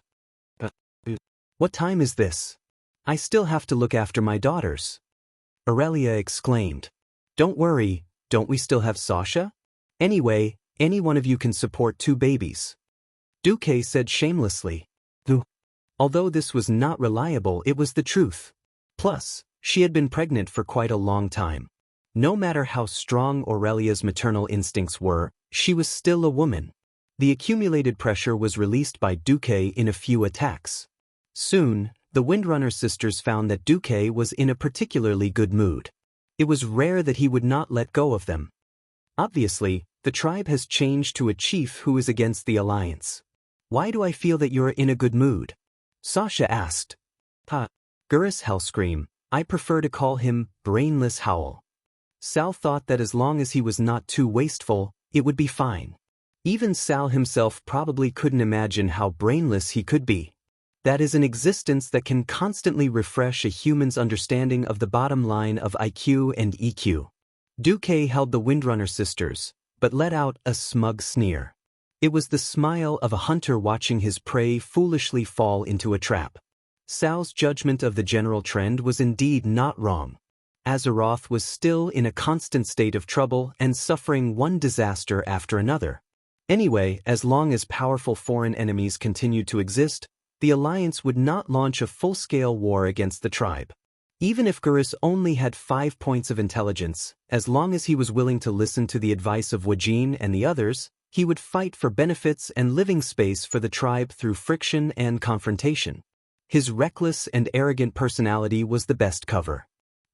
What time is this? I still have to look after my daughters. Aurelia exclaimed. Don't worry, don't we still have Sasha? Anyway, any one of you can support two babies. Duque said shamelessly. Although this was not reliable, it was the truth. Plus, she had been pregnant for quite a long time. No matter how strong Aurelia's maternal instincts were, she was still a woman. The accumulated pressure was released by Duque in a few attacks. Soon, the Windrunner sisters found that Duque was in a particularly good mood. It was rare that he would not let go of them. Obviously, the tribe has changed to a chief who is against the alliance. Why do I feel that you're in a good mood? Sasha asked. Gurus Hellscream, I prefer to call him Brainless Howl. Sal thought that as long as he was not too wasteful, it would be fine. Even Sal himself probably couldn't imagine how brainless he could be. That is an existence that can constantly refresh a human's understanding of the bottom line of IQ and EQ. Duque held the Windrunner sisters, but let out a smug sneer. It was the smile of a hunter watching his prey foolishly fall into a trap. Sal's judgment of the general trend was indeed not wrong. Azeroth was still in a constant state of trouble and suffering one disaster after another. Anyway, as long as powerful foreign enemies continued to exist, the Alliance would not launch a full-scale war against the tribe. Even if Gurus only had 5 points of intelligence, as long as he was willing to listen to the advice of Wajin and the others, he would fight for benefits and living space for the tribe through friction and confrontation. His reckless and arrogant personality was the best cover.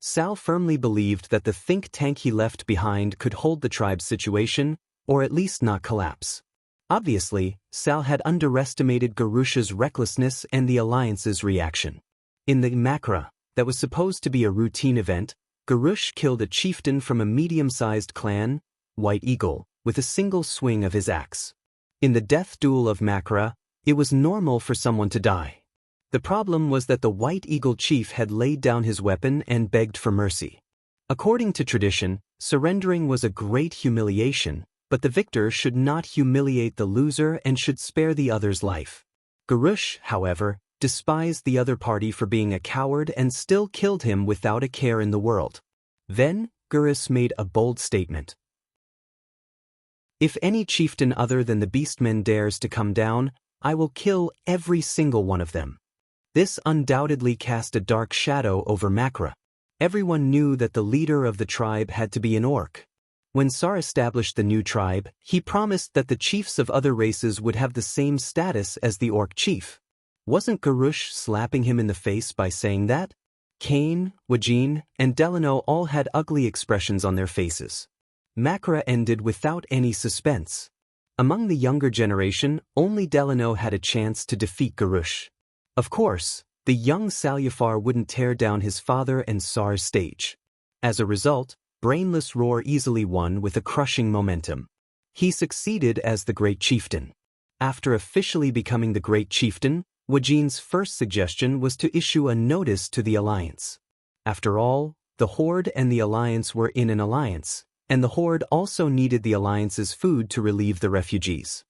Sal firmly believed that the think tank he left behind could hold the tribe's situation, or at least not collapse. Obviously, Sal had underestimated Garusha's recklessness and the Alliance's reaction. In the Makra, that was supposed to be a routine event, Garush killed a chieftain from a medium-sized clan, White Eagle, with a single swing of his axe. In the death duel of Makra, it was normal for someone to die. The problem was that the White Eagle chief had laid down his weapon and begged for mercy. According to tradition, surrendering was a great humiliation, but the victor should not humiliate the loser and should spare the other's life. Garush, however, despised the other party for being a coward and still killed him without a care in the world. Then, Gurus made a bold statement. If any chieftain other than the beastmen dares to come down, I will kill every single one of them. This undoubtedly cast a dark shadow over Makra. Everyone knew that the leader of the tribe had to be an orc. When Sar established the new tribe, he promised that the chiefs of other races would have the same status as the orc chief. Wasn't Garush slapping him in the face by saying that? Kane, Wajin, and Delano all had ugly expressions on their faces. Makra ended without any suspense. Among the younger generation, only Delano had a chance to defeat Garush. Of course, the young Salyafar wouldn't tear down his father and Sar's stage. As a result, Brainless Roar easily won with a crushing momentum. He succeeded as the Great Chieftain. After officially becoming the Great Chieftain, Wajin's first suggestion was to issue a notice to the Alliance. After all, the Horde and the Alliance were in an alliance, and the Horde also needed the Alliance's food to relieve the refugees.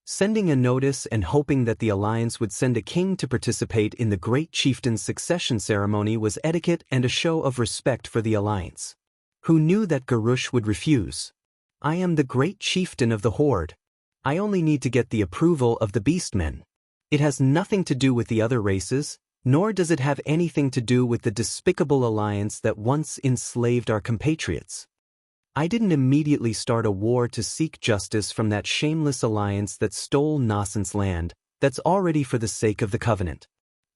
Sending a notice and hoping that the Alliance would send a king to participate in the Great Chieftain's succession ceremony was etiquette and a show of respect for the Alliance. Who knew that Garush would refuse? I am the Great Chieftain of the Horde. I only need to get the approval of the Beastmen. It has nothing to do with the other races, nor does it have anything to do with the despicable alliance that once enslaved our compatriots. I didn't immediately start a war to seek justice from that shameless alliance that stole Nascent's land, that's already for the sake of the Covenant.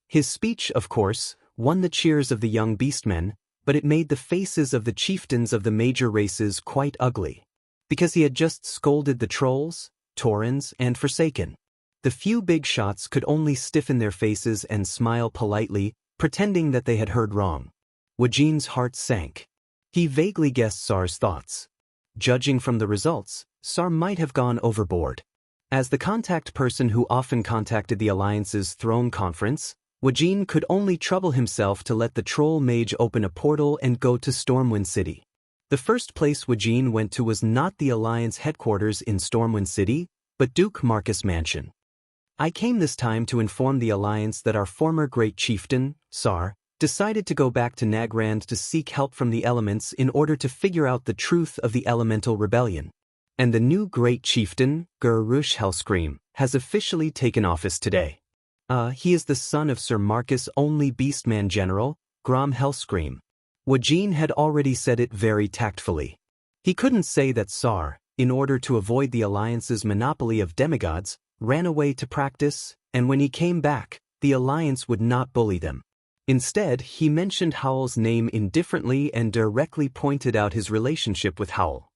His speech, of course, won the cheers of the young beastmen, but it made the faces of the chieftains of the major races quite ugly. Because he had just scolded the Trolls, Taurens, and Forsaken. The few big shots could only stiffen their faces and smile politely, pretending that they had heard wrong. Wajin's heart sank. He vaguely guessed Sar's thoughts. Judging from the results, Sar might have gone overboard. As the contact person who often contacted the Alliance's throne conference, Wajin could only trouble himself to let the troll mage open a portal and go to Stormwind City. The first place Wajin went to was not the Alliance headquarters in Stormwind City, but Duke Marcus Mansion. I came this time to inform the Alliance that our former Great Chieftain, Sar, decided to go back to Nagrand to seek help from the elements in order to figure out the truth of the elemental rebellion. And the new Great Chieftain, Garush Hellscream, has officially taken office today. He is the son of Sir Marcus' only Beastman General, Grom Hellscream. Wajin had already said it very tactfully. He couldn't say that Sar, in order to avoid the Alliance's monopoly of demigods, ran away to practice, and when he came back, the Alliance would not bully them. Instead, he mentioned Howl's name indifferently and directly pointed out his relationship with Howl.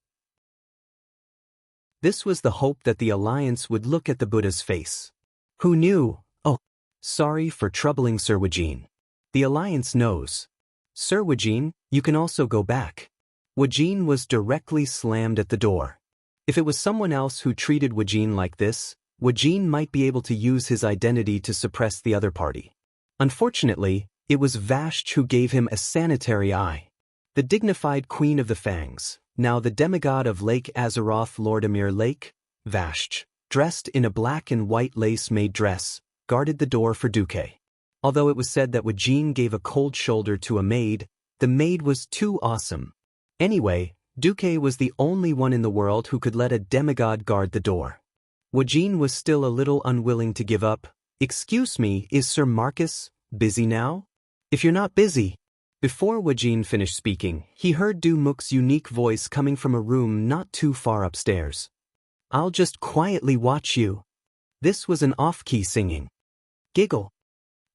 This was the hope that the Alliance would look at the Buddha's face. Who knew? Oh, sorry for troubling Sir Wajin. The Alliance knows. Sir Wajin, you can also go back. Wajin was directly slammed at the door. If it was someone else who treated Wajin like this, Wajin might be able to use his identity to suppress the other party. Unfortunately, it was Vashch who gave him a sanitary eye. The dignified queen of the Fangs, now the demigod of Lake Azeroth Lord Emir Lake, Vashch, dressed in a black and white lace-made dress, guarded the door for Duque. Although it was said that Wajin gave a cold shoulder to a maid, the maid was too awesome. Anyway, Duque was the only one in the world who could let a demigod guard the door. Wajin was still a little unwilling to give up. "Excuse me, is Sir Marcus busy now?" "If you're not busy." Before Wajin finished speaking, he heard Du Muk's unique voice coming from a room not too far upstairs. "I'll just quietly watch you." This was an off-key singing. Giggle.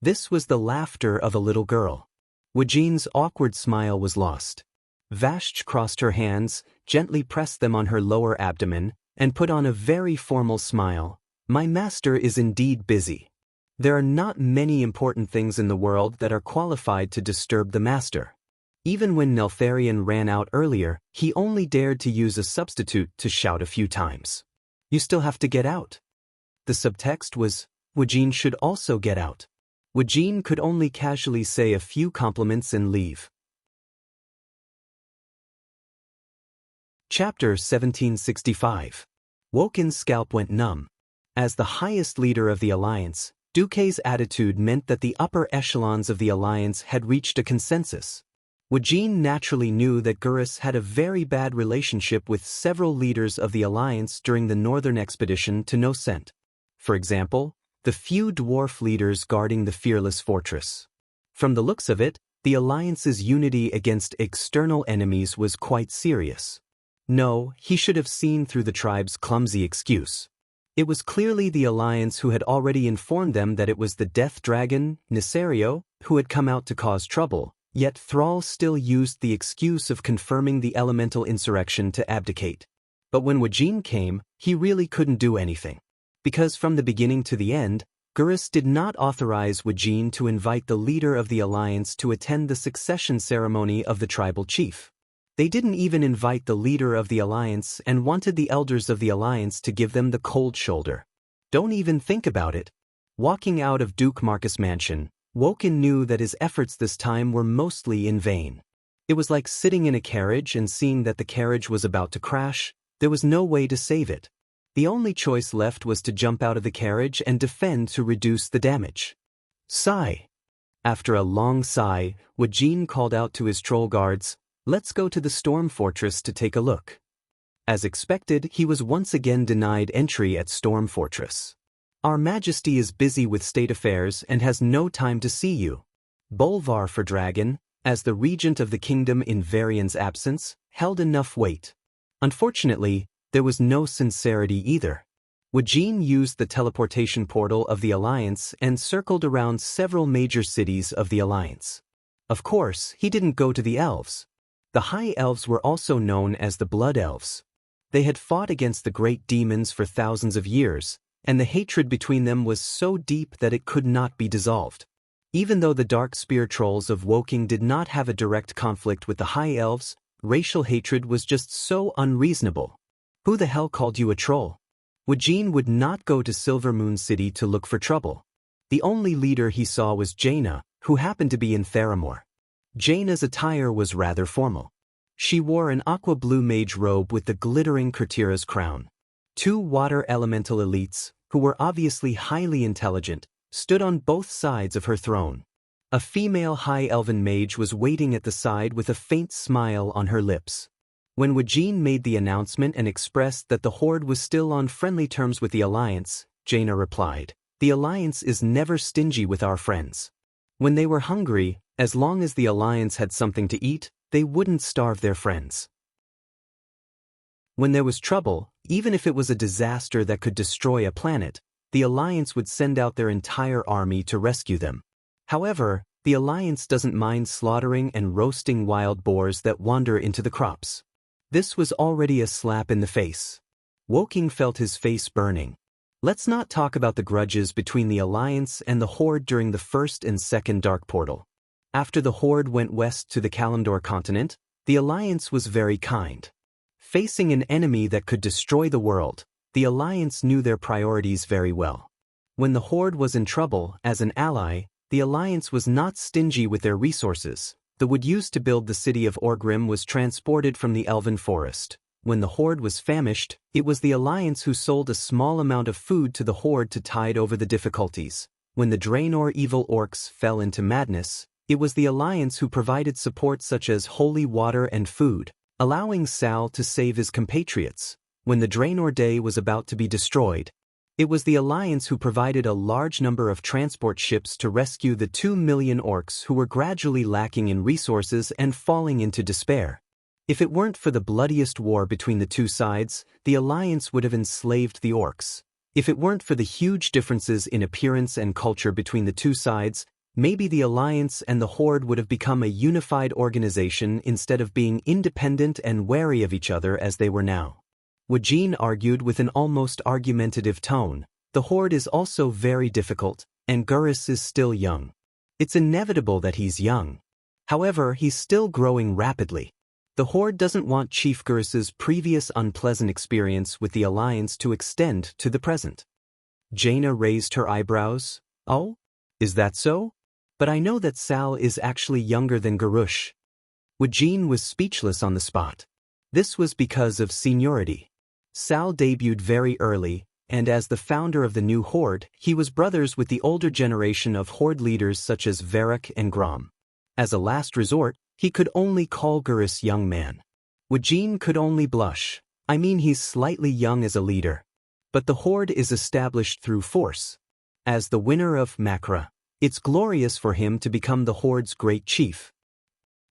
This was the laughter of a little girl. Wajin's awkward smile was lost. Vashch crossed her hands, gently pressed them on her lower abdomen, and put on a very formal smile. "My master is indeed busy. There are not many important things in the world that are qualified to disturb the master." Even when Neltharion ran out earlier, he only dared to use a substitute to shout a few times. "You still have to get out." The subtext was, Wajin should also get out. Wajin could only casually say a few compliments and leave. Chapter 1765. Wokin's scalp went numb. As the highest leader of the Alliance, Duque's attitude meant that the upper echelons of the Alliance had reached a consensus. Wajin naturally knew that Gurus had a very bad relationship with several leaders of the Alliance during the northern expedition to Noscent. For example, the few dwarf leaders guarding the Fearless Fortress. From the looks of it, the Alliance's unity against external enemies was quite serious. No, he should have seen through the tribe's clumsy excuse. It was clearly the Alliance who had already informed them that it was the Death Dragon, Nisario, who had come out to cause trouble, yet Thrall still used the excuse of confirming the elemental insurrection to abdicate. But when Wajin came, he really couldn't do anything. Because from the beginning to the end, Gurus did not authorize Wajin to invite the leader of the Alliance to attend the succession ceremony of the tribal chief. They didn't even invite the leader of the Alliance and wanted the elders of the Alliance to give them the cold shoulder. Don't even think about it. Walking out of Duke Marcus' mansion, Wokin knew that his efforts this time were mostly in vain. It was like sitting in a carriage and seeing that the carriage was about to crash. There was no way to save it. The only choice left was to jump out of the carriage and defend to reduce the damage. Sigh. After a long sigh, Wajin called out to his troll guards, "Let's go to the Storm Fortress to take a look." As expected, he was once again denied entry at Storm Fortress. "Our Majesty is busy with state affairs and has no time to see you." Bolvar for Dragon, as the regent of the kingdom in Varian's absence, held enough weight. Unfortunately, there was no sincerity either. Wajin used the teleportation portal of the Alliance and circled around several major cities of the Alliance. Of course, he didn't go to the elves. The High Elves were also known as the Blood Elves. They had fought against the great demons for thousands of years, and the hatred between them was so deep that it could not be dissolved. Even though the Dark Spear Trolls of Woking did not have a direct conflict with the High Elves, racial hatred was just so unreasonable. Who the hell called you a troll? Wajin would not go to Silvermoon City to look for trouble. The only leader he saw was Jaina, who happened to be in Theramore. Jaina's attire was rather formal. She wore an aqua-blue mage robe with the glittering Kurtira's crown. Two water elemental elites, who were obviously highly intelligent, stood on both sides of her throne. A female high elven mage was waiting at the side with a faint smile on her lips. When Wajin made the announcement and expressed that the Horde was still on friendly terms with the Alliance, Jaina replied, "The Alliance is never stingy with our friends. When they were hungry, as long as the Alliance had something to eat, they wouldn't starve their friends. When there was trouble, even if it was a disaster that could destroy a planet, the Alliance would send out their entire army to rescue them. However, the Alliance doesn't mind slaughtering and roasting wild boars that wander into the crops." This was already a slap in the face. Woking felt his face burning. Let's not talk about the grudges between the Alliance and the Horde during the first and second Dark Portal. After the Horde went west to the Kalimdor continent, The alliance was very kind. Facing an enemy that could destroy the world, the alliance knew their priorities very well. When the Horde was in trouble, as an ally, the alliance was not stingy with their resources. The wood used to build the city of Orgrim was transported from the Elven Forest. When the Horde was famished, it was the alliance who sold a small amount of food to the Horde to tide over the difficulties. When the Draenor evil orcs fell into madness, it was the alliance who provided support such as holy water and food, allowing Sal to save his compatriots. When the Draenor Day was about to be destroyed, it was the alliance who provided a large number of transport ships to rescue the 2 million orcs who were gradually lacking in resources and falling into despair. If it weren't for the bloodiest war between the two sides, the alliance would have enslaved the orcs. If it weren't for the huge differences in appearance and culture between the two sides, maybe the alliance and the Horde would have become a unified organization instead of being independent and wary of each other as they were now. Wajin argued with an almost argumentative tone. The Horde is also very difficult, and Gurus is still young. It's inevitable that he's young. However, he's still growing rapidly. The Horde doesn't want Chief Gurus's previous unpleasant experience with the Alliance to extend to the present. Jaina raised her eyebrows. Oh? Is that so? But I know that Sal is actually younger than Garush. Wajin was speechless on the spot. This was because of seniority. Sal debuted very early, and as the founder of the new Horde, he was brothers with the older generation of Horde leaders such as Varrock and Grom. As a last resort, he could only call Gurus young man. Wajin could only blush. I mean, he's slightly young as a leader. But the Horde is established through force. As the winner of Makra, it's glorious for him to become the Horde's great chief.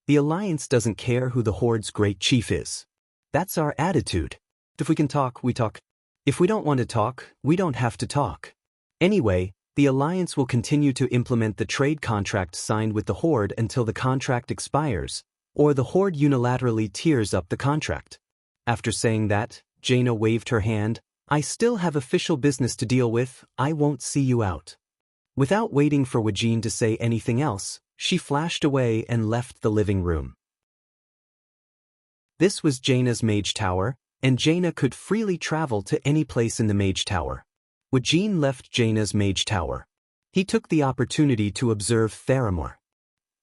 The Alliance doesn't care who the Horde's great chief is. That's our attitude. If we can talk, we talk. If we don't want to talk, we don't have to talk. Anyway, the Alliance will continue to implement the trade contract signed with the Horde until the contract expires, or the Horde unilaterally tears up the contract. After saying that, Jaina waved her hand. I still have official business to deal with. I won't see you out. Without waiting for Wajin to say anything else, she flashed away and left the living room. This was Jaina's Mage Tower, and Jaina could freely travel to any place in the Mage Tower. Wajin left Jaina's Mage Tower. He took the opportunity to observe Theramore.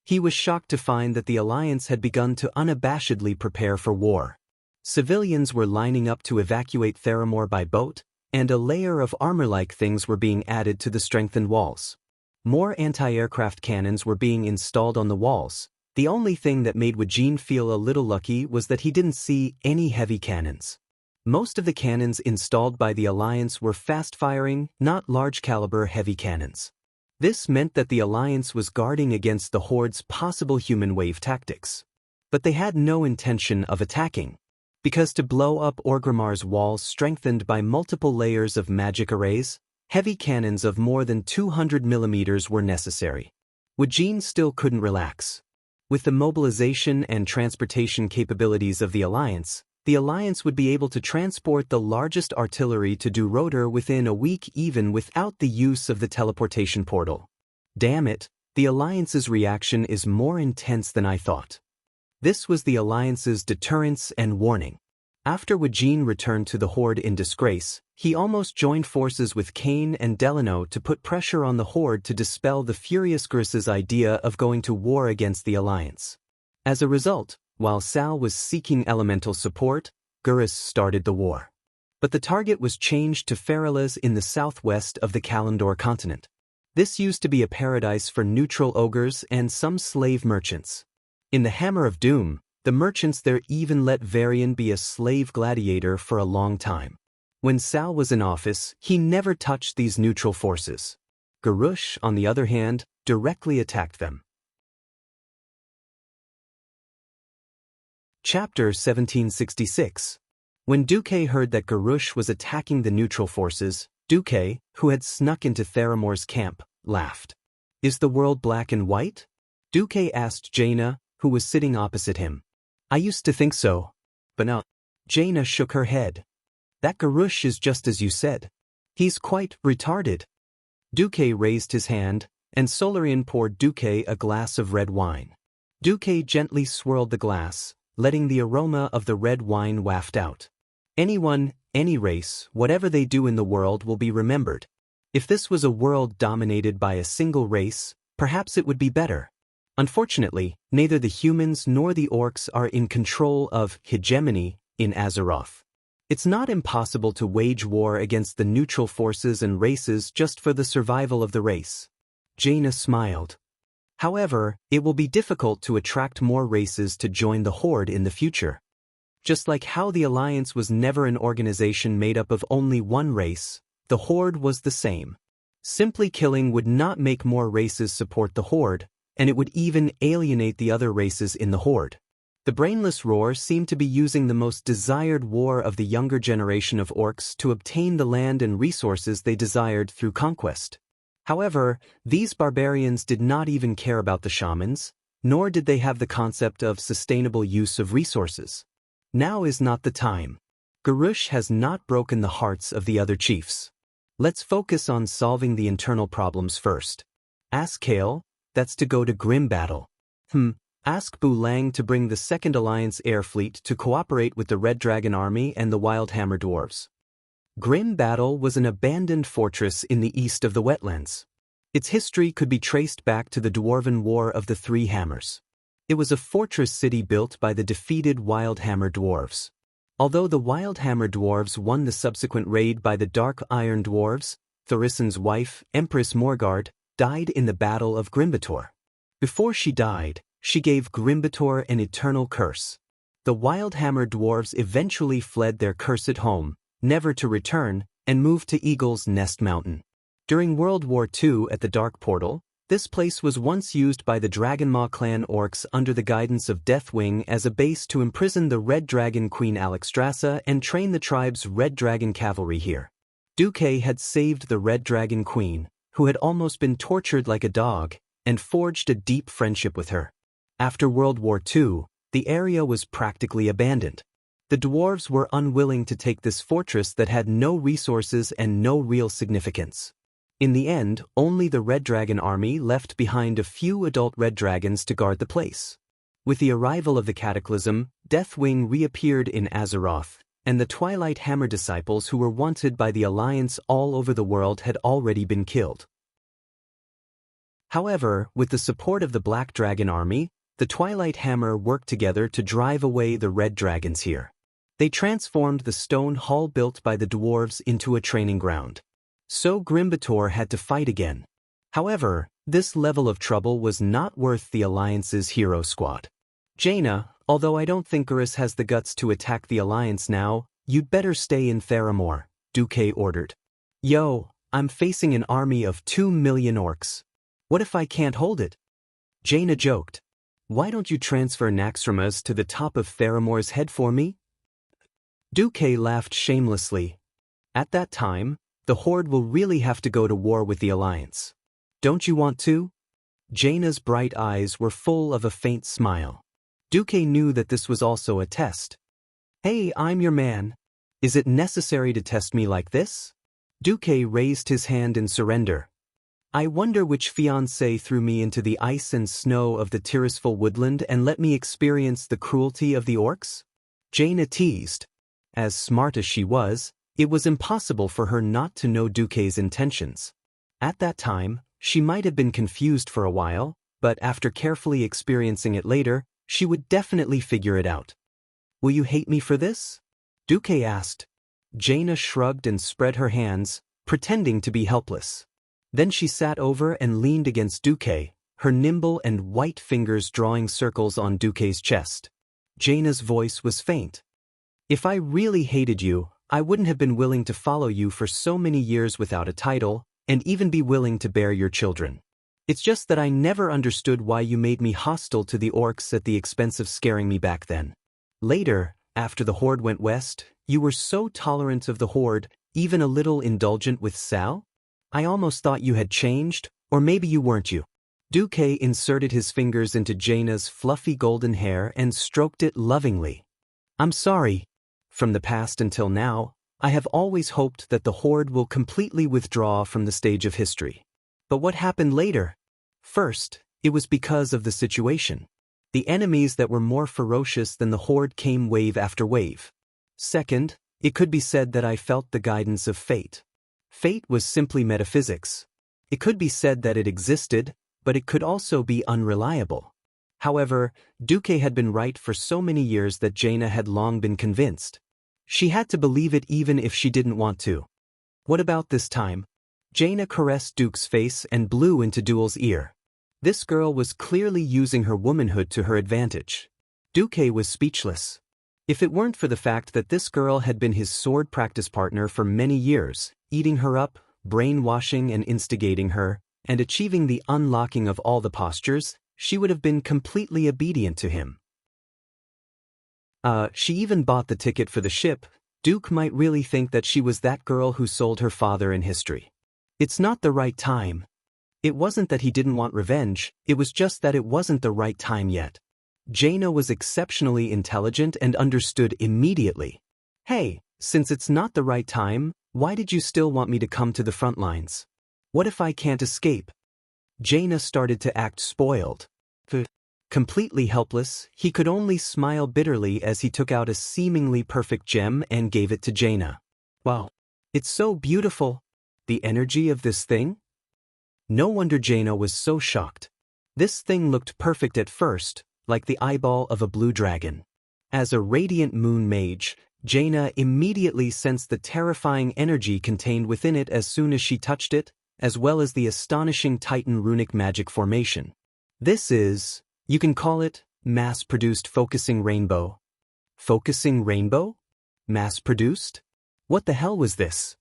He was shocked to find that the Alliance had begun to unabashedly prepare for war. Civilians were lining up to evacuate Theramore by boat, and a layer of armor-like things were being added to the strengthened walls. More anti-aircraft cannons were being installed on the walls. The only thing that made Wajin feel a little lucky was that he didn't see any heavy cannons. Most of the cannons installed by the Alliance were fast-firing, not large-caliber heavy cannons. This meant that the Alliance was guarding against the Horde's possible human wave tactics. But they had no intention of attacking, because to blow up Orgrimmar's walls strengthened by multiple layers of magic arrays, heavy cannons of more than 200 millimeters were necessary. Wajin still couldn't relax. With the mobilization and transportation capabilities of the Alliance would be able to transport the largest artillery to Durotor within a week even without the use of the teleportation portal. Damn it, the Alliance's reaction is more intense than I thought. This was the Alliance's deterrence and warning. After Wajin returned to the Horde in disgrace, he almost joined forces with Kane and Delano to put pressure on the Horde to dispel the furious Gurus's idea of going to war against the Alliance. As a result, while Sal was seeking elemental support, Gurus started the war. But the target was changed to Feralas in the southwest of the Kalimdor continent. This used to be a paradise for neutral ogres and some slave merchants. In the Hammer of Doom, the merchants there even let Varian be a slave gladiator for a long time. When Sal was in office, he never touched these neutral forces. Garush, on the other hand, directly attacked them. Chapter 1766. When Duque heard that Garush was attacking the neutral forces, Duque, who had snuck into Theramore's camp, laughed. Is the world black and white? Duque asked Jaina, who was sitting opposite him. I used to think so. But now. Jaina shook her head. That Garush is just as you said. He's quite retarded. Duque raised his hand, and Solarian poured Duque a glass of red wine. Duque gently swirled the glass, letting the aroma of the red wine waft out. Anyone, any race, whatever they do in the world will be remembered. If this was a world dominated by a single race, perhaps it would be better. Unfortunately, neither the humans nor the orcs are in control of hegemony in Azeroth. It's not impossible to wage war against the neutral forces and races just for the survival of the race. Jaina smiled. However, it will be difficult to attract more races to join the Horde in the future. Just like how the Alliance was never an organization made up of only one race, the Horde was the same. Simply killing would not make more races support the Horde, and it would even alienate the other races in the Horde. The brainless roar seemed to be using the most desired war of the younger generation of orcs to obtain the land and resources they desired through conquest. However, these barbarians did not even care about the shamans, nor did they have the concept of sustainable use of resources. Now is not the time. Garush has not broken the hearts of the other chiefs. Let's focus on solving the internal problems first. Ask Kale, that's to go to grim battle. Ask Bu Lang to bring the Second Alliance air fleet to cooperate with the Red Dragon Army and the Wildhammer Dwarves. Grim Battle was an abandoned fortress in the east of the wetlands. Its history could be traced back to the Dwarven War of the Three Hammers. It was a fortress city built by the defeated Wildhammer Dwarves. Although the Wildhammer Dwarves won the subsequent raid by the Dark Iron Dwarves, Thorison's wife, Empress Morgard, died in the Battle of Grimbator. Before she died, she gave Grimbator an eternal curse. The Wildhammer Dwarves eventually fled their cursed home, never to return, and moved to Eagle's Nest Mountain. During World War II at the Dark Portal, this place was once used by the Dragonmaw clan orcs under the guidance of Deathwing as a base to imprison the Red Dragon Queen Alexstrasza and train the tribe's Red Dragon cavalry here. Duque had saved the Red Dragon Queen, who had almost been tortured like a dog, and forged a deep friendship with her. After World War II, the area was practically abandoned. The dwarves were unwilling to take this fortress that had no resources and no real significance. In the end, only the Red Dragon army left behind a few adult red dragons to guard the place. With the arrival of the Cataclysm, Deathwing reappeared in Azeroth, and the Twilight Hammer disciples who were wanted by the Alliance all over the world had already been killed. However, with the support of the Black Dragon army, the Twilight Hammer worked together to drive away the Red Dragons here. They transformed the stone hall built by the dwarves into a training ground. So Grimbator had to fight again. However, this level of trouble was not worth the Alliance's hero squad. Jaina, although I don't think Garrus has the guts to attack the Alliance now, you'd better stay in Theramore, Duque ordered. Yo, I'm facing an army of 2 million orcs. What if I can't hold it? Jaina joked. Why don't you transfer Naxxramas to the top of Theramore's head for me? Duque laughed shamelessly. At that time, the Horde will really have to go to war with the Alliance. Don't you want to? Jaina's bright eyes were full of a faint smile. Duque knew that this was also a test. Hey, I'm your man. Is it necessary to test me like this? Duque raised his hand in surrender. I wonder which fiancé threw me into the ice and snow of the Tirisful woodland and let me experience the cruelty of the orcs? Jaina teased. As smart as she was, it was impossible for her not to know Duque's intentions. At that time, she might have been confused for a while, but after carefully experiencing it later, she would definitely figure it out. Will you hate me for this? Duque asked. Jaina shrugged and spread her hands, pretending to be helpless. Then she sat over and leaned against Duque, her nimble and white fingers drawing circles on Duque's chest. Jaina's voice was faint. If I really hated you, I wouldn't have been willing to follow you for so many years without a title, and even be willing to bear your children. It's just that I never understood why you made me hostile to the orcs at the expense of scaring me back then. Later, after the Horde went west, you were so tolerant of the Horde, even a little indulgent with Sal? I almost thought you had changed, or maybe you weren't you. Duque inserted his fingers into Jaina's fluffy golden hair and stroked it lovingly. I'm sorry. From the past until now, I have always hoped that the Horde will completely withdraw from the stage of history. But what happened later? First, it was because of the situation. The enemies that were more ferocious than the horde came wave after wave. Second, it could be said that I felt the guidance of fate. Fate was simply metaphysics. It could be said that it existed, but it could also be unreliable. However, Duque had been right for so many years that Jaina had long been convinced. She had to believe it even if she didn't want to. What about this time? Jaina caressed Duke's face and blew into Duel's ear. This girl was clearly using her womanhood to her advantage. Duque was speechless. If it weren't for the fact that this girl had been his sword practice partner for many years, eating her up, brainwashing and instigating her, and achieving the unlocking of all the postures, she would have been completely obedient to him. She even bought the ticket for the ship. Duke might really think that she was that girl who sold her father in history. It's not the right time. It wasn't that he didn't want revenge, it was just that it wasn't the right time yet. Jaina was exceptionally intelligent and understood immediately. Hey, since it's not the right time, why did you still want me to come to the front lines? What if I can't escape? Jaina started to act spoiled. Completely helpless, he could only smile bitterly as he took out a seemingly perfect gem and gave it to Jaina. Wow, it's so beautiful. The energy of this thing? No wonder Jaina was so shocked. This thing looked perfect at first, like the eyeball of a blue dragon. As a radiant moon mage, Jaina immediately sensed the terrifying energy contained within it as soon as she touched it, as well as the astonishing Titan runic magic formation. This is, you can call it, mass-produced focusing rainbow. Focusing rainbow? Mass-produced? What the hell was this?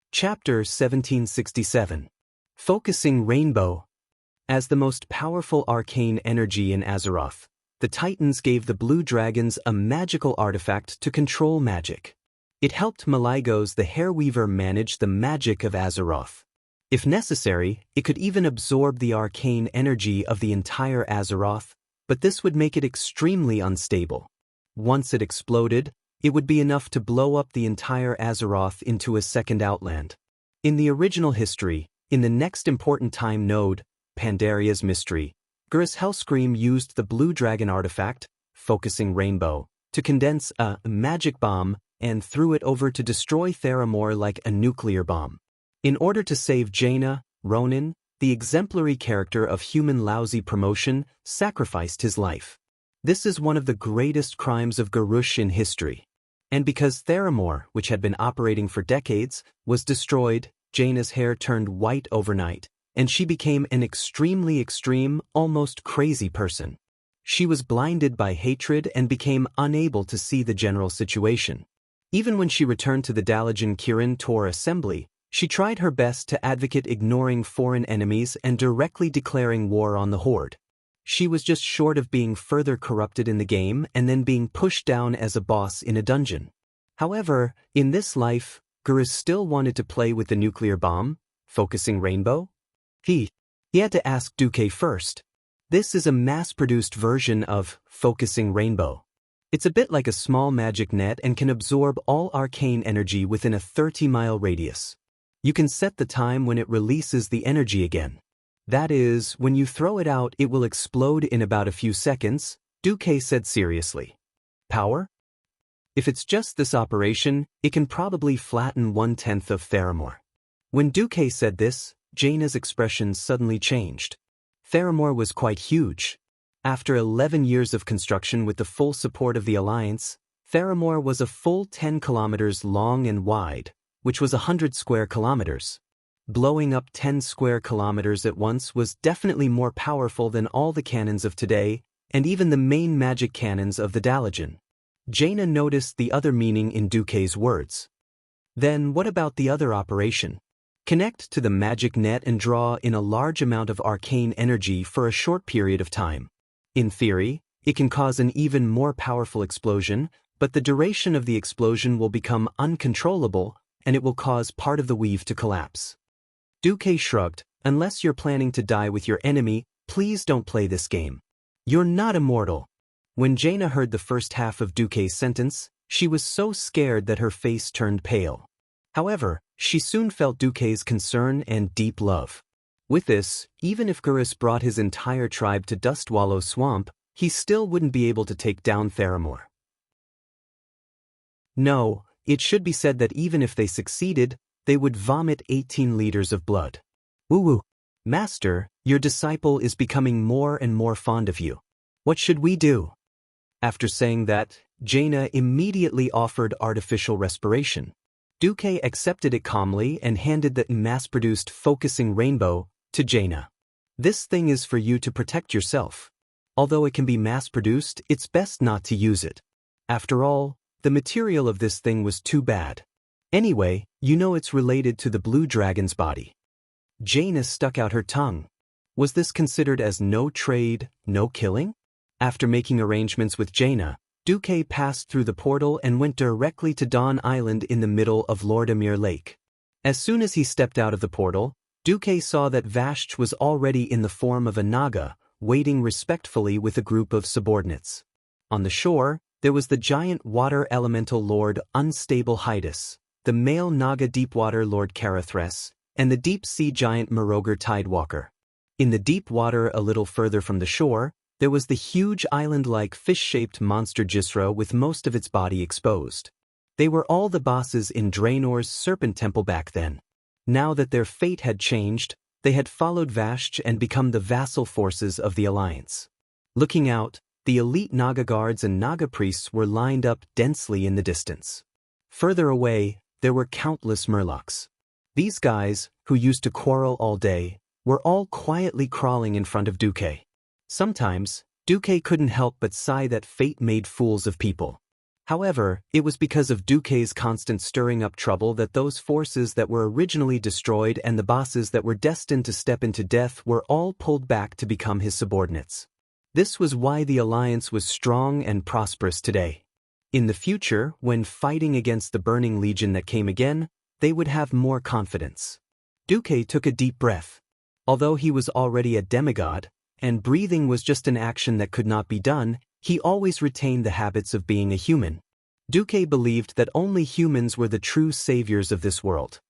Chapter 1767. Focusing Rainbow. As the most powerful arcane energy in Azeroth, the Titans gave the Blue Dragons a magical artifact to control magic. It helped Maligos the Hairweaver manage the magic of Azeroth. If necessary, it could even absorb the arcane energy of the entire Azeroth, but this would make it extremely unstable. Once it exploded, it would be enough to blow up the entire Azeroth into a second Outland. In the original history, in the next important time node, Pandaria's Mystery, Gurus Hellscream used the Blue Dragon artifact, Focusing Rainbow, to condense a magic bomb and threw it over to destroy Theramore like a nuclear bomb. In order to save Jaina, Ronin, the exemplary character of human lousy promotion, sacrificed his life. This is one of the greatest crimes of Garrosh in history. And because Theramore, which had been operating for decades, was destroyed, Jaina's hair turned white overnight, and she became an extremely extreme, almost crazy person. She was blinded by hatred and became unable to see the general situation. Even when she returned to the Dalajan Kirin Tor assembly, she tried her best to advocate ignoring foreign enemies and directly declaring war on the Horde. She was just short of being further corrupted in the game and then being pushed down as a boss in a dungeon. However, in this life, Gurus still wanted to play with the nuclear bomb, Focusing Rainbow. He had to ask Duque first. This is a mass-produced version of Focusing Rainbow. It's a bit like a small magic net and can absorb all arcane energy within a 30-mile radius. You can set the time when it releases the energy again. That is, when you throw it out it will explode in about a few seconds, Duque said seriously. Power? If it's just this operation, it can probably flatten 1/10 of Theramore. When Duque said this, Jaina's expression suddenly changed. Theramore was quite huge. After 11 years of construction with the full support of the Alliance, Theramore was a full 10 kilometers long and wide, which was 100 square kilometers. Blowing up 10 square kilometers at once was definitely more powerful than all the cannons of today, and even the main magic cannons of the Dalajan. Jaina noticed the other meaning in Duque's words. Then what about the other operation? Connect to the magic net and draw in a large amount of arcane energy for a short period of time. In theory, it can cause an even more powerful explosion, but the duration of the explosion will become uncontrollable, and it will cause part of the weave to collapse. Duque shrugged. Unless you're planning to die with your enemy, please don't play this game. You're not immortal. When Jaina heard the first half of Duque's sentence, she was so scared that her face turned pale. However, she soon felt Duque's concern and deep love. With this, even if Gurus brought his entire tribe to Dustwallow Swamp, he still wouldn't be able to take down Theramore. No, it should be said that even if they succeeded, they would vomit 18 liters of blood. Woo-woo. Master, your disciple is becoming more and more fond of you. What should we do? After saying that, Jaina immediately offered artificial respiration. Duque accepted it calmly and handed the mass-produced focusing rainbow to Jaina. This thing is for you to protect yourself. Although it can be mass-produced, it's best not to use it. After all, the material of this thing was too bad. Anyway, you know it's related to the blue dragon's body. Jaina stuck out her tongue. Was this considered as no trade, no killing? After making arrangements with Jaina, Duque passed through the portal and went directly to Dawn Island in the middle of Lordamere Lake. As soon as he stepped out of the portal, Duque saw that Vashch was already in the form of a Naga, waiting respectfully with a group of subordinates. On the shore, there was the giant water elemental Lord Unstable Hydas, the male Naga Deepwater Lord Karathres, and the deep-sea giant Meroger Tidewalker. In the deep water a little further from the shore, there was the huge island-like fish-shaped monster Jisra with most of its body exposed. They were all the bosses in Draenor's Serpent Temple back then. Now that their fate had changed, they had followed Vashch and become the vassal forces of the Alliance. Looking out, the elite Naga guards and Naga priests were lined up densely in the distance. Further away, there were countless Murlocs. These guys, who used to quarrel all day, were all quietly crawling in front of Duque. Sometimes, Duque couldn't help but sigh that fate made fools of people. However, it was because of Duque's constant stirring up trouble that those forces that were originally destroyed and the bosses that were destined to step into death were all pulled back to become his subordinates. This was why the Alliance was strong and prosperous today. In the future, when fighting against the Burning Legion that came again, they would have more confidence. Duque took a deep breath. Although he was already a demigod, and breathing was just an action that could not be done, he always retained the habits of being a human. Duque believed that only humans were the true saviors of this world.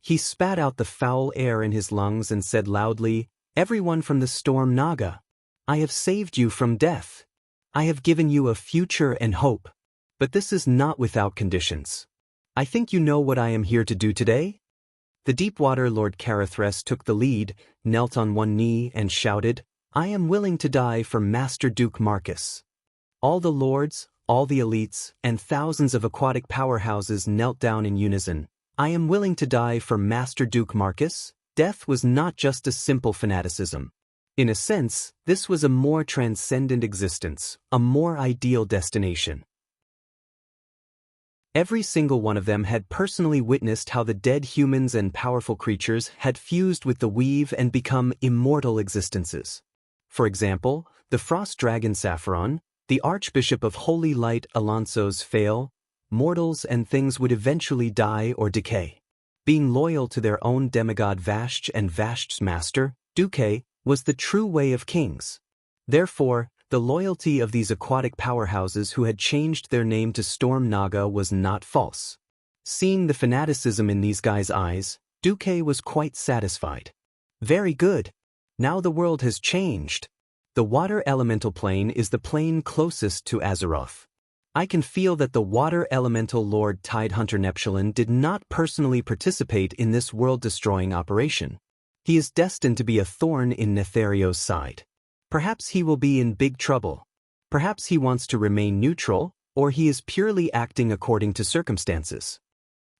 He spat out the foul air in his lungs and said loudly, "Everyone from the Storm Naga, I have saved you from death. I have given you a future and hope. But this is not without conditions. I think you know what I am here to do today?" The Deepwater Lord Karathres took the lead, knelt on one knee and shouted, "I am willing to die for Master Duke Marcus." All the lords, all the elites, and thousands of aquatic powerhouses knelt down in unison. "I am willing to die for Master Duke Marcus." Death was not just a simple fanaticism. In a sense, this was a more transcendent existence, a more ideal destination. Every single one of them had personally witnessed how the dead humans and powerful creatures had fused with the weave and become immortal existences. For example, the frost dragon Sapphiron, the Archbishop of Holy Light Alonso's Fail, mortals and things would eventually die or decay. Being loyal to their own demigod Vashch and Vashch's master, Duque, was the true way of kings. Therefore, the loyalty of these aquatic powerhouses who had changed their name to Storm Naga was not false. Seeing the fanaticism in these guys' eyes, Duque was quite satisfied. Very good. Now the world has changed. The water elemental plane is the plane closest to Azeroth. I can feel that the water elemental Lord Tidehunter Neptulin did not personally participate in this world-destroying operation. He is destined to be a thorn in Netherio's side. Perhaps he will be in big trouble. Perhaps he wants to remain neutral, or he is purely acting according to circumstances.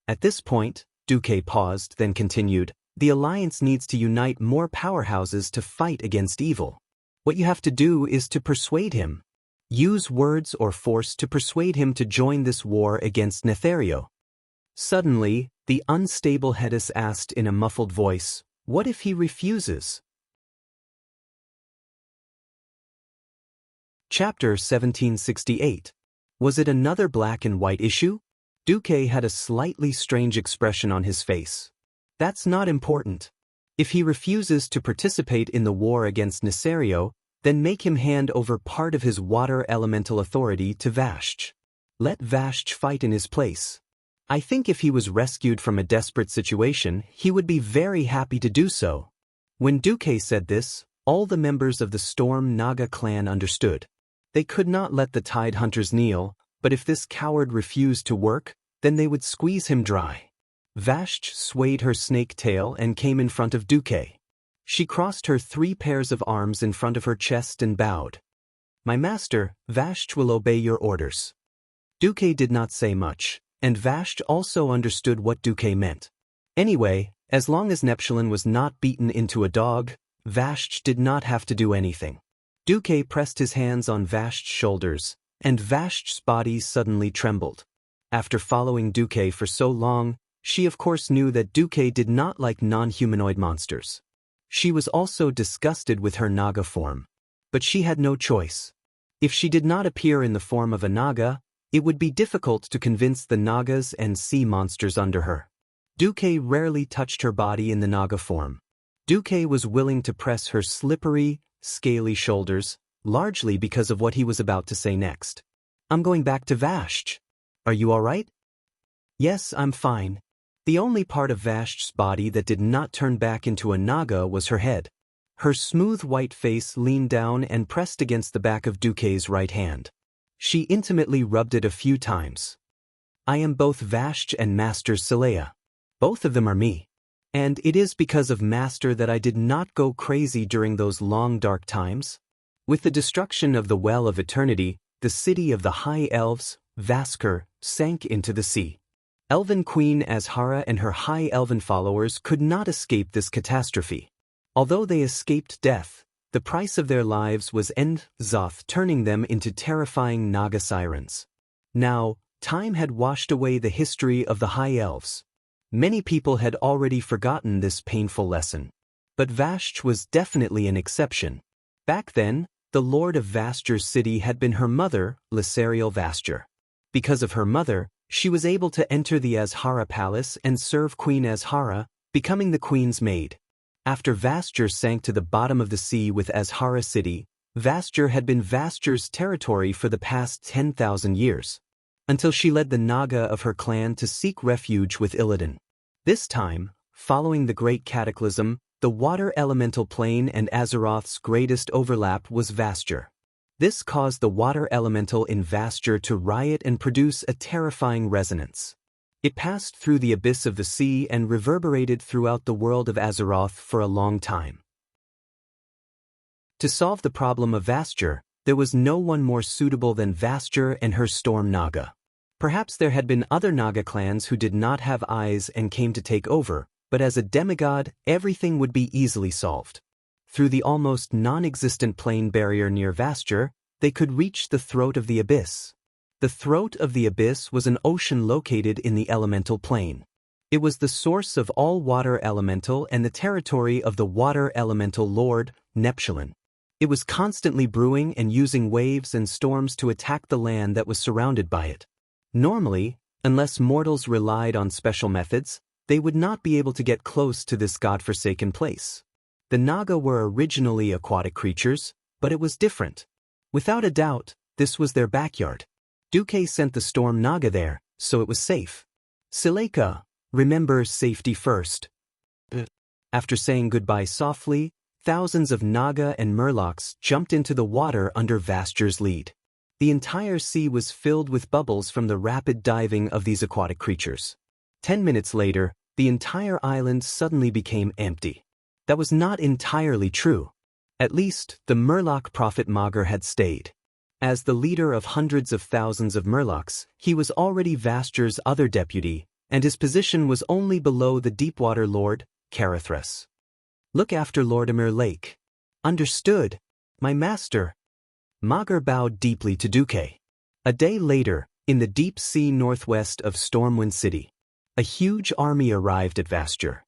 At this point, Duque paused, then continued, "The Alliance needs to unite more powerhouses to fight against evil. What you have to do is to persuade him. Use words or force to persuade him to join this war against Netherio." Suddenly, the unstable Hedis asked in a muffled voice, "What if he refuses?" Chapter 1768. Was it another black and white issue? Duque had a slightly strange expression on his face. That's not important. If he refuses to participate in the war against Netherio, then make him hand over part of his water elemental authority to Vashch. Let Vashch fight in his place. I think if he was rescued from a desperate situation, he would be very happy to do so. When Duque said this, all the members of the Storm Naga clan understood. They could not let the Tide Hunters kneel, but if this coward refused to work, then they would squeeze him dry. Vashj swayed her snake tail and came in front of Duque. She crossed her 3 pairs of arms in front of her chest and bowed. "My master, Vashj will obey your orders." Duque did not say much, and Vashj also understood what Duque meant. Anyway, as long as Neptulin was not beaten into a dog, Vashj did not have to do anything. Duque pressed his hands on Vashj's shoulders, and Vashj's body suddenly trembled. After following Duque for so long, she of course knew that Duque did not like non-humanoid monsters. She was also disgusted with her Naga form. But she had no choice. If she did not appear in the form of a Naga, it would be difficult to convince the Nagas and sea monsters under her. Duque rarely touched her body in the Naga form. Duque was willing to press her slippery, scaly shoulders, largely because of what he was about to say next. "I'm going back to Vashj. Are you all right?" "Yes, I'm fine." The only part of Vashj's body that did not turn back into a Naga was her head. Her smooth white face leaned down and pressed against the back of Duque's right hand. She intimately rubbed it a few times. "I am both Vashj and Master Saleya. Both of them are me. And it is because of Master that I did not go crazy during those long dark times." With the destruction of the Well of Eternity, the city of the High Elves, Vaskr, sank into the sea. Elven Queen Azhara and her High Elven followers could not escape this catastrophe. Although they escaped death, the price of their lives was Zoth, turning them into terrifying Naga sirens. Now, time had washed away the history of the High Elves. Many people had already forgotten this painful lesson. But Vashj was definitely an exception. Back then, the Lord of Vastr's city had been her mother, Lysariel Vastr. Because of her mother, she was able to enter the Azhara palace and serve Queen Azhara, becoming the queen's maid. After Vastr sank to the bottom of the sea with Azhara city, Vastr had been Vastr's territory for the past 10,000 years, until she led the Naga of her clan to seek refuge with Illidan. This time, following the Great Cataclysm, the water elemental plane and Azeroth's greatest overlap was Vastr. This caused the water elemental in Vastr to riot and produce a terrifying resonance. It passed through the abyss of the sea and reverberated throughout the world of Azeroth for a long time. To solve the problem of Vastr, there was no one more suitable than Vastr and her Storm Naga. Perhaps there had been other Naga clans who did not have eyes and came to take over, but as a demigod, everything would be easily solved. Through the almost non-existent plane barrier near Vastr, they could reach the throat of the abyss. The throat of the abyss was an ocean located in the elemental plane. It was the source of all water elemental and the territory of the water elemental lord, Neptulin. It was constantly brewing and using waves and storms to attack the land that was surrounded by it. Normally, unless mortals relied on special methods, they would not be able to get close to this godforsaken place. The Naga were originally aquatic creatures, but it was different. Without a doubt, this was their backyard. Duque sent the Storm Naga there, so it was safe. Sileka, remember safety first. After saying goodbye softly, thousands of Naga and Murlocs jumped into the water under Vastr's lead. The entire sea was filled with bubbles from the rapid diving of these aquatic creatures. 10 minutes later, the entire island suddenly became empty. That was not entirely true. At least, the Murloc prophet Maugr had stayed. As the leader of hundreds of thousands of Murlocs, he was already Vastr's other deputy, and his position was only below the Deepwater Lord, Carathras. "Look after Lordimer Lake." "Understood, my master." Maugr bowed deeply to Duque. A day later, in the deep sea northwest of Stormwind City, a huge army arrived at Vastr.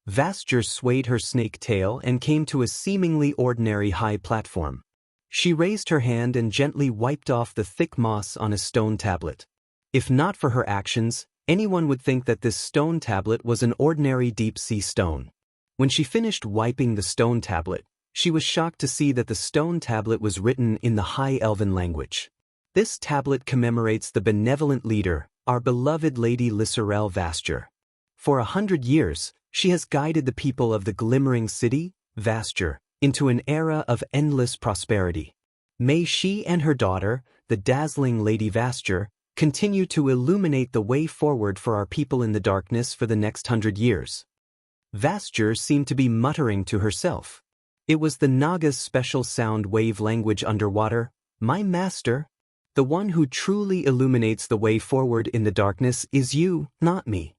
Vastr swayed her snake tail and came to a seemingly ordinary high platform. She raised her hand and gently wiped off the thick moss on a stone tablet. If not for her actions, anyone would think that this stone tablet was an ordinary deep-sea stone. When she finished wiping the stone tablet, she was shocked to see that the stone tablet was written in the High Elven language. This tablet commemorates the benevolent leader, our beloved Lady Lysarel Vastr. For 100 years, she has guided the people of the glimmering city, Vasture, into an era of endless prosperity. May she and her daughter, the dazzling Lady Vasture, continue to illuminate the way forward for our people in the darkness for the next 100 years. Vasture seemed to be muttering to herself. It was the Naga's special sound wave language underwater. My master, the one who truly illuminates the way forward in the darkness, is you, not me.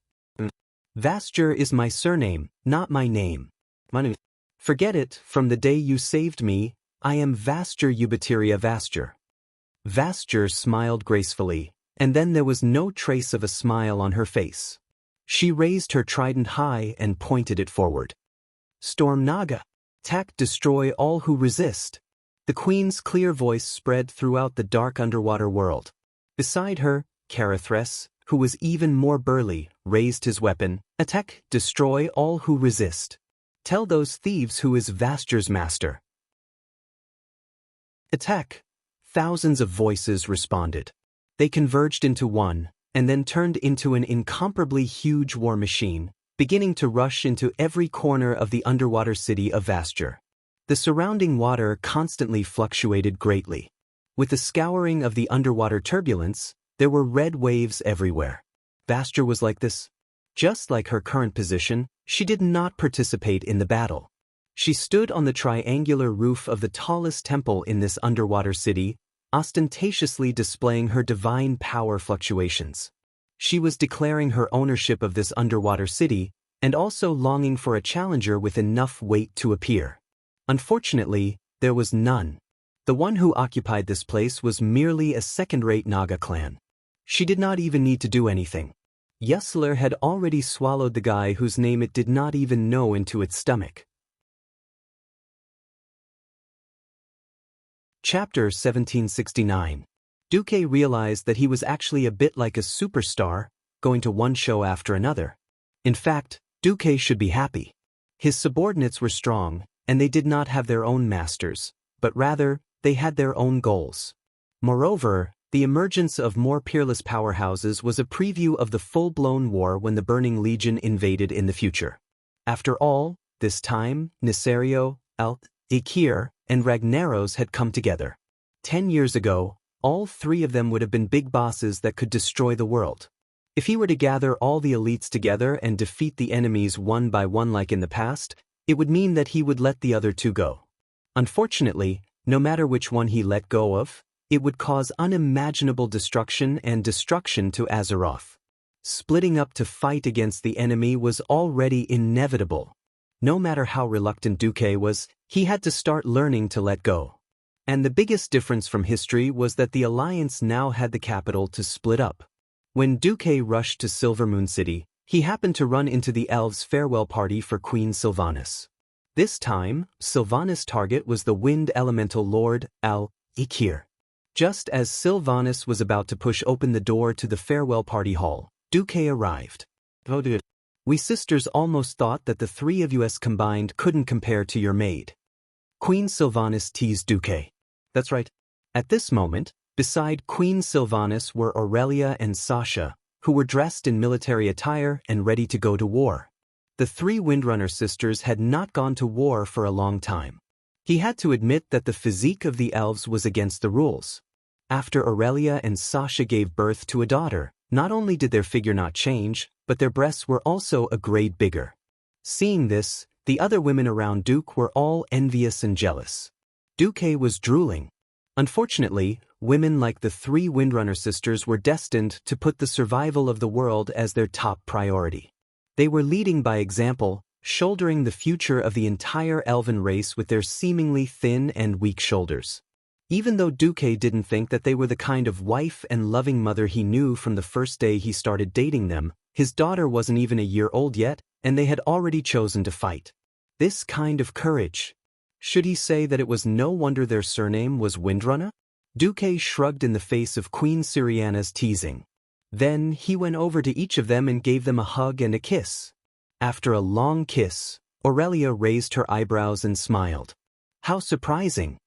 Vasture is my surname, not my name. Forget it, from the day you saved me, I am Vasture Ubiteria Vasture. Vasture smiled gracefully, and then there was no trace of a smile on her face. She raised her trident high and pointed it forward. Storm Naga! Attack, destroy all who resist. The queen's clear voice spread throughout the dark underwater world. Beside her, Carathres, who was even more burly, raised his weapon. Attack, destroy all who resist. Tell those thieves who is Vasture's master. Attack! Thousands of voices responded. They converged into one, and then turned into an incomparably huge war machine, beginning to rush into every corner of the underwater city of Vasture. The surrounding water constantly fluctuated greatly. With the scouring of the underwater turbulence, there were red waves everywhere. Vasture was like this. Just like her current position, she did not participate in the battle. She stood on the triangular roof of the tallest temple in this underwater city, ostentatiously displaying her divine power fluctuations. She was declaring her ownership of this underwater city, and also longing for a challenger with enough weight to appear. Unfortunately, there was none. The one who occupied this place was merely a second-rate Naga clan. She did not even need to do anything. Yusler had already swallowed the guy whose name it did not even know into its stomach. Chapter 1769. Duque realized that he was actually a bit like a superstar, going to one show after another. In fact, Duque should be happy. His subordinates were strong, and they did not have their own masters, but rather, they had their own goals. Moreover, the emergence of more peerless powerhouses was a preview of the full-blown war when the Burning Legion invaded in the future. After all, this time, Nisario, Ikir, and Ragnaros had come together. 10 years ago, all three of them would have been big bosses that could destroy the world. If he were to gather all the elites together and defeat the enemies one by one like in the past, it would mean that he would let the other two go. Unfortunately, no matter which one he let go of, it would cause unimaginable destruction and destruction to Azeroth. Splitting up to fight against the enemy was already inevitable. No matter how reluctant Duque was, he had to start learning to let go. And the biggest difference from history was that the Alliance now had the capital to split up. When Duque rushed to Silvermoon City, he happened to run into the elves' farewell party for Queen Sylvanas. This time, Sylvanas' target was the wind elemental lord, Ikir. Just as Sylvanas was about to push open the door to the farewell party hall, Duque arrived. Oh dude. We sisters almost thought that the three of us combined couldn't compare to your maid. Queen Sylvanas teased Duque. That's right. At this moment, beside Queen Sylvanas were Aurelia and Sasha, who were dressed in military attire and ready to go to war. The three Windrunner sisters had not gone to war for a long time. He had to admit that the physique of the elves was against the rules. After Aurelia and Sasha gave birth to a daughter, not only did their figure not change, but their breasts were also a grade bigger. Seeing this, the other women around Duke were all envious and jealous. Duque was drooling. Unfortunately, women like the three Windrunner sisters were destined to put the survival of the world as their top priority. They were leading by example, shouldering the future of the entire elven race with their seemingly thin and weak shoulders. Even though Duque didn't think that they were the kind of wife and loving mother he knew from the first day he started dating them, his daughter wasn't even a year old yet, and they had already chosen to fight. This kind of courage. Should he say that it was no wonder their surname was Windrunner? Duque shrugged in the face of Queen Syriana's teasing. Then he went over to each of them and gave them a hug and a kiss. After a long kiss, Aurelia raised her eyebrows and smiled. How surprising.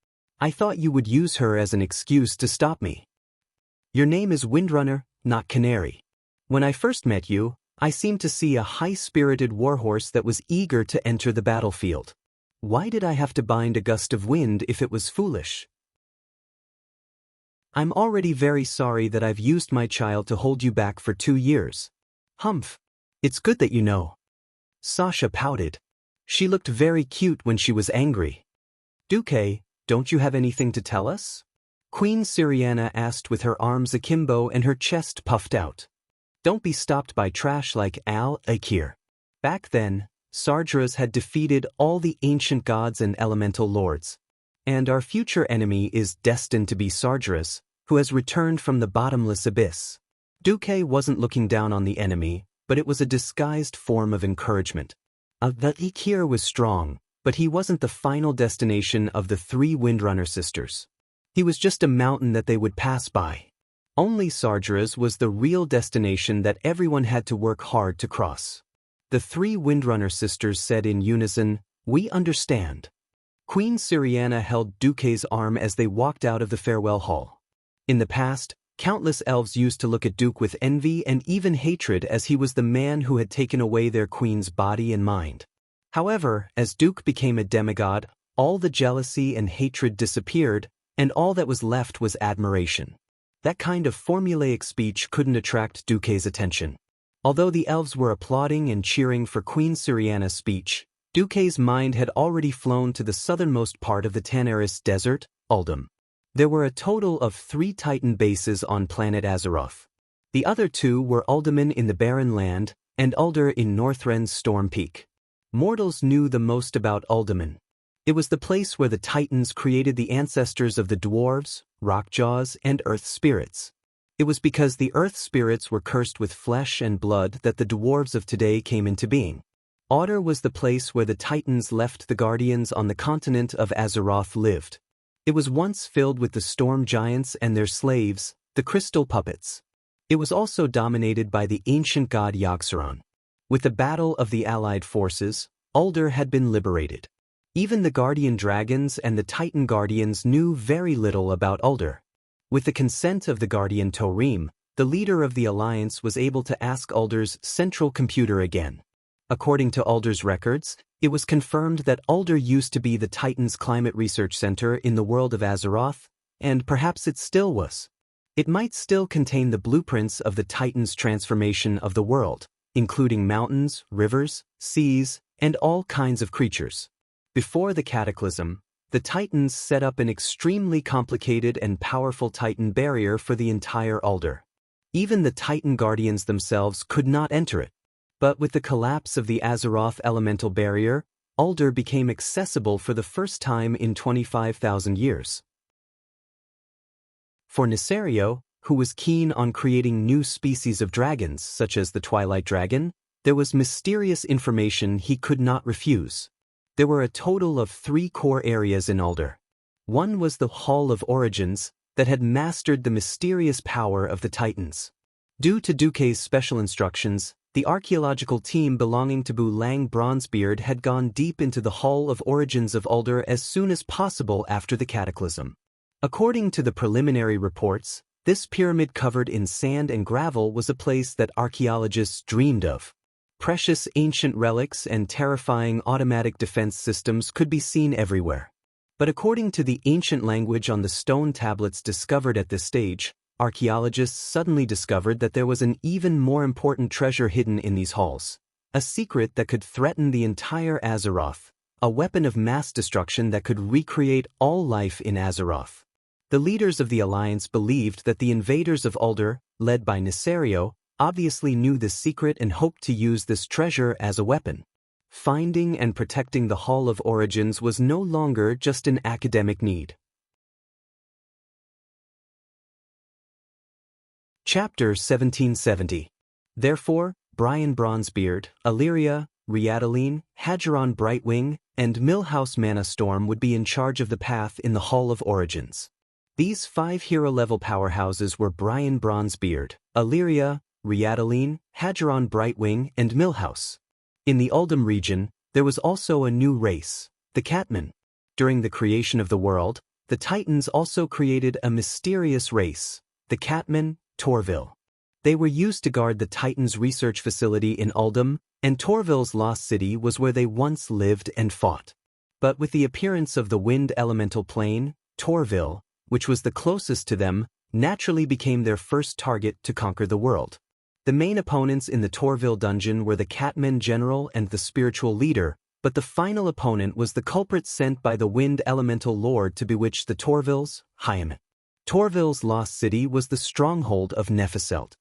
I thought you would use her as an excuse to stop me. Your name is Windrunner, not Canary. When I first met you, I seemed to see a high-spirited warhorse that was eager to enter the battlefield. Why did I have to bind a gust of wind if it was foolish? I'm already very sorry that I've used my child to hold you back for 2 years. Humph. It's good that you know. Sasha pouted. She looked very cute when she was angry. Duque, don't you have anything to tell us? Queen Syriana asked with her arms akimbo and her chest puffed out. Don't be stopped by trash like Al-Akir. Back then, Sardras had defeated all the ancient gods and elemental lords. And our future enemy is destined to be Sardras, who has returned from the bottomless abyss. Duque wasn't looking down on the enemy, but it was a disguised form of encouragement. Al-Akir was strong, but he wasn't the final destination of the 3 Windrunner sisters. He was just a mountain that they would pass by. Only Sardras was the real destination that everyone had to work hard to cross. The 3 Windrunner sisters said in unison, "We understand." Queen Syriana held Duque's arm as they walked out of the farewell hall. In the past, countless elves used to look at Duque with envy and even hatred as he was the man who had taken away their queen's body and mind. However, as Duque became a demigod, all the jealousy and hatred disappeared, and all that was left was admiration. That kind of formulaic speech couldn't attract Duque's attention. Although the elves were applauding and cheering for Queen Syriana's speech, Duque's mind had already flown to the southernmost part of the Tanaris desert, Uldum. There were a total of 3 Titan bases on planet Azeroth. The other 2 were Uldaman in the Barren Land, and Uldur in Northren's Storm Peak. Mortals knew the most about Uldaman. It was the place where the Titans created the ancestors of the dwarves, rockjaws, and earth spirits. It was because the earth spirits were cursed with flesh and blood that the dwarves of today came into being. Audor was the place where the Titans left the guardians on the continent of Azeroth lived. It was once filled with the storm giants and their slaves, the crystal puppets. It was also dominated by the ancient god Yogg-Saron. With the battle of the allied forces, Uldur had been liberated. Even the guardian dragons and the Titan guardians knew very little about Uldur. With the consent of the guardian Torim, the leader of the alliance was able to ask Uldur's central computer again. According to Uldur's records, it was confirmed that Uldur used to be the Titans' climate research center in the world of Azeroth, and perhaps it still was. It might still contain the blueprints of the Titans' transformation of the world, including mountains, rivers, seas, and all kinds of creatures. Before the cataclysm, the Titans set up an extremely complicated and powerful Titan barrier for the entire Uldur. Even the Titan guardians themselves could not enter it. But with the collapse of the Azeroth elemental barrier, Uldur became accessible for the first time in 25,000 years. For Nesario, who was keen on creating new species of dragons such as the Twilight Dragon, there was mysterious information he could not refuse. There were a total of 3 core areas in Uldur. One was the Hall of Origins that had mastered the mysterious power of the Titans. Due to Duque's special instructions, the archaeological team belonging to Bulang Bronzebeard had gone deep into the Hall of Origins of Uldur as soon as possible after the cataclysm. According to the preliminary reports, this pyramid covered in sand and gravel was a place that archaeologists dreamed of. Precious ancient relics and terrifying automatic defense systems could be seen everywhere. But according to the ancient language on the stone tablets discovered at this stage, archaeologists suddenly discovered that there was an even more important treasure hidden in these halls. A secret that could threaten the entire Azeroth, a weapon of mass destruction that could recreate all life in Azeroth. The leaders of the Alliance believed that the invaders of Uldur, led by Nesario, obviously knew this secret and hoped to use this treasure as a weapon. Finding and protecting the Hall of Origins was no longer just an academic need. Chapter 1770. Therefore, Brian Bronzebeard, Illyria, Riadaline, Hadgeron Brightwing, and Millhouse Manastorm would be in charge of the path in the Hall of Origins. These 5 hero-level powerhouses were Brian Bronzebeard, Illyria, Riadaline, Hadgeron Brightwing, and Millhouse. In the Uldum region, there was also a new race, the Catmen. During the creation of the world, the Titans also created a mysterious race, the Catmen, Torville. They were used to guard the Titans' research facility in Uldum, and Torville's lost city was where they once lived and fought. But with the appearance of the wind elemental plane, Torville, which was the closest to them, naturally became their first target to conquer the world. The main opponents in the Torville dungeon were the Catmen General and the spiritual leader, but the final opponent was the culprit sent by the wind elemental lord to bewitch the Torvilles, Xianxia. Torville's lost city was the stronghold of Nephiselt.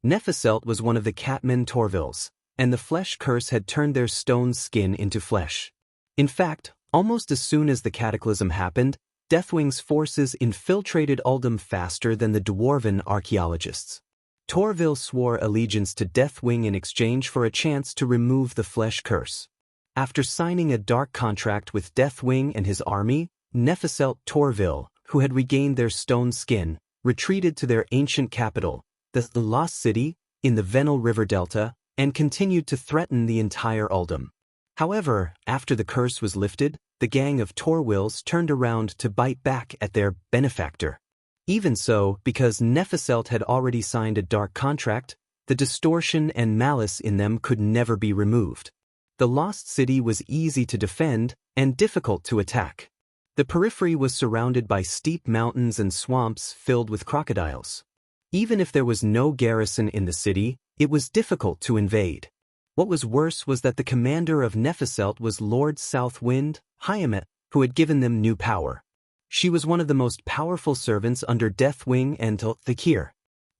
Nephiselt was one of the Catmen Torvilles, and the flesh curse had turned their stone skin into flesh. In fact, almost as soon as the cataclysm happened, Deathwing's forces infiltrated Uldum faster than the dwarven archaeologists. Torville swore allegiance to Deathwing in exchange for a chance to remove the flesh curse. After signing a dark contract with Deathwing and his army, Nephiselt Torville, who had regained their stone skin, retreated to their ancient capital, the Lost City, in the Venel River Delta, and continued to threaten the entire Uldum. However, after the curse was lifted, the gang of Torwills turned around to bite back at their benefactor. Even so, because Nephiselt had already signed a dark contract, the distortion and malice in them could never be removed. The Lost City was easy to defend and difficult to attack. The periphery was surrounded by steep mountains and swamps filled with crocodiles. Even if there was no garrison in the city, it was difficult to invade. What was worse was that the commander of Nephiselt was Lord Southwind, Xianxia, who had given them new power. She was one of the most powerful servants under Deathwing and Thakir.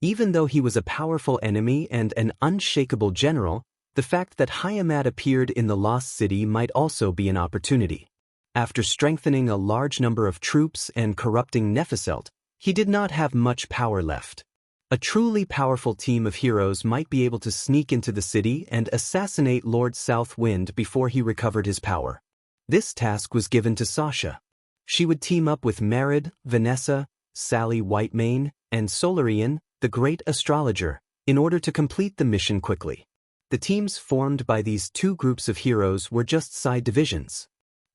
Even though he was a powerful enemy and an unshakable general, the fact that Xianxia appeared in the Lost City might also be an opportunity. After strengthening a large number of troops and corrupting Nephiselt, he did not have much power left. A truly powerful team of heroes might be able to sneak into the city and assassinate Lord Southwind before he recovered his power. This task was given to Sasha. She would team up with Marid, Vanessa, Sally Whitemane, and Solarian, the great astrologer, in order to complete the mission quickly. The teams formed by these two groups of heroes were just side divisions.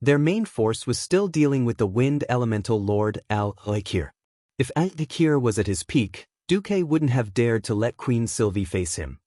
Their main force was still dealing with the wind elemental lord Al-Akir. If Al-Akir was at his peak, Duque wouldn't have dared to let Queen Sylvie face him.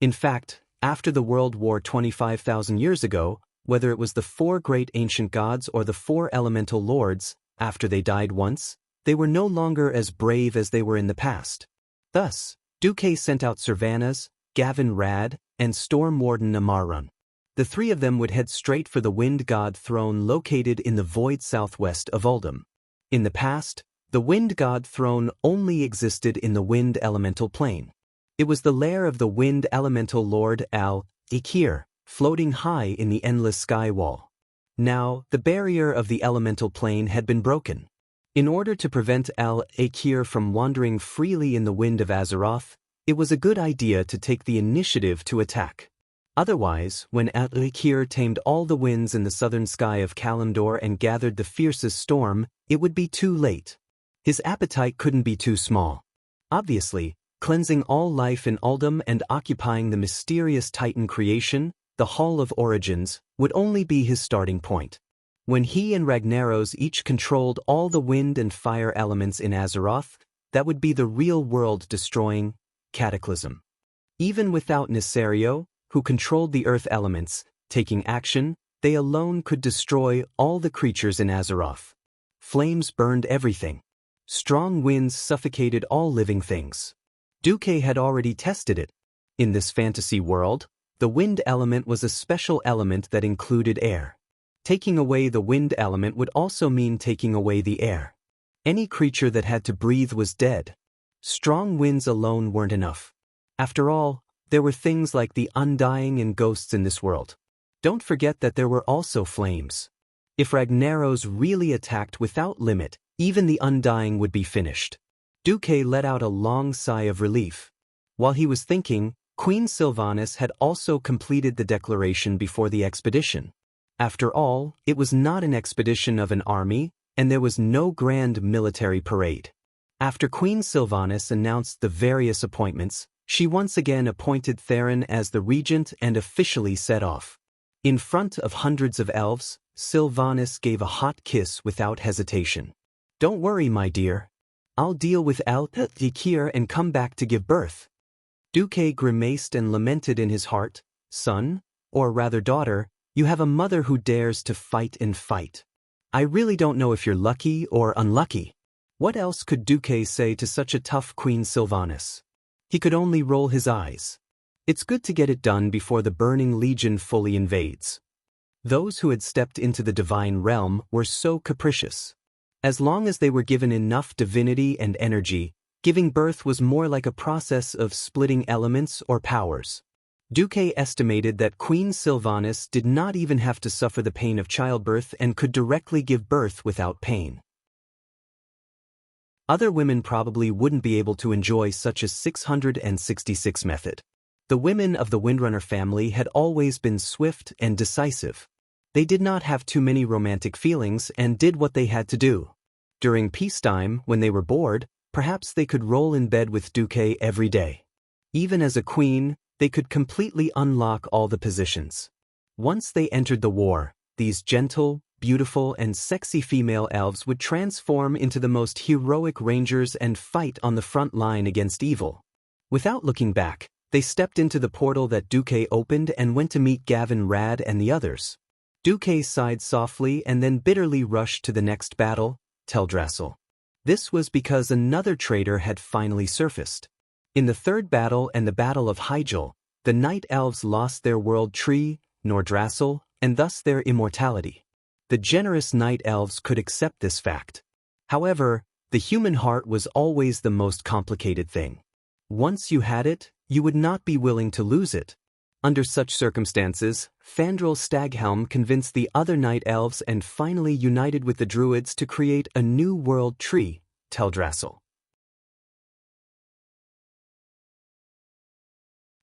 In fact, after the World War 25,000 years ago, whether it was the four great ancient gods or the four elemental lords, after they died once, they were no longer as brave as they were in the past. Thus, Duque sent out Servanas, Gavin Rad, and Storm Warden Amarun. The three of them would head straight for the Wind God throne located in the void southwest of Uldum. In the past, the Wind God throne only existed in the Wind Elemental Plane. It was the lair of the Wind Elemental Lord Al-Akir, floating high in the endless sky wall. Now, the barrier of the Elemental Plane had been broken. In order to prevent Al-Akir from wandering freely in the wind of Azeroth, it was a good idea to take the initiative to attack. Otherwise, when Al-Akir tamed all the winds in the southern sky of Kalimdor and gathered the fiercest storm, it would be too late. His appetite couldn't be too small. Obviously, cleansing all life in Uldum and occupying the mysterious Titan creation, the Hall of Origins, would only be his starting point. When he and Ragnaros each controlled all the wind and fire elements in Azeroth, that would be the real world-destroying cataclysm. Even without Nesario, who controlled the earth elements, taking action, they alone could destroy all the creatures in Azeroth. Flames burned everything. Strong winds suffocated all living things. Duque had already tested it. In this fantasy world, the wind element was a special element that included air. Taking away the wind element would also mean taking away the air. Any creature that had to breathe was dead. Strong winds alone weren't enough. After all, there were things like the undying and ghosts in this world. Don't forget that there were also flames. If Ragnaros really attacked without limit, even the undying would be finished. Duque let out a long sigh of relief. While he was thinking, Queen Sylvanas had also completed the declaration before the expedition. After all, it was not an expedition of an army, and there was no grand military parade. After Queen Sylvanas announced the various appointments, she once again appointed Theron as the regent and officially set off. In front of hundreds of elves, Sylvanas gave a hot kiss without hesitation. "Don't worry, my dear. I'll deal with Al-Akir and come back to give birth." Duque grimaced and lamented in his heart, "Son, or rather daughter, You have a mother who dares to fight and fight. I really don't know if you're lucky or unlucky. What else could Duque say to such a tough Queen Sylvanas? He could only roll his eyes. It's good to get it done before the Burning Legion fully invades. Those who had stepped into the divine realm were so capricious. As long as they were given enough divinity and energy, giving birth was more like a process of splitting elements or powers. Duque estimated that Queen Sylvanas did not even have to suffer the pain of childbirth and could directly give birth without pain. Other women probably wouldn't be able to enjoy such a 666 method. The women of the Windrunner family had always been swift and decisive. They did not have too many romantic feelings and did what they had to do. During peacetime, when they were bored, perhaps they could roll in bed with Duque every day. Even as a queen, they could completely unlock all the positions. Once they entered the war, these gentle, beautiful, and sexy female elves would transform into the most heroic rangers and fight on the front line against evil. Without looking back, they stepped into the portal that Duque opened and went to meet Gavin Rad and the others. Duque sighed softly and then bitterly rushed to the next battle, Teldrassil. This was because another traitor had finally surfaced. In the third battle and the Battle of Hyjal, the Night Elves lost their world tree, Nordrassil, and thus their immortality. The generous Night Elves could accept this fact. However, the human heart was always the most complicated thing. Once you had it, you would not be willing to lose it. Under such circumstances, Fandral Staghelm convinced the other Night Elves and finally united with the Druids to create a new world tree, Teldrassil.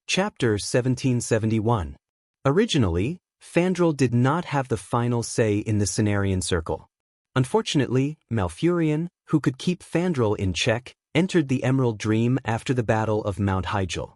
Chapter 1771. Originally, Fandral did not have the final say in the Cenarian Circle. Unfortunately, Malfurion, who could keep Fandral in check, entered the Emerald Dream after the Battle of Mount Hyjal.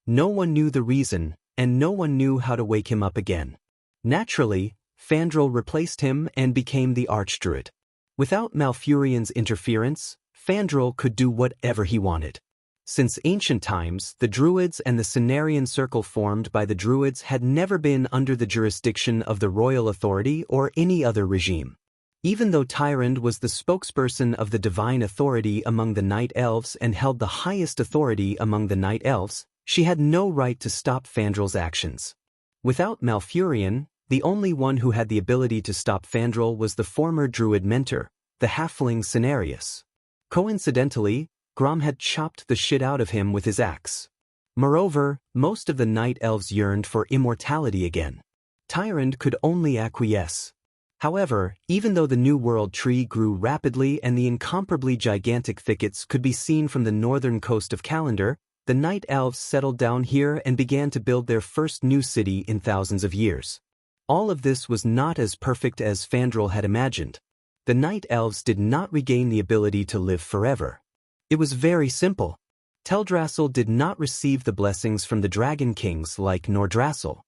No one knew the reason, and no one knew how to wake him up again. Naturally, Fandral replaced him and became the Archdruid. Without Malfurion's interference, Fandral could do whatever he wanted. Since ancient times, the Druids and the Cenarian Circle formed by the Druids had never been under the jurisdiction of the royal authority or any other regime. Even though Tyrande was the spokesperson of the divine authority among the Night Elves and held the highest authority among the Night Elves, she had no right to stop Fandral's actions. Without Malfurion, the only one who had the ability to stop Fandral was the former Druid mentor, the halfling Cenarius. Coincidentally, Grom had chopped the shit out of him with his axe. Moreover, most of the Night Elves yearned for immortality again. Tyrande could only acquiesce. However, even though the New World Tree grew rapidly and the incomparably gigantic thickets could be seen from the northern coast of Calendar, the Night Elves settled down here and began to build their first new city in thousands of years. All of this was not as perfect as Fandral had imagined. The Night Elves did not regain the ability to live forever. It was very simple. Teldrassil did not receive the blessings from the Dragon Kings like Nordrassil.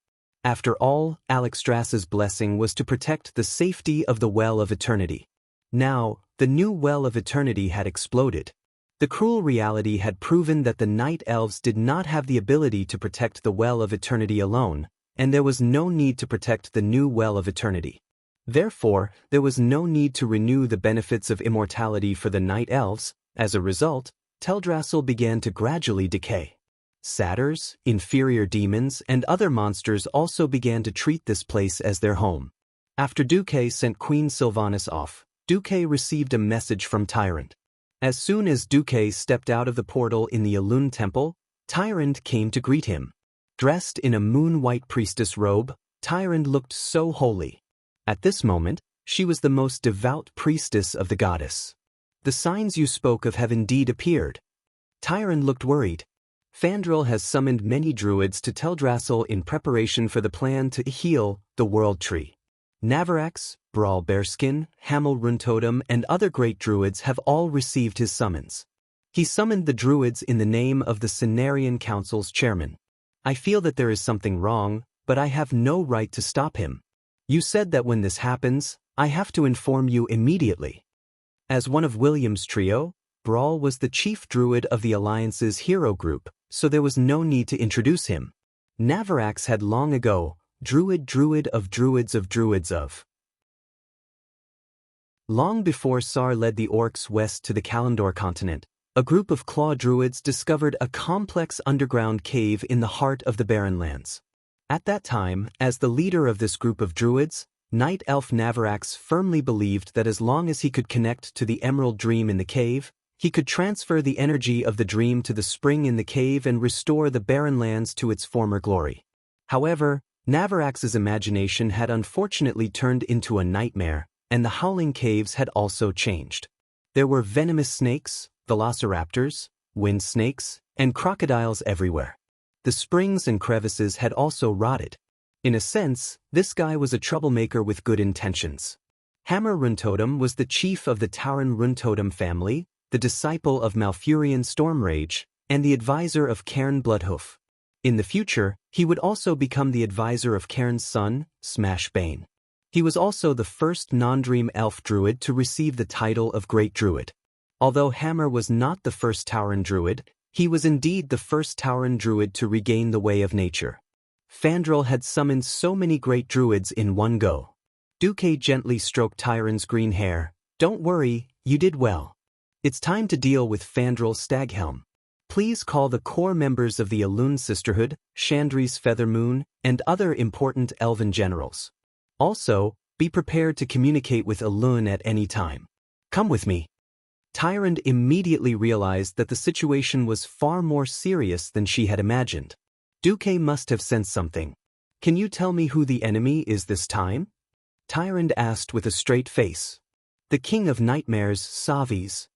After all, Alexstras's blessing was to protect the safety of the Well of Eternity. Now, the new Well of Eternity had exploded. The cruel reality had proven that the Night Elves did not have the ability to protect the Well of Eternity alone, and there was no need to protect the new Well of Eternity. Therefore, there was no need to renew the benefits of immortality for the Night Elves. As a result, Teldrassil began to gradually decay. Satyrs, inferior demons, and other monsters also began to treat this place as their home. After Duque sent Queen Sylvanas off, Duque received a message from Tyrande. As soon as Duque stepped out of the portal in the Elune Temple, Tyrande came to greet him. Dressed in a moon-white priestess robe, Tyrande looked so holy. At this moment, she was the most devout priestess of the goddess. The signs you spoke of have indeed appeared. Tyrande looked worried. Fandral has summoned many druids to Teldrassil in preparation for the plan to heal the World Tree. Navarax, Brawl Bearskin, Hamel Runtotem, and other great druids have all received his summons. He summoned the druids in the name of the Cenarian Council's chairman. I feel that there is something wrong, but I have no right to stop him. You said that when this happens, I have to inform you immediately. As one of William's trio, Brawl was the chief druid of the Alliance's hero group, so there was no need to introduce him. Navarax had long ago, Druid of druids of druids of. Long before Sar led the orcs west to the Kalimdor continent, a group of claw druids discovered a complex underground cave in the heart of the Barren Lands. At that time, as the leader of this group of druids, Night Elf Navarax firmly believed that as long as he could connect to the Emerald Dream in the cave, he could transfer the energy of the dream to the spring in the cave and restore the Barren Lands to its former glory. However, Navarax's imagination had unfortunately turned into a nightmare, and the Howling Caves had also changed. There were venomous snakes, velociraptors, wind snakes, and crocodiles everywhere. The springs and crevices had also rotted. In a sense, this guy was a troublemaker with good intentions. Hammer Runtotem was the chief of the Tauren Runtotem family, the disciple of Malfurion Stormrage, and the advisor of Cairn Bloodhoof. In the future, he would also become the advisor of Cairn's son, Smashbane. He was also the first non-dream elf druid to receive the title of Great Druid. Although Hammer was not the first Tauren druid, he was indeed the first Tauren druid to regain the way of nature. Fandral had summoned so many great druids in one go. Duque gently stroked Tyron's green hair. Don't worry, you did well. It's time to deal with Fandral Staghelm. Please call the core members of the Elune Sisterhood, Chandri's Feather Moon, and other important elven generals. Also, be prepared to communicate with Elune at any time. Come with me. Tyrande immediately realized that the situation was far more serious than she had imagined. Duque must have sensed something. Can you tell me who the enemy is this time? Tyrande asked with a straight face. The King of Nightmares, Savis.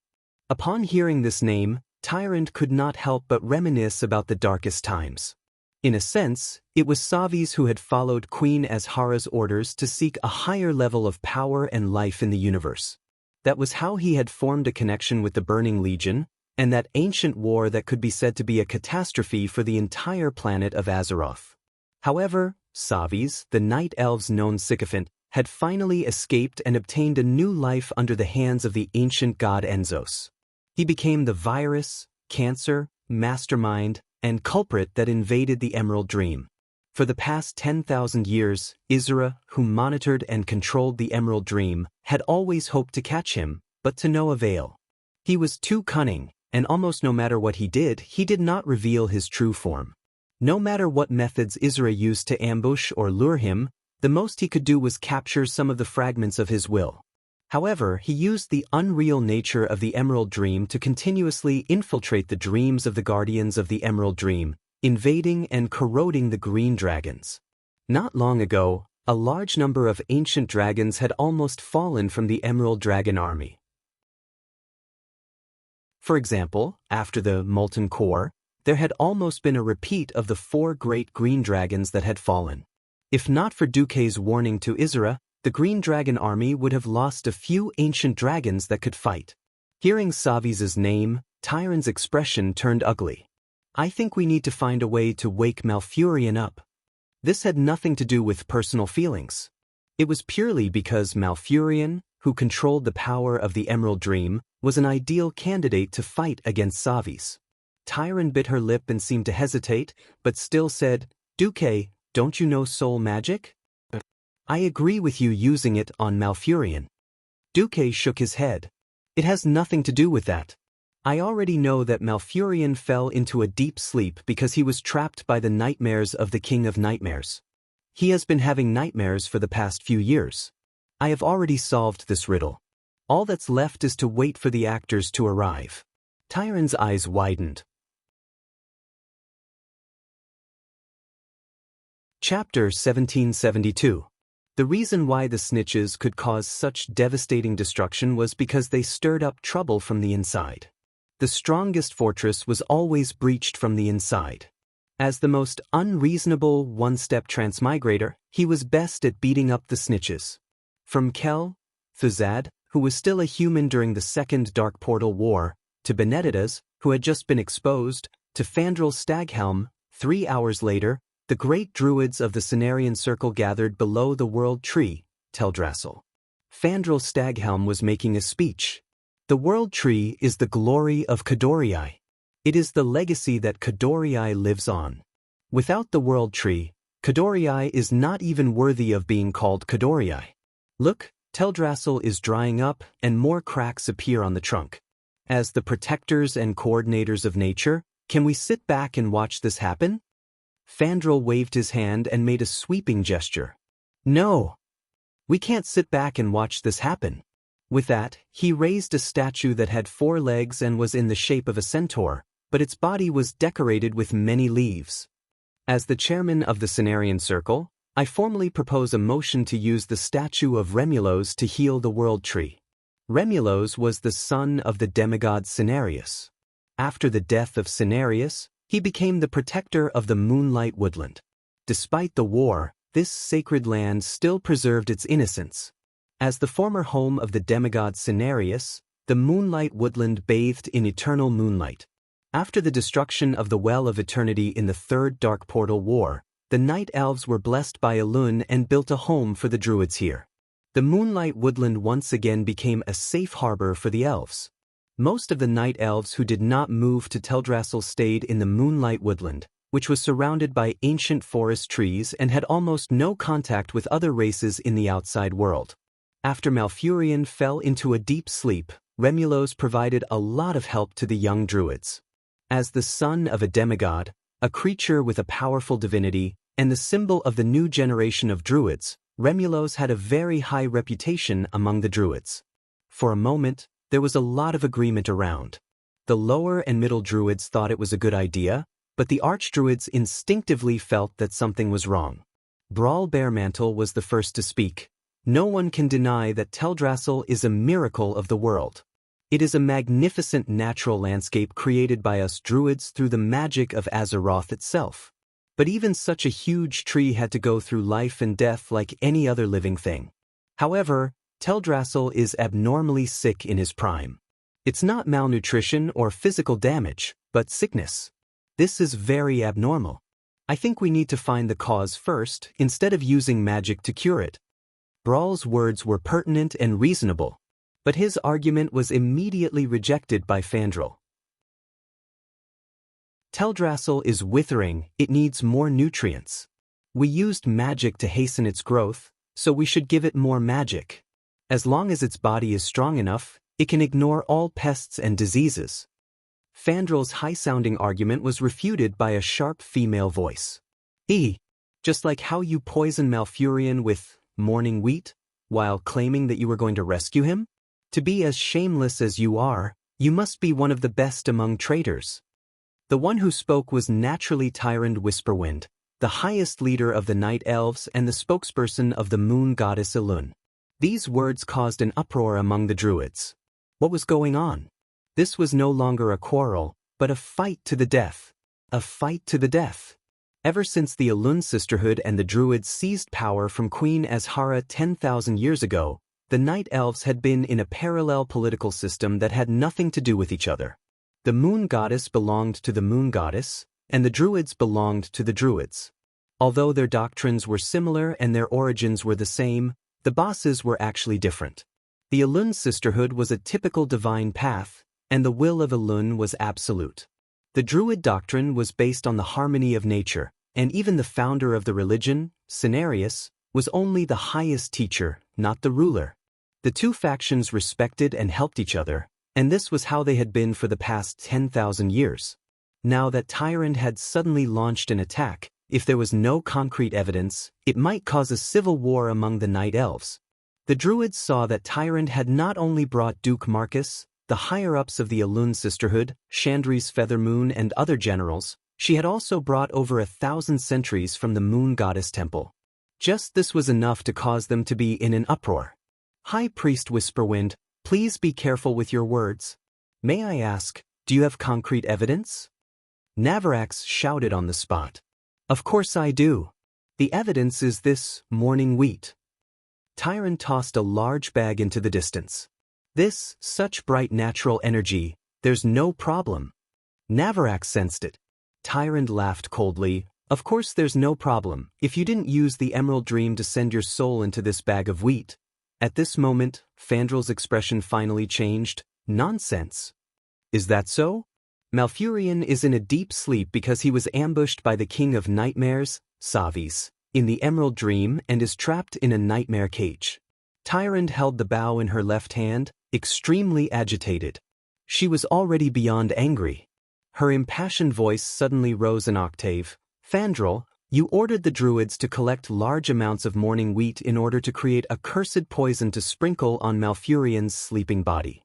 Upon hearing this name, Tyrande could not help but reminisce about the darkest times. In a sense, it was Savis who had followed Queen Azhara's orders to seek a higher level of power and life in the universe. That was how he had formed a connection with the Burning Legion, and that ancient war that could be said to be a catastrophe for the entire planet of Azeroth. However, Savis, the Night Elves' known sycophant, had finally escaped and obtained a new life under the hands of the ancient god Enzos. He became the virus, cancer, mastermind, and culprit that invaded the Emerald Dream. For the past 10,000 years, Isra, who monitored and controlled the Emerald Dream, had always hoped to catch him, but to no avail. He was too cunning, and almost no matter what he did not reveal his true form. No matter what methods Isra used to ambush or lure him, the most he could do was capture some of the fragments of his will. However, he used the unreal nature of the Emerald Dream to continuously infiltrate the dreams of the Guardians of the Emerald Dream, invading and corroding the green dragons. Not long ago, a large number of ancient dragons had almost fallen from the Emerald Dragon army. For example, after the Molten Core, there had almost been a repeat of the 4 great green dragons that had fallen. If not for Duque's warning to Isra, the Green Dragon army would have lost a few ancient dragons that could fight. Hearing Savis's name, Tyrande's expression turned ugly. I think we need to find a way to wake Malfurion up. This had nothing to do with personal feelings. It was purely because Malfurion, who controlled the power of the Emerald Dream, was an ideal candidate to fight against Savis. Tyrande bit her lip and seemed to hesitate, but still said, Duque, don't you know soul magic? I agree with you using it on Malfurion. Duque shook his head. It has nothing to do with that. I already know that Malfurion fell into a deep sleep because he was trapped by the nightmares of the King of Nightmares. He has been having nightmares for the past few years. I have already solved this riddle. All that's left is to wait for the actors to arrive. Tyrande's eyes widened. Chapter 1772. The reason why the snitches could cause such devastating destruction was because they stirred up trouble from the inside. The strongest fortress was always breached from the inside. As the most unreasonable one-step transmigrator, he was best at beating up the snitches. From Kel, Thuzad, who was still a human during the Second Dark Portal War, to Benedicta's, who had just been exposed, to Fandral Staghelm, 3 hours later, the great druids of the Cenarian Circle gathered below the World Tree, Teldrassil. Fandral Staghelm was making a speech. The World Tree is the glory of Kadorii. It is the legacy that Kadorii lives on. Without the World Tree, Kadorii is not even worthy of being called Kadorii. Look, Teldrassil is drying up and more cracks appear on the trunk. As the protectors and coordinators of nature, can we sit back and watch this happen? Fandral waved his hand and made a sweeping gesture. No! We can't sit back and watch this happen. With that, he raised a statue that had 4 legs and was in the shape of a centaur, but its body was decorated with many leaves. As the chairman of the Cenarian Circle, I formally propose a motion to use the statue of Remulos to heal the world tree. Remulos was the son of the demigod Cenarius. After the death of Cenarius, he became the protector of the Moonlight Woodland. Despite the war, this sacred land still preserved its innocence. As the former home of the demigod Cenarius, the Moonlight Woodland bathed in eternal moonlight. After the destruction of the Well of Eternity in the Third Dark Portal War, the Night Elves were blessed by Elun and built a home for the Druids here. The Moonlight Woodland once again became a safe harbor for the elves. Most of the Night Elves who did not move to Teldrassil stayed in the Moonlight Woodland, which was surrounded by ancient forest trees and had almost no contact with other races in the outside world. After Malfurion fell into a deep sleep, Remulos provided a lot of help to the young Druids. As the son of a demigod, a creature with a powerful divinity, and the symbol of the new generation of Druids, Remulos had a very high reputation among the Druids. For a moment, there was a lot of agreement around. The lower and middle Druids thought it was a good idea, but the Archdruids instinctively felt that something was wrong. Brawl Bearmantle was the first to speak. No one can deny that Teldrassil is a miracle of the world. It is a magnificent natural landscape created by us Druids through the magic of Azeroth itself. But even such a huge tree had to go through life and death like any other living thing. However, Teldrassil is abnormally sick in his prime. It's not malnutrition or physical damage, but sickness. This is very abnormal. I think we need to find the cause first, instead of using magic to cure it. Brawl's words were pertinent and reasonable, but his argument was immediately rejected by Fandral. Teldrassil is withering, it needs more nutrients. We used magic to hasten its growth, so we should give it more magic. As long as its body is strong enough, it can ignore all pests and diseases. Fandral's high-sounding argument was refuted by a sharp female voice. Just like how you poison Malfurion with morning wheat, while claiming that you were going to rescue him? To be as shameless as you are, you must be one of the best among traitors. The one who spoke was naturally Tyrant Whisperwind, the highest leader of the Night Elves and the spokesperson of the moon goddess Elun. These words caused an uproar among the Druids. What was going on? This was no longer a quarrel, but a fight to the death. A fight to the death. Ever since the Elun Sisterhood and the Druids seized power from Queen Azhara 10,000 years ago, the Night Elves had been in a parallel political system that had nothing to do with each other. The Moon Goddess belonged to the Moon Goddess, and the Druids belonged to the Druids. Although their doctrines were similar and their origins were the same, the bosses were actually different. The Elun Sisterhood was a typical divine path, and the will of Elun was absolute. The Druid doctrine was based on the harmony of nature, and even the founder of the religion, Cenarius, was only the highest teacher, not the ruler. The two factions respected and helped each other, and this was how they had been for the past 10,000 years. Now that Tyrant had suddenly launched an attack, if there was no concrete evidence, it might cause a civil war among the Night Elves. The Druids saw that Tyrant had not only brought Duke Marcus, the higher-ups of the Elun Sisterhood, Chandri's Feathermoon and other generals, she had also brought over 1,000 sentries from the Moon Goddess Temple. Just this was enough to cause them to be in an uproar. High Priest Whisperwind, please be careful with your words. May I ask, do you have concrete evidence? Navarax shouted on the spot. Of course I do. The evidence is this morning wheat. Tyrant tossed a large bag into the distance. This, such bright natural energy, there's no problem. Navarax sensed it. Tyrant laughed coldly. Of course there's no problem, if you didn't use the Emerald Dream to send your soul into this bag of wheat. At this moment, Fandral's expression finally changed. Nonsense. Is that so? Malfurion is in a deep sleep because he was ambushed by the king of nightmares, Savis, in the Emerald Dream and is trapped in a nightmare cage. Tyrande held the bow in her left hand, extremely agitated. She was already beyond angry. Her impassioned voice suddenly rose an octave. Fandral, you ordered the druids to collect large amounts of morning wheat in order to create a cursed poison to sprinkle on Malfurion's sleeping body.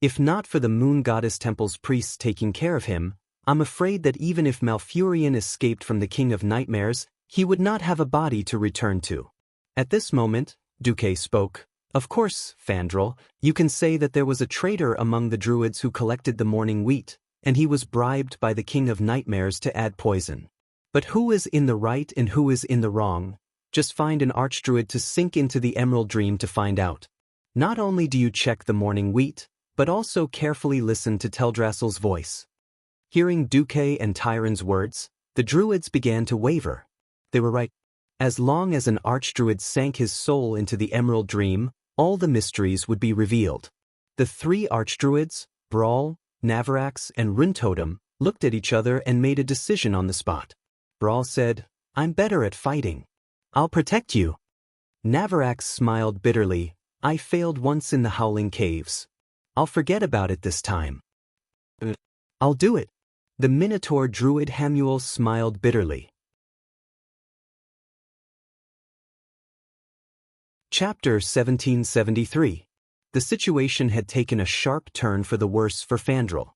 If not for the Moon Goddess Temple's priests taking care of him, I'm afraid that even if Malfurion escaped from the King of Nightmares, he would not have a body to return to. At this moment, Duque spoke. Of course, Fandral, you can say that there was a traitor among the druids who collected the morning wheat, and he was bribed by the King of Nightmares to add poison. But who is in the right and who is in the wrong? Just find an archdruid to sink into the Emerald Dream to find out. Not only do you check the morning wheat, but also carefully listen to Teldrassil's voice. Hearing Duque and Tyrande's words, the druids began to waver. They were right. As long as an archdruid sank his soul into the Emerald Dream, all the mysteries would be revealed. The three archdruids, Brawl, Navarax, and Runtotem, looked at each other and made a decision on the spot. Brawl said, I'm better at fighting. I'll protect you. Navarax smiled bitterly, I failed once in the Howling Caves. I'll forget about it this time. I'll do it. The Minotaur druid Hamuel smiled bitterly. Chapter 1773. The situation had taken a sharp turn for the worse for Fandral.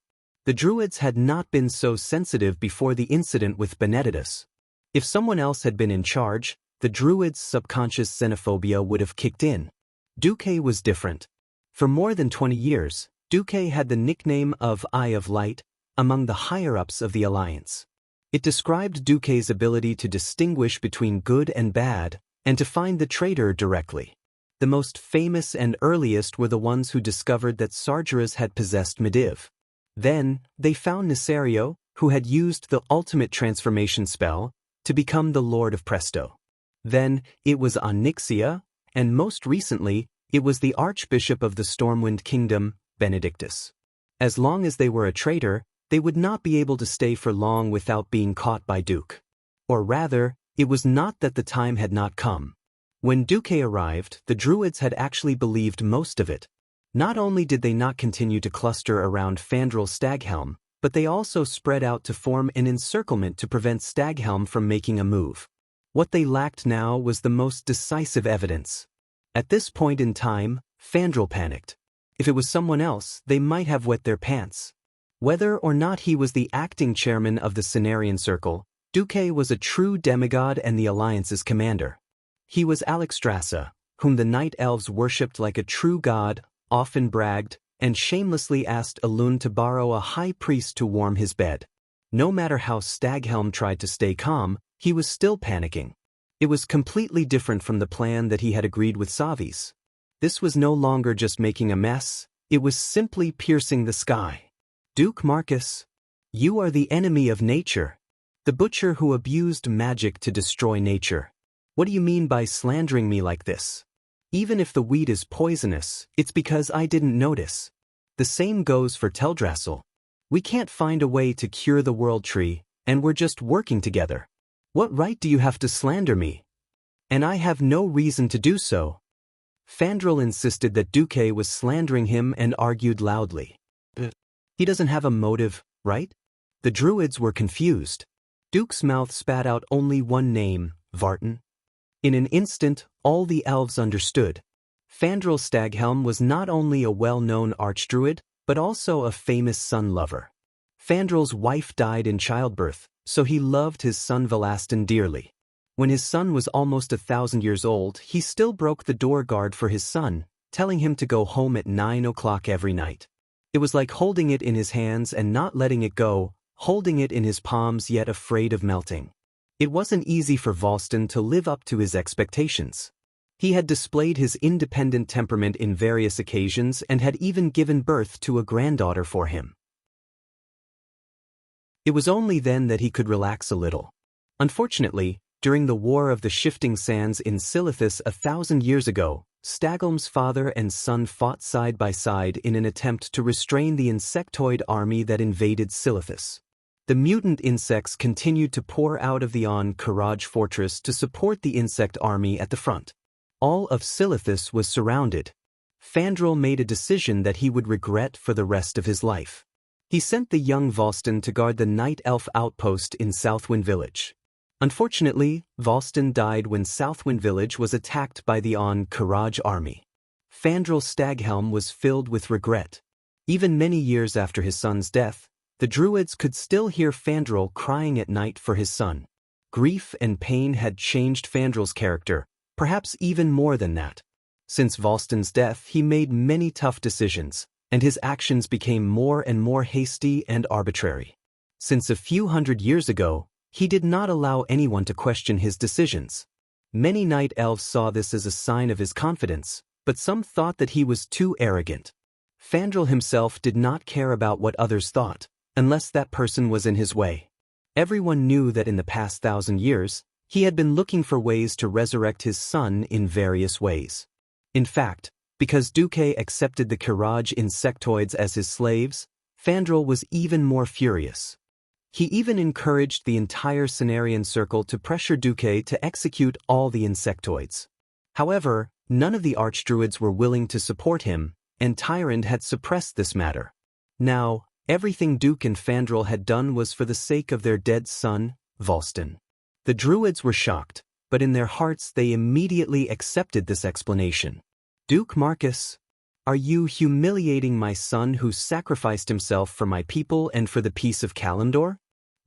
The druids had not been so sensitive before the incident with Benedictus. If someone else had been in charge, the druids' subconscious xenophobia would have kicked in. Duque was different. For more than 20 years, Duque had the nickname of Eye of Light among the higher-ups of the Alliance. It described Duque's ability to distinguish between good and bad, and to find the traitor directly. The most famous and earliest were the ones who discovered that Sargeras had possessed Medivh. Then, they found Nesario, who had used the ultimate transformation spell, to become the Lord of Presto. Then, it was Onyxia, and most recently, it was the Archbishop of the Stormwind Kingdom, Benedictus. As long as they were a traitor, they would not be able to stay for long without being caught by Duque. Or rather, it was not that the time had not come. When Duque arrived, the druids had actually believed most of it. Not only did they not continue to cluster around Fandral's Staghelm, but they also spread out to form an encirclement to prevent Staghelm from making a move. What they lacked now was the most decisive evidence. At this point in time, Fandral panicked. If it was someone else, they might have wet their pants. Whether or not he was the acting chairman of the Cenarian Circle, Duque was a true demigod and the Alliance's commander. He was Alexstrasza, whom the Night Elves worshipped like a true god, often bragged, and shamelessly asked Elune to borrow a high priest to warm his bed. No matter how Staghelm tried to stay calm, he was still panicking. It was completely different from the plan that he had agreed with Savis. This was no longer just making a mess, it was simply piercing the sky. Duke Marcus, you are the enemy of nature. The butcher who abused magic to destroy nature. What do you mean by slandering me like this? Even if the wheat is poisonous, it's because I didn't notice. The same goes for Teldrassil. We can't find a way to cure the World Tree, and we're just working together. What right do you have to slander me? And I have no reason to do so. Fandral insisted that Duque was slandering him and argued loudly. He doesn't have a motive, right? The druids were confused. Duke's mouth spat out only one name, Vartan. In an instant, all the elves understood. Fandral Staghelm was not only a well-known archdruid, but also a famous sun lover. Fandral's wife died in childbirth, so he loved his son Velastin dearly. When his son was almost 1,000 years old, he still broke the door guard for his son, telling him to go home at 9 o'clock every night. It was like holding it in his hands and not letting it go, holding it in his palms yet afraid of melting. It wasn't easy for Volston to live up to his expectations. He had displayed his independent temperament in various occasions and had even given birth to a granddaughter for him. It was only then that he could relax a little. Unfortunately, during the War of the Shifting Sands in Silithus 1,000 years ago, Staghelm's father and son fought side by side in an attempt to restrain the insectoid army that invaded Silithus. The mutant insects continued to pour out of the Karaj fortress to support the insect army at the front. All of Silithus was surrounded. Fandral made a decision that he would regret for the rest of his life. He sent the young Volston to guard the Night Elf outpost in Southwind Village. Unfortunately, Volston died when Southwind Village was attacked by the Karaj army. Fandral Staghelm was filled with regret. Even many years after his son's death, the Druids could still hear Fandral crying at night for his son. Grief and pain had changed Fandral's character, perhaps even more than that. Since Volston's death, he made many tough decisions, and his actions became more and more hasty and arbitrary. Since a few hundred years ago, he did not allow anyone to question his decisions. Many night elves saw this as a sign of his confidence, but some thought that he was too arrogant. Fandral himself did not care about what others thought, unless that person was in his way. Everyone knew that in the past 1,000 years, he had been looking for ways to resurrect his son in various ways. In fact, because Duque accepted the Karaj insectoids as his slaves, Fandral was even more furious. He even encouraged the entire Cenarian Circle to pressure Duque to execute all the insectoids. However, none of the archdruids were willing to support him, and Tyrande had suppressed this matter. Now, everything Duque and Fandral had done was for the sake of their dead son, Volston. The druids were shocked, but in their hearts they immediately accepted this explanation. Duke Marcus, are you humiliating my son who sacrificed himself for my people and for the peace of Kalimdor?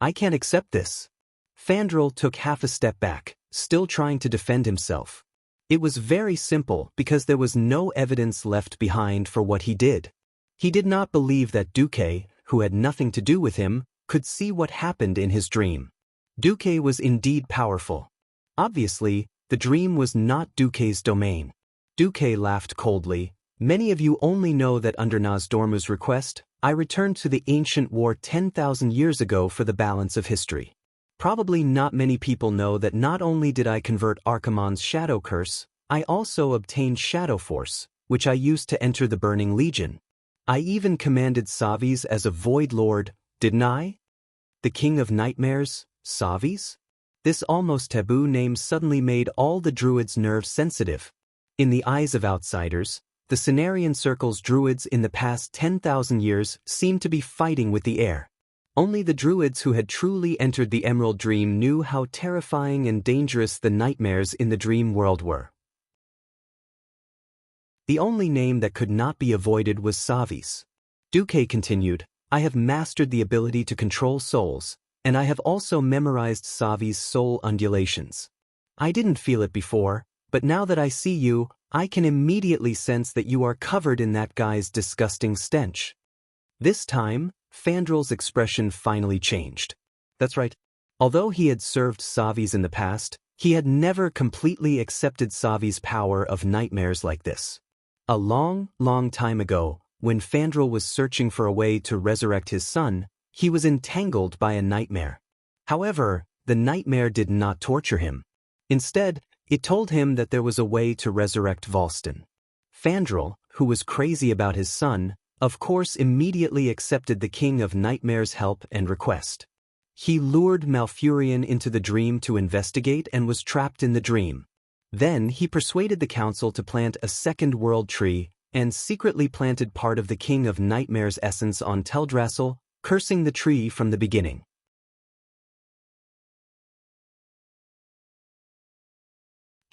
I can't accept this. Fandral took half a step back, still trying to defend himself. It was very simple because there was no evidence left behind for what he did. He did not believe that Duque, who had nothing to do with him, could see what happened in his dream. Duque was indeed powerful. Obviously, the dream was not Duque's domain. Duque laughed coldly. Many of you only know that under Nozdormu's request, I returned to the ancient war 10,000 years ago for the balance of history. Probably not many people know that not only did I convert Archimonde's shadow curse, I also obtained Shadow Force, which I used to enter the Burning Legion. I even commanded Savis as a Void Lord, didn't I? The King of Nightmares, Savis? This almost taboo name suddenly made all the druids nerve sensitive. In the eyes of outsiders, the Cenarian Circle's druids in the past 10,000 years seemed to be fighting with the air. Only the druids who had truly entered the Emerald Dream knew how terrifying and dangerous the nightmares in the dream world were. The only name that could not be avoided was Savis. Duque continued, I have mastered the ability to control souls, and I have also memorized Savi's soul undulations. I didn't feel it before, but now that I see you, I can immediately sense that you are covered in that guy's disgusting stench. This time, Fandral's expression finally changed. That's right. Although he had served Savis in the past, he had never completely accepted Savi's power of nightmares like this. A long, long time ago, when Fandral was searching for a way to resurrect his son, he was entangled by a nightmare. However, the nightmare did not torture him. Instead, it told him that there was a way to resurrect Volston. Fandral, who was crazy about his son, of course immediately accepted the King of Nightmares' help and request. He lured Malfurion into the dream to investigate and was trapped in the dream. Then he persuaded the council to plant a second world tree and secretly planted part of the King of Nightmares' essence on Teldrassil, cursing the tree from the beginning.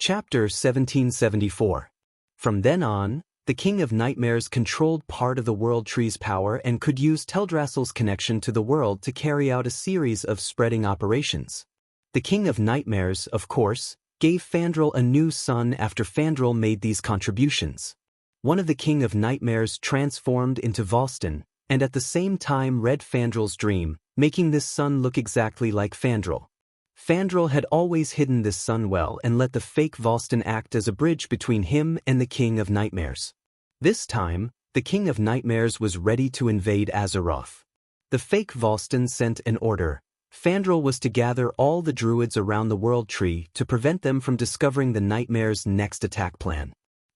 Chapter 1774. From then on, the King of Nightmares controlled part of the World Tree's power and could use Teldrassil's connection to the world to carry out a series of spreading operations. The King of Nightmares, of course, gave Fandral a new son after Fandral made these contributions. One of the King of Nightmares transformed into Volston, and at the same time read Fandral's dream, making this son look exactly like Fandral. Fandral had always hidden this son well and let the fake Volston act as a bridge between him and the King of Nightmares. This time, the King of Nightmares was ready to invade Azeroth. The fake Volston sent an order. Fandral was to gather all the druids around the World Tree to prevent them from discovering the Nightmares' next attack plan.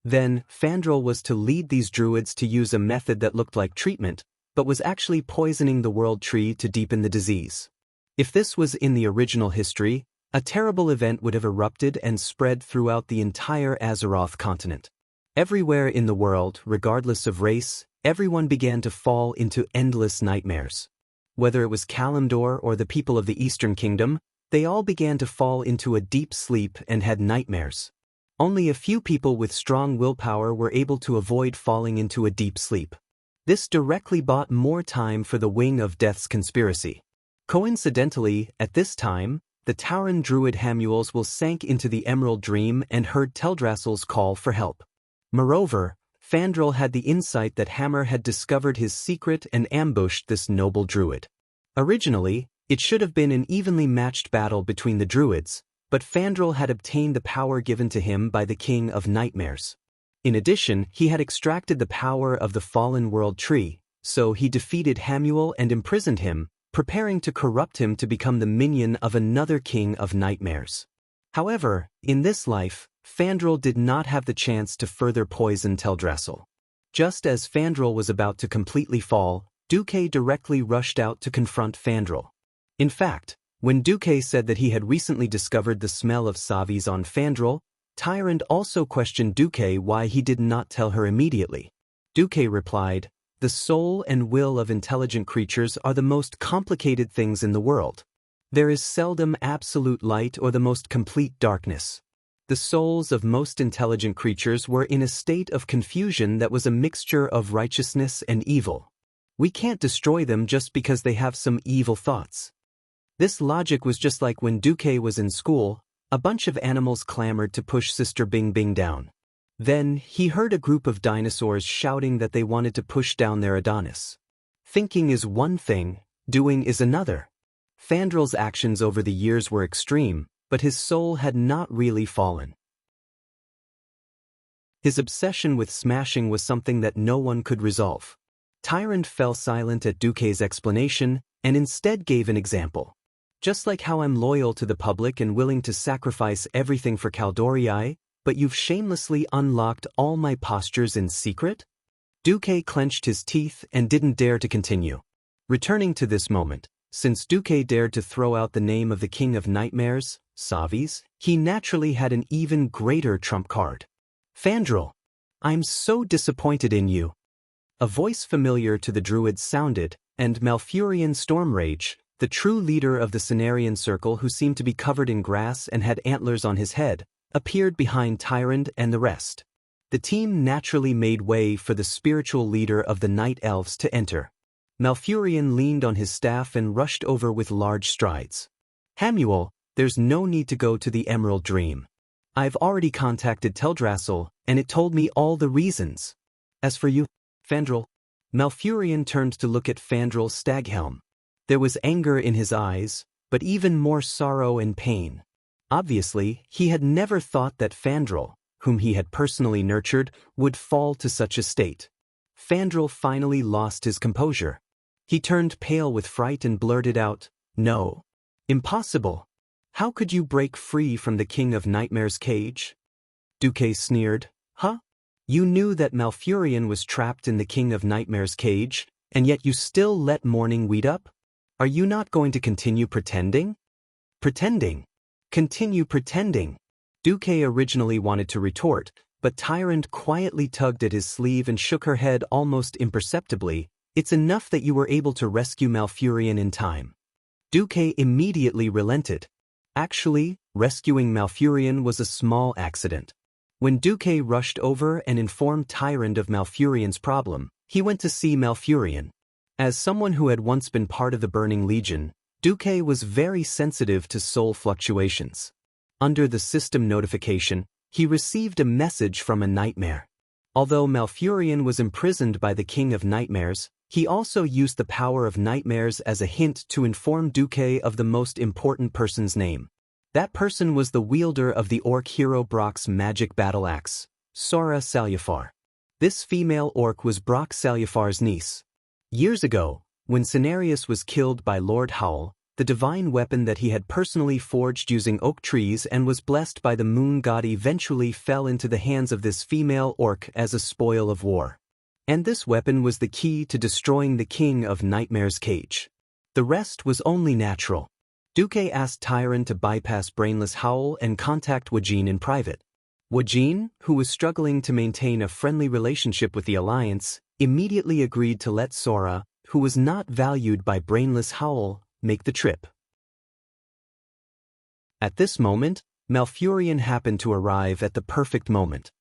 Then, Fandral was to lead these druids to use a method that looked like treatment, but was actually poisoning the world tree to deepen the disease. If this was in the original history, a terrible event would have erupted and spread throughout the entire Azeroth continent. Everywhere in the world, regardless of race, everyone began to fall into endless nightmares. Whether it was Kalimdor or the people of the Eastern Kingdom, they all began to fall into a deep sleep and had nightmares. Only a few people with strong willpower were able to avoid falling into a deep sleep. This directly bought more time for the Wing of Death's conspiracy. Coincidentally, at this time, the Tauren druid Hamuels sank into the Emerald Dream and heard Teldrassil's call for help. Moreover, Fandral had the insight that Hammer had discovered his secret and ambushed this noble druid. Originally, it should have been an evenly matched battle between the druids, but Fandral had obtained the power given to him by the King of Nightmares. In addition, he had extracted the power of the fallen world tree, so he defeated Hamuel and imprisoned him, preparing to corrupt him to become the minion of another King of Nightmares. However, in this life, Fandral did not have the chance to further poison Teldrassil. Just as Fandral was about to completely fall, Duque directly rushed out to confront Fandral. In fact, when Duque said that he had recently discovered the smell of Savi's on Fandral, Tyrant also questioned Duque why he did not tell her immediately. Duque replied, "The soul and will of intelligent creatures are the most complicated things in the world. There is seldom absolute light or the most complete darkness. The souls of most intelligent creatures were in a state of confusion that was a mixture of righteousness and evil. We can't destroy them just because they have some evil thoughts." This logic was just like when Duque was in school. A bunch of animals clamored to push Sister Bing Bing down. Then, he heard a group of dinosaurs shouting that they wanted to push down their Adonis. Thinking is one thing, doing is another. Fandral's actions over the years were extreme, but his soul had not really fallen. His obsession with smashing was something that no one could resolve. Tyrant fell silent at Duque's explanation, and instead gave an example. "Just like how I'm loyal to the public and willing to sacrifice everything for Caldorii, but you've shamelessly unlocked all my postures in secret?" Duque clenched his teeth and didn't dare to continue. Returning to this moment, since Duque dared to throw out the name of the King of Nightmares, Savi's, he naturally had an even greater trump card. "Fandral, I'm so disappointed in you." A voice familiar to the druids sounded, and Malfurion Stormrage, the true leader of the Cenarian Circle who seemed to be covered in grass and had antlers on his head, appeared behind Tyrant and the rest. The team naturally made way for the spiritual leader of the Night Elves to enter. Malfurion leaned on his staff and rushed over with large strides. "Hamuel, there's no need to go to the Emerald Dream. I've already contacted Teldrassil, and it told me all the reasons. As for you, Fandral." Malfurion turned to look at Fandral Staghelm. There was anger in his eyes, but even more sorrow and pain. Obviously, he had never thought that Fandral, whom he had personally nurtured, would fall to such a state. Fandral finally lost his composure. He turned pale with fright and blurted out, "No. Impossible. How could you break free from the King of Nightmares' cage?" Duque sneered, "Huh? You knew that Malfurion was trapped in the King of Nightmares' cage, and yet you still let Morning Weed up? Are you not going to continue pretending?" "Pretending? Continue pretending." Duque originally wanted to retort, but Tyrant quietly tugged at his sleeve and shook her head almost imperceptibly. "It's enough that you were able to rescue Malfurion in time." Duque immediately relented. Actually, rescuing Malfurion was a small accident. When Duque rushed over and informed Tyrant of Malfurion's problem, he went to see Malfurion. As someone who had once been part of the Burning Legion, Duque was very sensitive to soul fluctuations. Under the system notification, he received a message from a nightmare. Although Malfurion was imprisoned by the King of Nightmares, he also used the power of nightmares as a hint to inform Duque of the most important person's name. That person was the wielder of the orc hero Brock's magic battle axe, Sora Salyafar. This female orc was Brock Salyafar's niece. Years ago, when Cenarius was killed by Lord Howl, the divine weapon that he had personally forged using oak trees and was blessed by the moon god, eventually fell into the hands of this female orc as a spoil of war. And this weapon was the key to destroying the King of Nightmare's cage. The rest was only natural. Duque asked Tyrant to bypass Brainless Howl and contact Wajin in private. Wajin, who was struggling to maintain a friendly relationship with the Alliance, immediately agreed to let Sora, who was not valued by Brainless Howl, make the trip. At this moment, Malfurion happened to arrive at the perfect moment.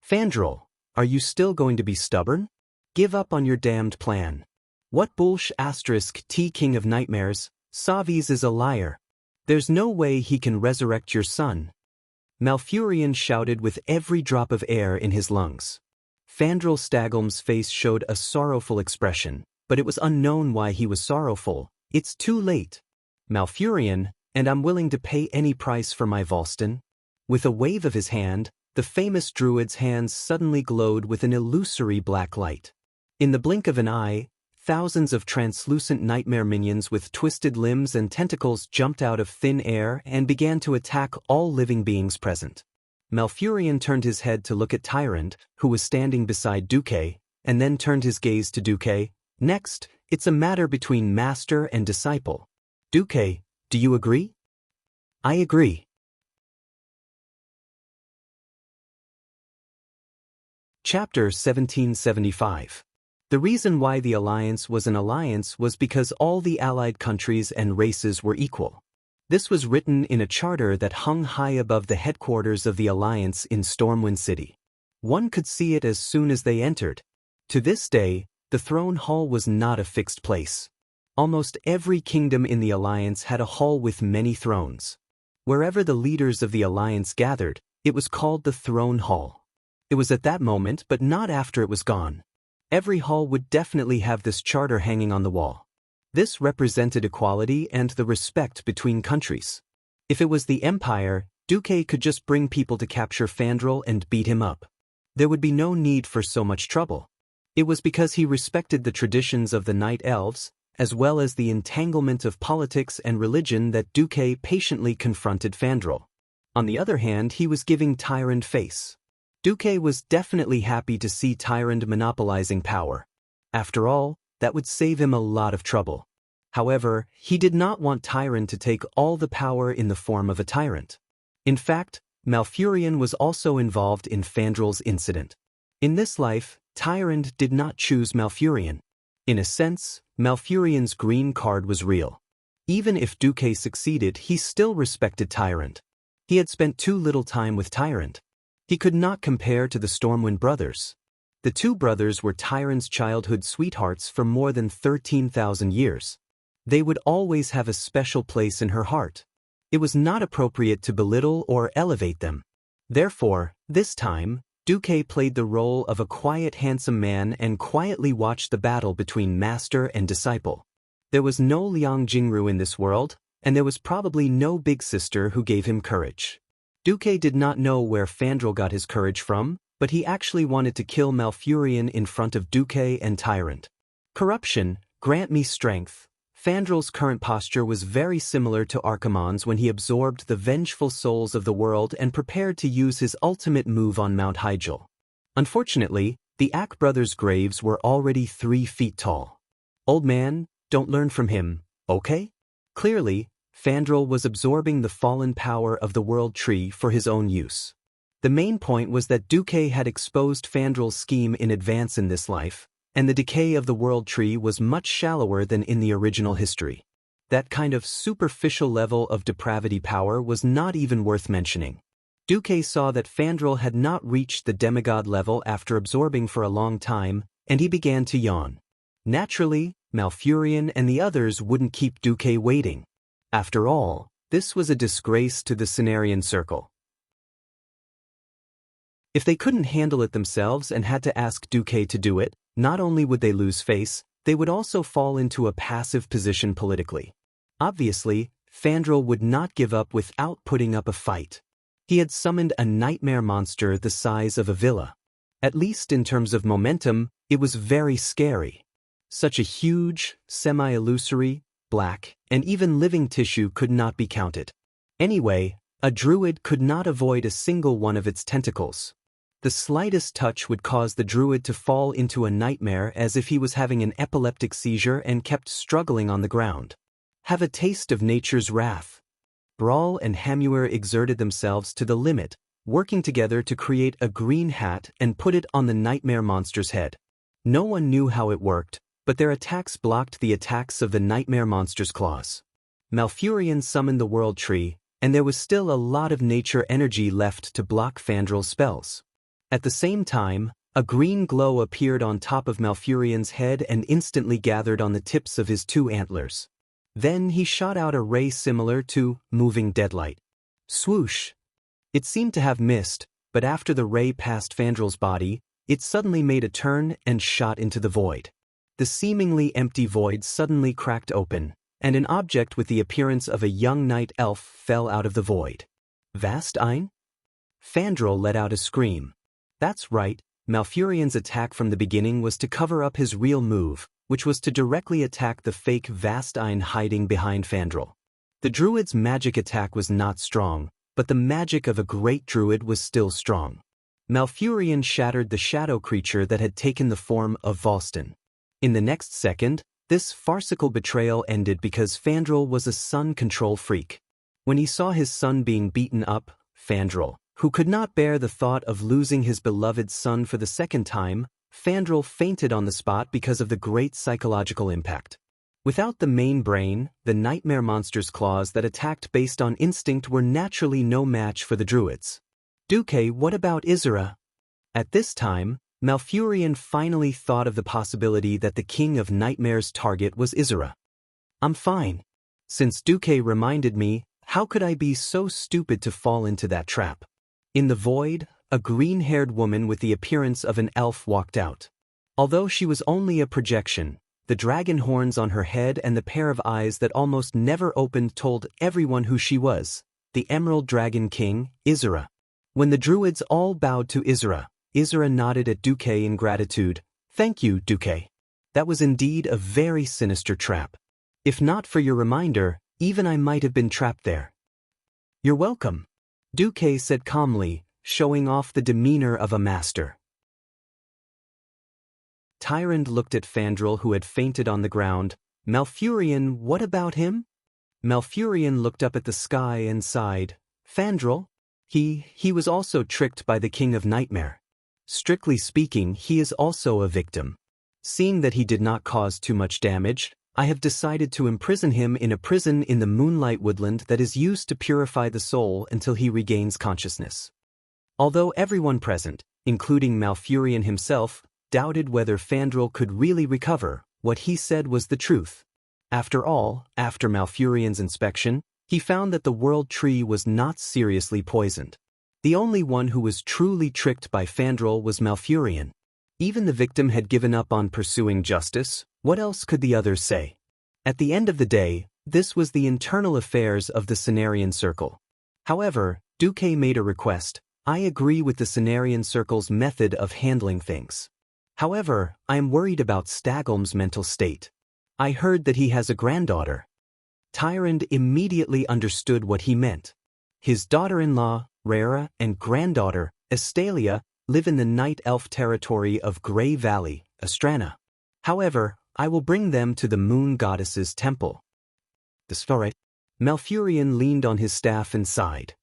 Fandral, are you still going to be stubborn? Give up on your damned plan. What bullsh * T King of Nightmares, Savi's is a liar. There's no way he can resurrect your son. Malfurion shouted with every drop of air in his lungs. Fandral Staghelm's face showed a sorrowful expression, but it was unknown why he was sorrowful. It's too late. Malfurion, and I'm willing to pay any price for my Volston. With a wave of his hand, the famous druid's hands suddenly glowed with an illusory black light. In the blink of an eye, thousands of translucent nightmare minions with twisted limbs and tentacles jumped out of thin air and began to attack all living beings present. Malfurion turned his head to look at Tyrant, who was standing beside Duque, and then turned his gaze to Duque. Next, it's a matter between master and disciple. Duque, do you agree? I agree. Chapter 1775. The reason why the alliance was an alliance was because all the allied countries and races were equal. This was written in a charter that hung high above the headquarters of the alliance in Stormwind City. One could see it as soon as they entered. To this day, the throne hall was not a fixed place. Almost every kingdom in the alliance had a hall with many thrones. Wherever the leaders of the alliance gathered, it was called the throne hall. It was at that moment, but not after it was gone. Every hall would definitely have this charter hanging on the wall. This represented equality and the respect between countries. If it was the Empire, Duque could just bring people to capture Fandral and beat him up. There would be no need for so much trouble. It was because he respected the traditions of the Night Elves, as well as the entanglement of politics and religion, that Duque patiently confronted Fandral. On the other hand, he was giving Tyrant face. Duque was definitely happy to see Tyrant monopolizing power. After all, that would save him a lot of trouble. However, he did not want Tyrant to take all the power in the form of a tyrant. In fact, Malfurion was also involved in Fandral's incident. In this life, Tyrant did not choose Malfurion. In a sense, Malfurion's green card was real. Even if Duque succeeded, he still respected Tyrant. He had spent too little time with Tyrant. He could not compare to the Stormwind brothers. The two brothers were Tyrant's childhood sweethearts for more than 13,000 years. They would always have a special place in her heart. It was not appropriate to belittle or elevate them. Therefore, this time, Duque played the role of a quiet, handsome man and quietly watched the battle between master and disciple. There was no Liang Jingru in this world, and there was probably no big sister who gave him courage. Duque did not know where Fandral got his courage from, but he actually wanted to kill Malfurion in front of Duque and Tyrant. Corruption, grant me strength. Fandral's current posture was very similar to Archimonde's when he absorbed the vengeful souls of the world and prepared to use his ultimate move on Mount Hyjal. Unfortunately, the Ack brothers' graves were already 3 feet tall. Old man, don't learn from him, okay? Clearly, Fandral was absorbing the fallen power of the World Tree for his own use. The main point was that Duque had exposed Fandral's scheme in advance in this life, and the decay of the World Tree was much shallower than in the original history. That kind of superficial level of depravity power was not even worth mentioning. Duque saw that Fandral had not reached the demigod level after absorbing for a long time, and he began to yawn. Naturally, Malfurion and the others wouldn't keep Duque waiting. After all, this was a disgrace to the Cenarian Circle. If they couldn't handle it themselves and had to ask Duque to do it, not only would they lose face, they would also fall into a passive position politically. Obviously, Fandral would not give up without putting up a fight. He had summoned a nightmare monster the size of a villa. At least in terms of momentum, it was very scary. Such a huge, semi-illusory, black, and even living tissue could not be counted. Anyway, a druid could not avoid a single one of its tentacles. The slightest touch would cause the druid to fall into a nightmare as if he was having an epileptic seizure and kept struggling on the ground. Have a taste of nature's wrath. Brawl and Hamuir exerted themselves to the limit, working together to create a green hat and put it on the nightmare monster's head. No one knew how it worked, but their attacks blocked the attacks of the nightmare monster's claws. Malfurion summoned the World Tree, and there was still a lot of nature energy left to block Fandrel's spells. At the same time, a green glow appeared on top of Malfurion's head and instantly gathered on the tips of his 2 antlers. Then he shot out a ray similar to moving deadlight. Swoosh! It seemed to have missed, but after the ray passed Fandrel's body, it suddenly made a turn and shot into the void. The seemingly empty void suddenly cracked open, and an object with the appearance of a young night elf fell out of the void. Vast Ein? Fandrel let out a scream. That's right, Malfurion's attack from the beginning was to cover up his real move, which was to directly attack the fake Vast Ein hiding behind Fandrel. The druid's magic attack was not strong, but the magic of a great druid was still strong. Malfurion shattered the shadow creature that had taken the form of Volston. In the next second, this farcical betrayal ended because Fandrel was a sun control freak. When he saw his son being beaten up, Fandrel, who could not bear the thought of losing his beloved son for the second time, Fandrel fainted on the spot because of the great psychological impact. Without the main brain, the nightmare monster's claws that attacked based on instinct were naturally no match for the druids. Duque, what about Isra? At this time, Malfurion finally thought of the possibility that the King of Nightmares' target was Isra. I'm fine. Since Duque reminded me, how could I be so stupid to fall into that trap? In the void, a green-haired woman with the appearance of an elf walked out. Although she was only a projection, the dragon horns on her head and the pair of eyes that almost never opened told everyone who she was, the Emerald Dragon King, Isra. When the druids all bowed to Isra, Isra nodded at Duque in gratitude. Thank you, Duque. That was indeed a very sinister trap. If not for your reminder, even I might have been trapped there. You're welcome, Duque said calmly, showing off the demeanor of a master. Tyrande looked at Fandrel, who had fainted on the ground. Malfurion, what about him? Malfurion looked up at the sky and sighed. Fandrel? He was also tricked by the King of Nightmare. Strictly speaking, he is also a victim. Seeing that he did not cause too much damage, I have decided to imprison him in a prison in the Moonlight Woodland that is used to purify the soul until he regains consciousness. Although everyone present, including Malfurion himself, doubted whether Fandrel could really recover, what he said was the truth. After all, after Malfurion's inspection, he found that the World Tree was not seriously poisoned. The only one who was truly tricked by Fandrel was Malfurion. Even the victim had given up on pursuing justice. What else could the others say? At the end of the day, this was the internal affairs of the Cenarian Circle. However, Duque made a request. I agree with the Cenarian Circle's method of handling things. However, I am worried about Staghelm's mental state. I heard that he has a granddaughter. Tyrande immediately understood what he meant. His daughter-in-law, Rara, and granddaughter, Estalia, live in the Night Elf territory of Grey Valley, Astrana. However, I will bring them to the Moon Goddess's temple. The story. Malfurion leaned on his staff and sighed.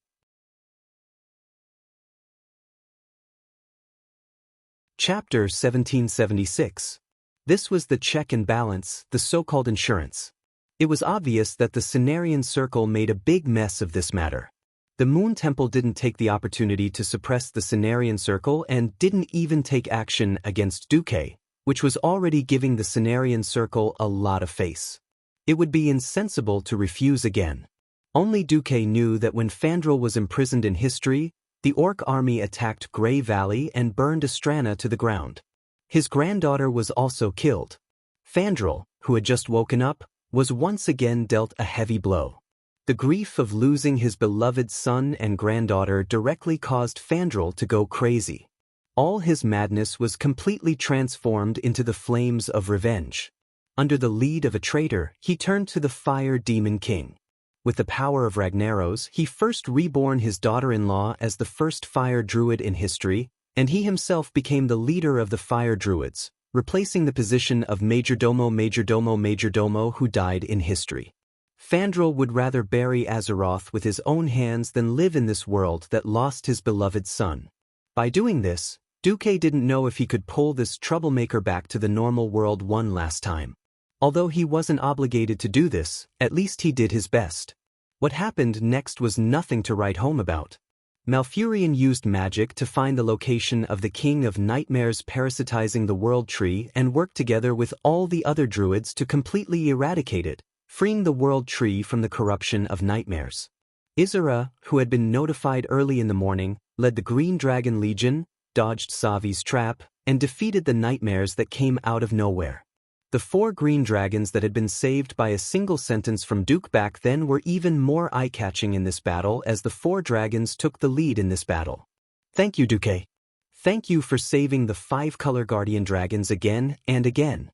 Chapter 1776. This was the check and balance, the so-called insurance. It was obvious that the Cenarian Circle made a big mess of this matter. The Moon Temple didn't take the opportunity to suppress the Cenarian Circle and didn't even take action against Duque, which was already giving the Cenarian Circle a lot of face. It would be insensible to refuse again. Only Duque knew that when Fandrel was imprisoned in history, the Orc army attacked Grey Valley and burned Astrana to the ground. His granddaughter was also killed. Fandrel, who had just woken up, was once again dealt a heavy blow. The grief of losing his beloved son and granddaughter directly caused Fandrel to go crazy. All his madness was completely transformed into the flames of revenge. Under the lead of a traitor, he turned to the Fire Demon King. With the power of Ragnaros, he first reborn his daughter-in-law as the first fire druid in history, and he himself became the leader of the fire druids, replacing the position of Majordomo who died in history. Fandral would rather bury Azeroth with his own hands than live in this world that lost his beloved son. By doing this, Duque didn't know if he could pull this troublemaker back to the normal world one last time. Although he wasn't obligated to do this, at least he did his best. What happened next was nothing to write home about. Malfurion used magic to find the location of the King of Nightmares parasitizing the World Tree and worked together with all the other druids to completely eradicate it, freeing the World Tree from the corruption of nightmares. Isra, who had been notified early in the morning, led the Green Dragon Legion, dodged Savi's trap, and defeated the nightmares that came out of nowhere. The 4 green dragons that had been saved by a single sentence from Duke back then were even more eye-catching in this battle as the 4 dragons took the lead in this battle. Thank you, Duque. Thank you for saving the 5-color guardian dragons again and again.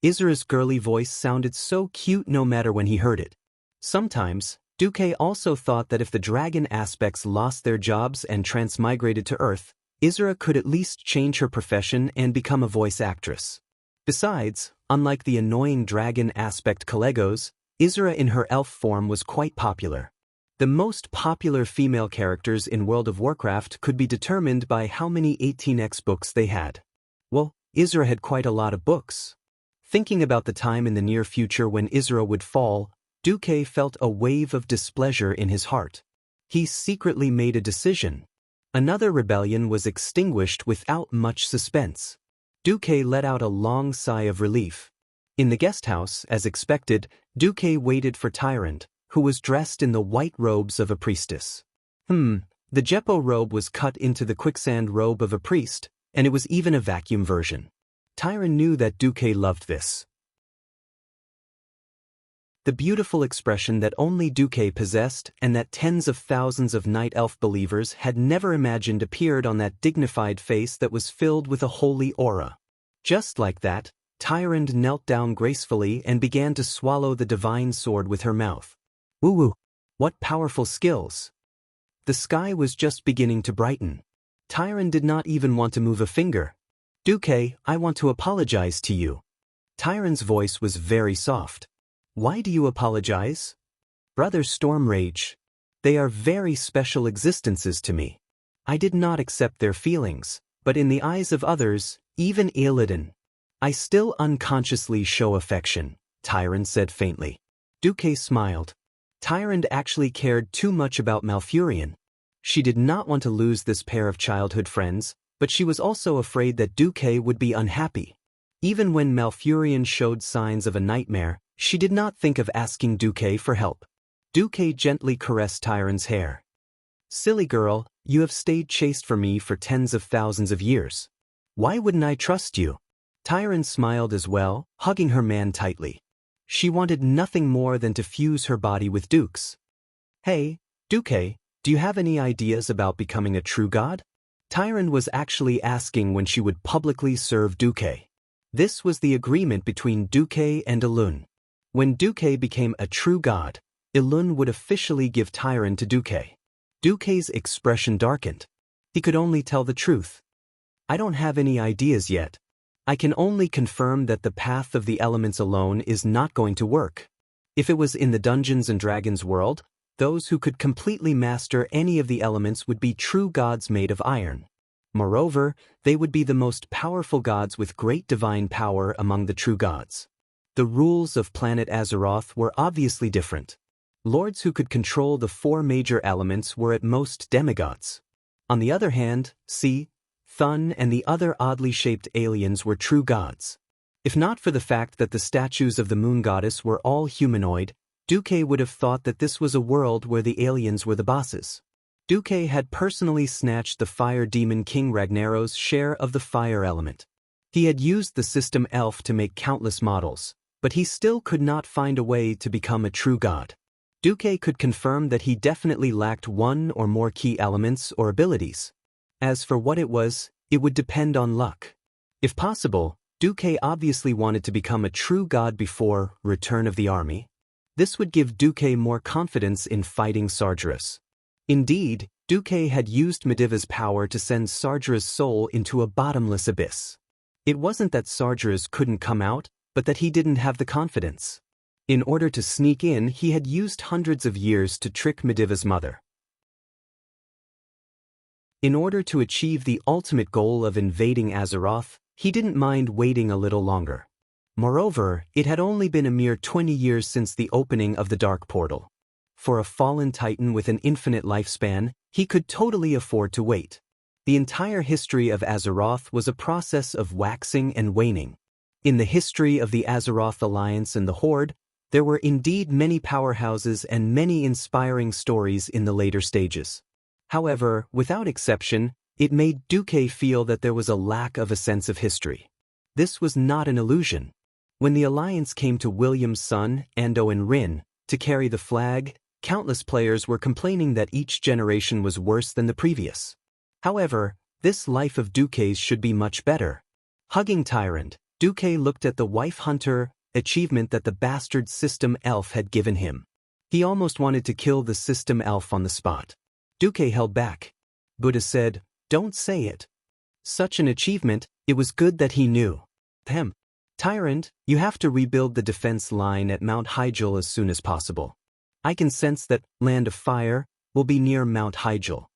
Isra's girly voice sounded so cute no matter when he heard it. Sometimes, Duque also thought that if the dragon aspects lost their jobs and transmigrated to Earth, Isra could at least change her profession and become a voice actress. Besides, unlike the annoying dragon aspect Calegos, Isra in her elf form was quite popular. The most popular female characters in World of Warcraft could be determined by how many 18x books they had. Well, Isra had quite a lot of books. Thinking about the time in the near future when Isra would fall, Duque felt a wave of displeasure in his heart. He secretly made a decision. Another rebellion was extinguished without much suspense. Duque let out a long sigh of relief. In the guest house, as expected, Duque waited for Tyrant, who was dressed in the white robes of a priestess. The Jeppo robe was cut into the quicksand robe of a priest, and it was even a vacuum version. Tyrant knew that Duque loved this. The beautiful expression that only Duque possessed and that tens of thousands of Night Elf believers had never imagined appeared on that dignified face that was filled with a holy aura. Just like that, Tyrant knelt down gracefully and began to swallow the divine sword with her mouth. Woo-woo! What powerful skills! The sky was just beginning to brighten. Tyrant did not even want to move a finger. Duque, I want to apologize to you. Tyrant's voice was very soft. Why do you apologize? Brother Stormrage. They are very special existences to me. I did not accept their feelings, but in the eyes of others, even Illidan, I still unconsciously show affection, Tyrant said faintly. Duque smiled. Tyrant actually cared too much about Malfurion. She did not want to lose this pair of childhood friends, but she was also afraid that Duque would be unhappy. Even when Malfurion showed signs of a nightmare, she did not think of asking Duque for help. Duque gently caressed Tyrant's hair. Silly girl, you have stayed chaste for me for tens of thousands of years. Why wouldn't I trust you? Tyrant smiled as well, hugging her man tightly. She wanted nothing more than to fuse her body with Duke's. Hey, Duque, do you have any ideas about becoming a true god? Tyrant was actually asking when she would publicly serve Duque. This was the agreement between Duque and Elun. When Duque became a true god, Elun would officially give Tyrant to Duque. Duque's expression darkened. He could only tell the truth. I don't have any ideas yet. I can only confirm that the path of the elements alone is not going to work. If it was in the Dungeons and Dragons world, those who could completely master any of the elements would be true gods made of iron. Moreover, they would be the most powerful gods with great divine power among the true gods. The rules of planet Azeroth were obviously different. Lords who could control the 4 major elements were at most demigods. On the other hand, Sea, Thun and the other oddly shaped aliens were true gods. If not for the fact that the statues of the moon goddess were all humanoid, Duque would have thought that this was a world where the aliens were the bosses. Duque had personally snatched the Fire Demon King Ragnaros' share of the fire element. He had used the system Elf to make countless models, but he still could not find a way to become a true god. Duque could confirm that he definitely lacked one or more key elements or abilities. As for what it was, it would depend on luck. If possible, Duque obviously wanted to become a true god before Return of the Army. This would give Duque more confidence in fighting Sargeras. Indeed, Duque had used Mediva's power to send Sargeras' soul into a bottomless abyss. It wasn't that Sargeras couldn't come out, but that he didn't have the confidence. In order to sneak in, he had used hundreds of years to trick Mediva's mother. In order to achieve the ultimate goal of invading Azeroth, he didn't mind waiting a little longer. Moreover, it had only been a mere 20 years since the opening of the Dark Portal. For a fallen titan with an infinite lifespan, he could totally afford to wait. The entire history of Azeroth was a process of waxing and waning. In the history of the Azeroth Alliance and the Horde, there were indeed many powerhouses and many inspiring stories in the later stages. However, without exception, it made Duque feel that there was a lack of a sense of history. This was not an illusion. When the Alliance came to William's son, Ando and Rin, to carry the flag, countless players were complaining that each generation was worse than the previous. However, this life of Duque's should be much better. Hugging Tyrant, Duque looked at the Wife Hunter achievement that the bastard System Elf had given him. He almost wanted to kill the System Elf on the spot. Duque held back. Buddha said, "Don't say it." Such an achievement, it was good that he knew. Tyrant, you have to rebuild the defense line at Mount Hyjal as soon as possible. I can sense that Land of Fire will be near Mount Hyjal.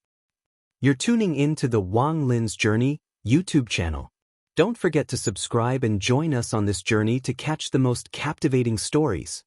You're tuning in to the Wang Lin's Journey YouTube channel. Don't forget to subscribe and join us on this journey to catch the most captivating stories.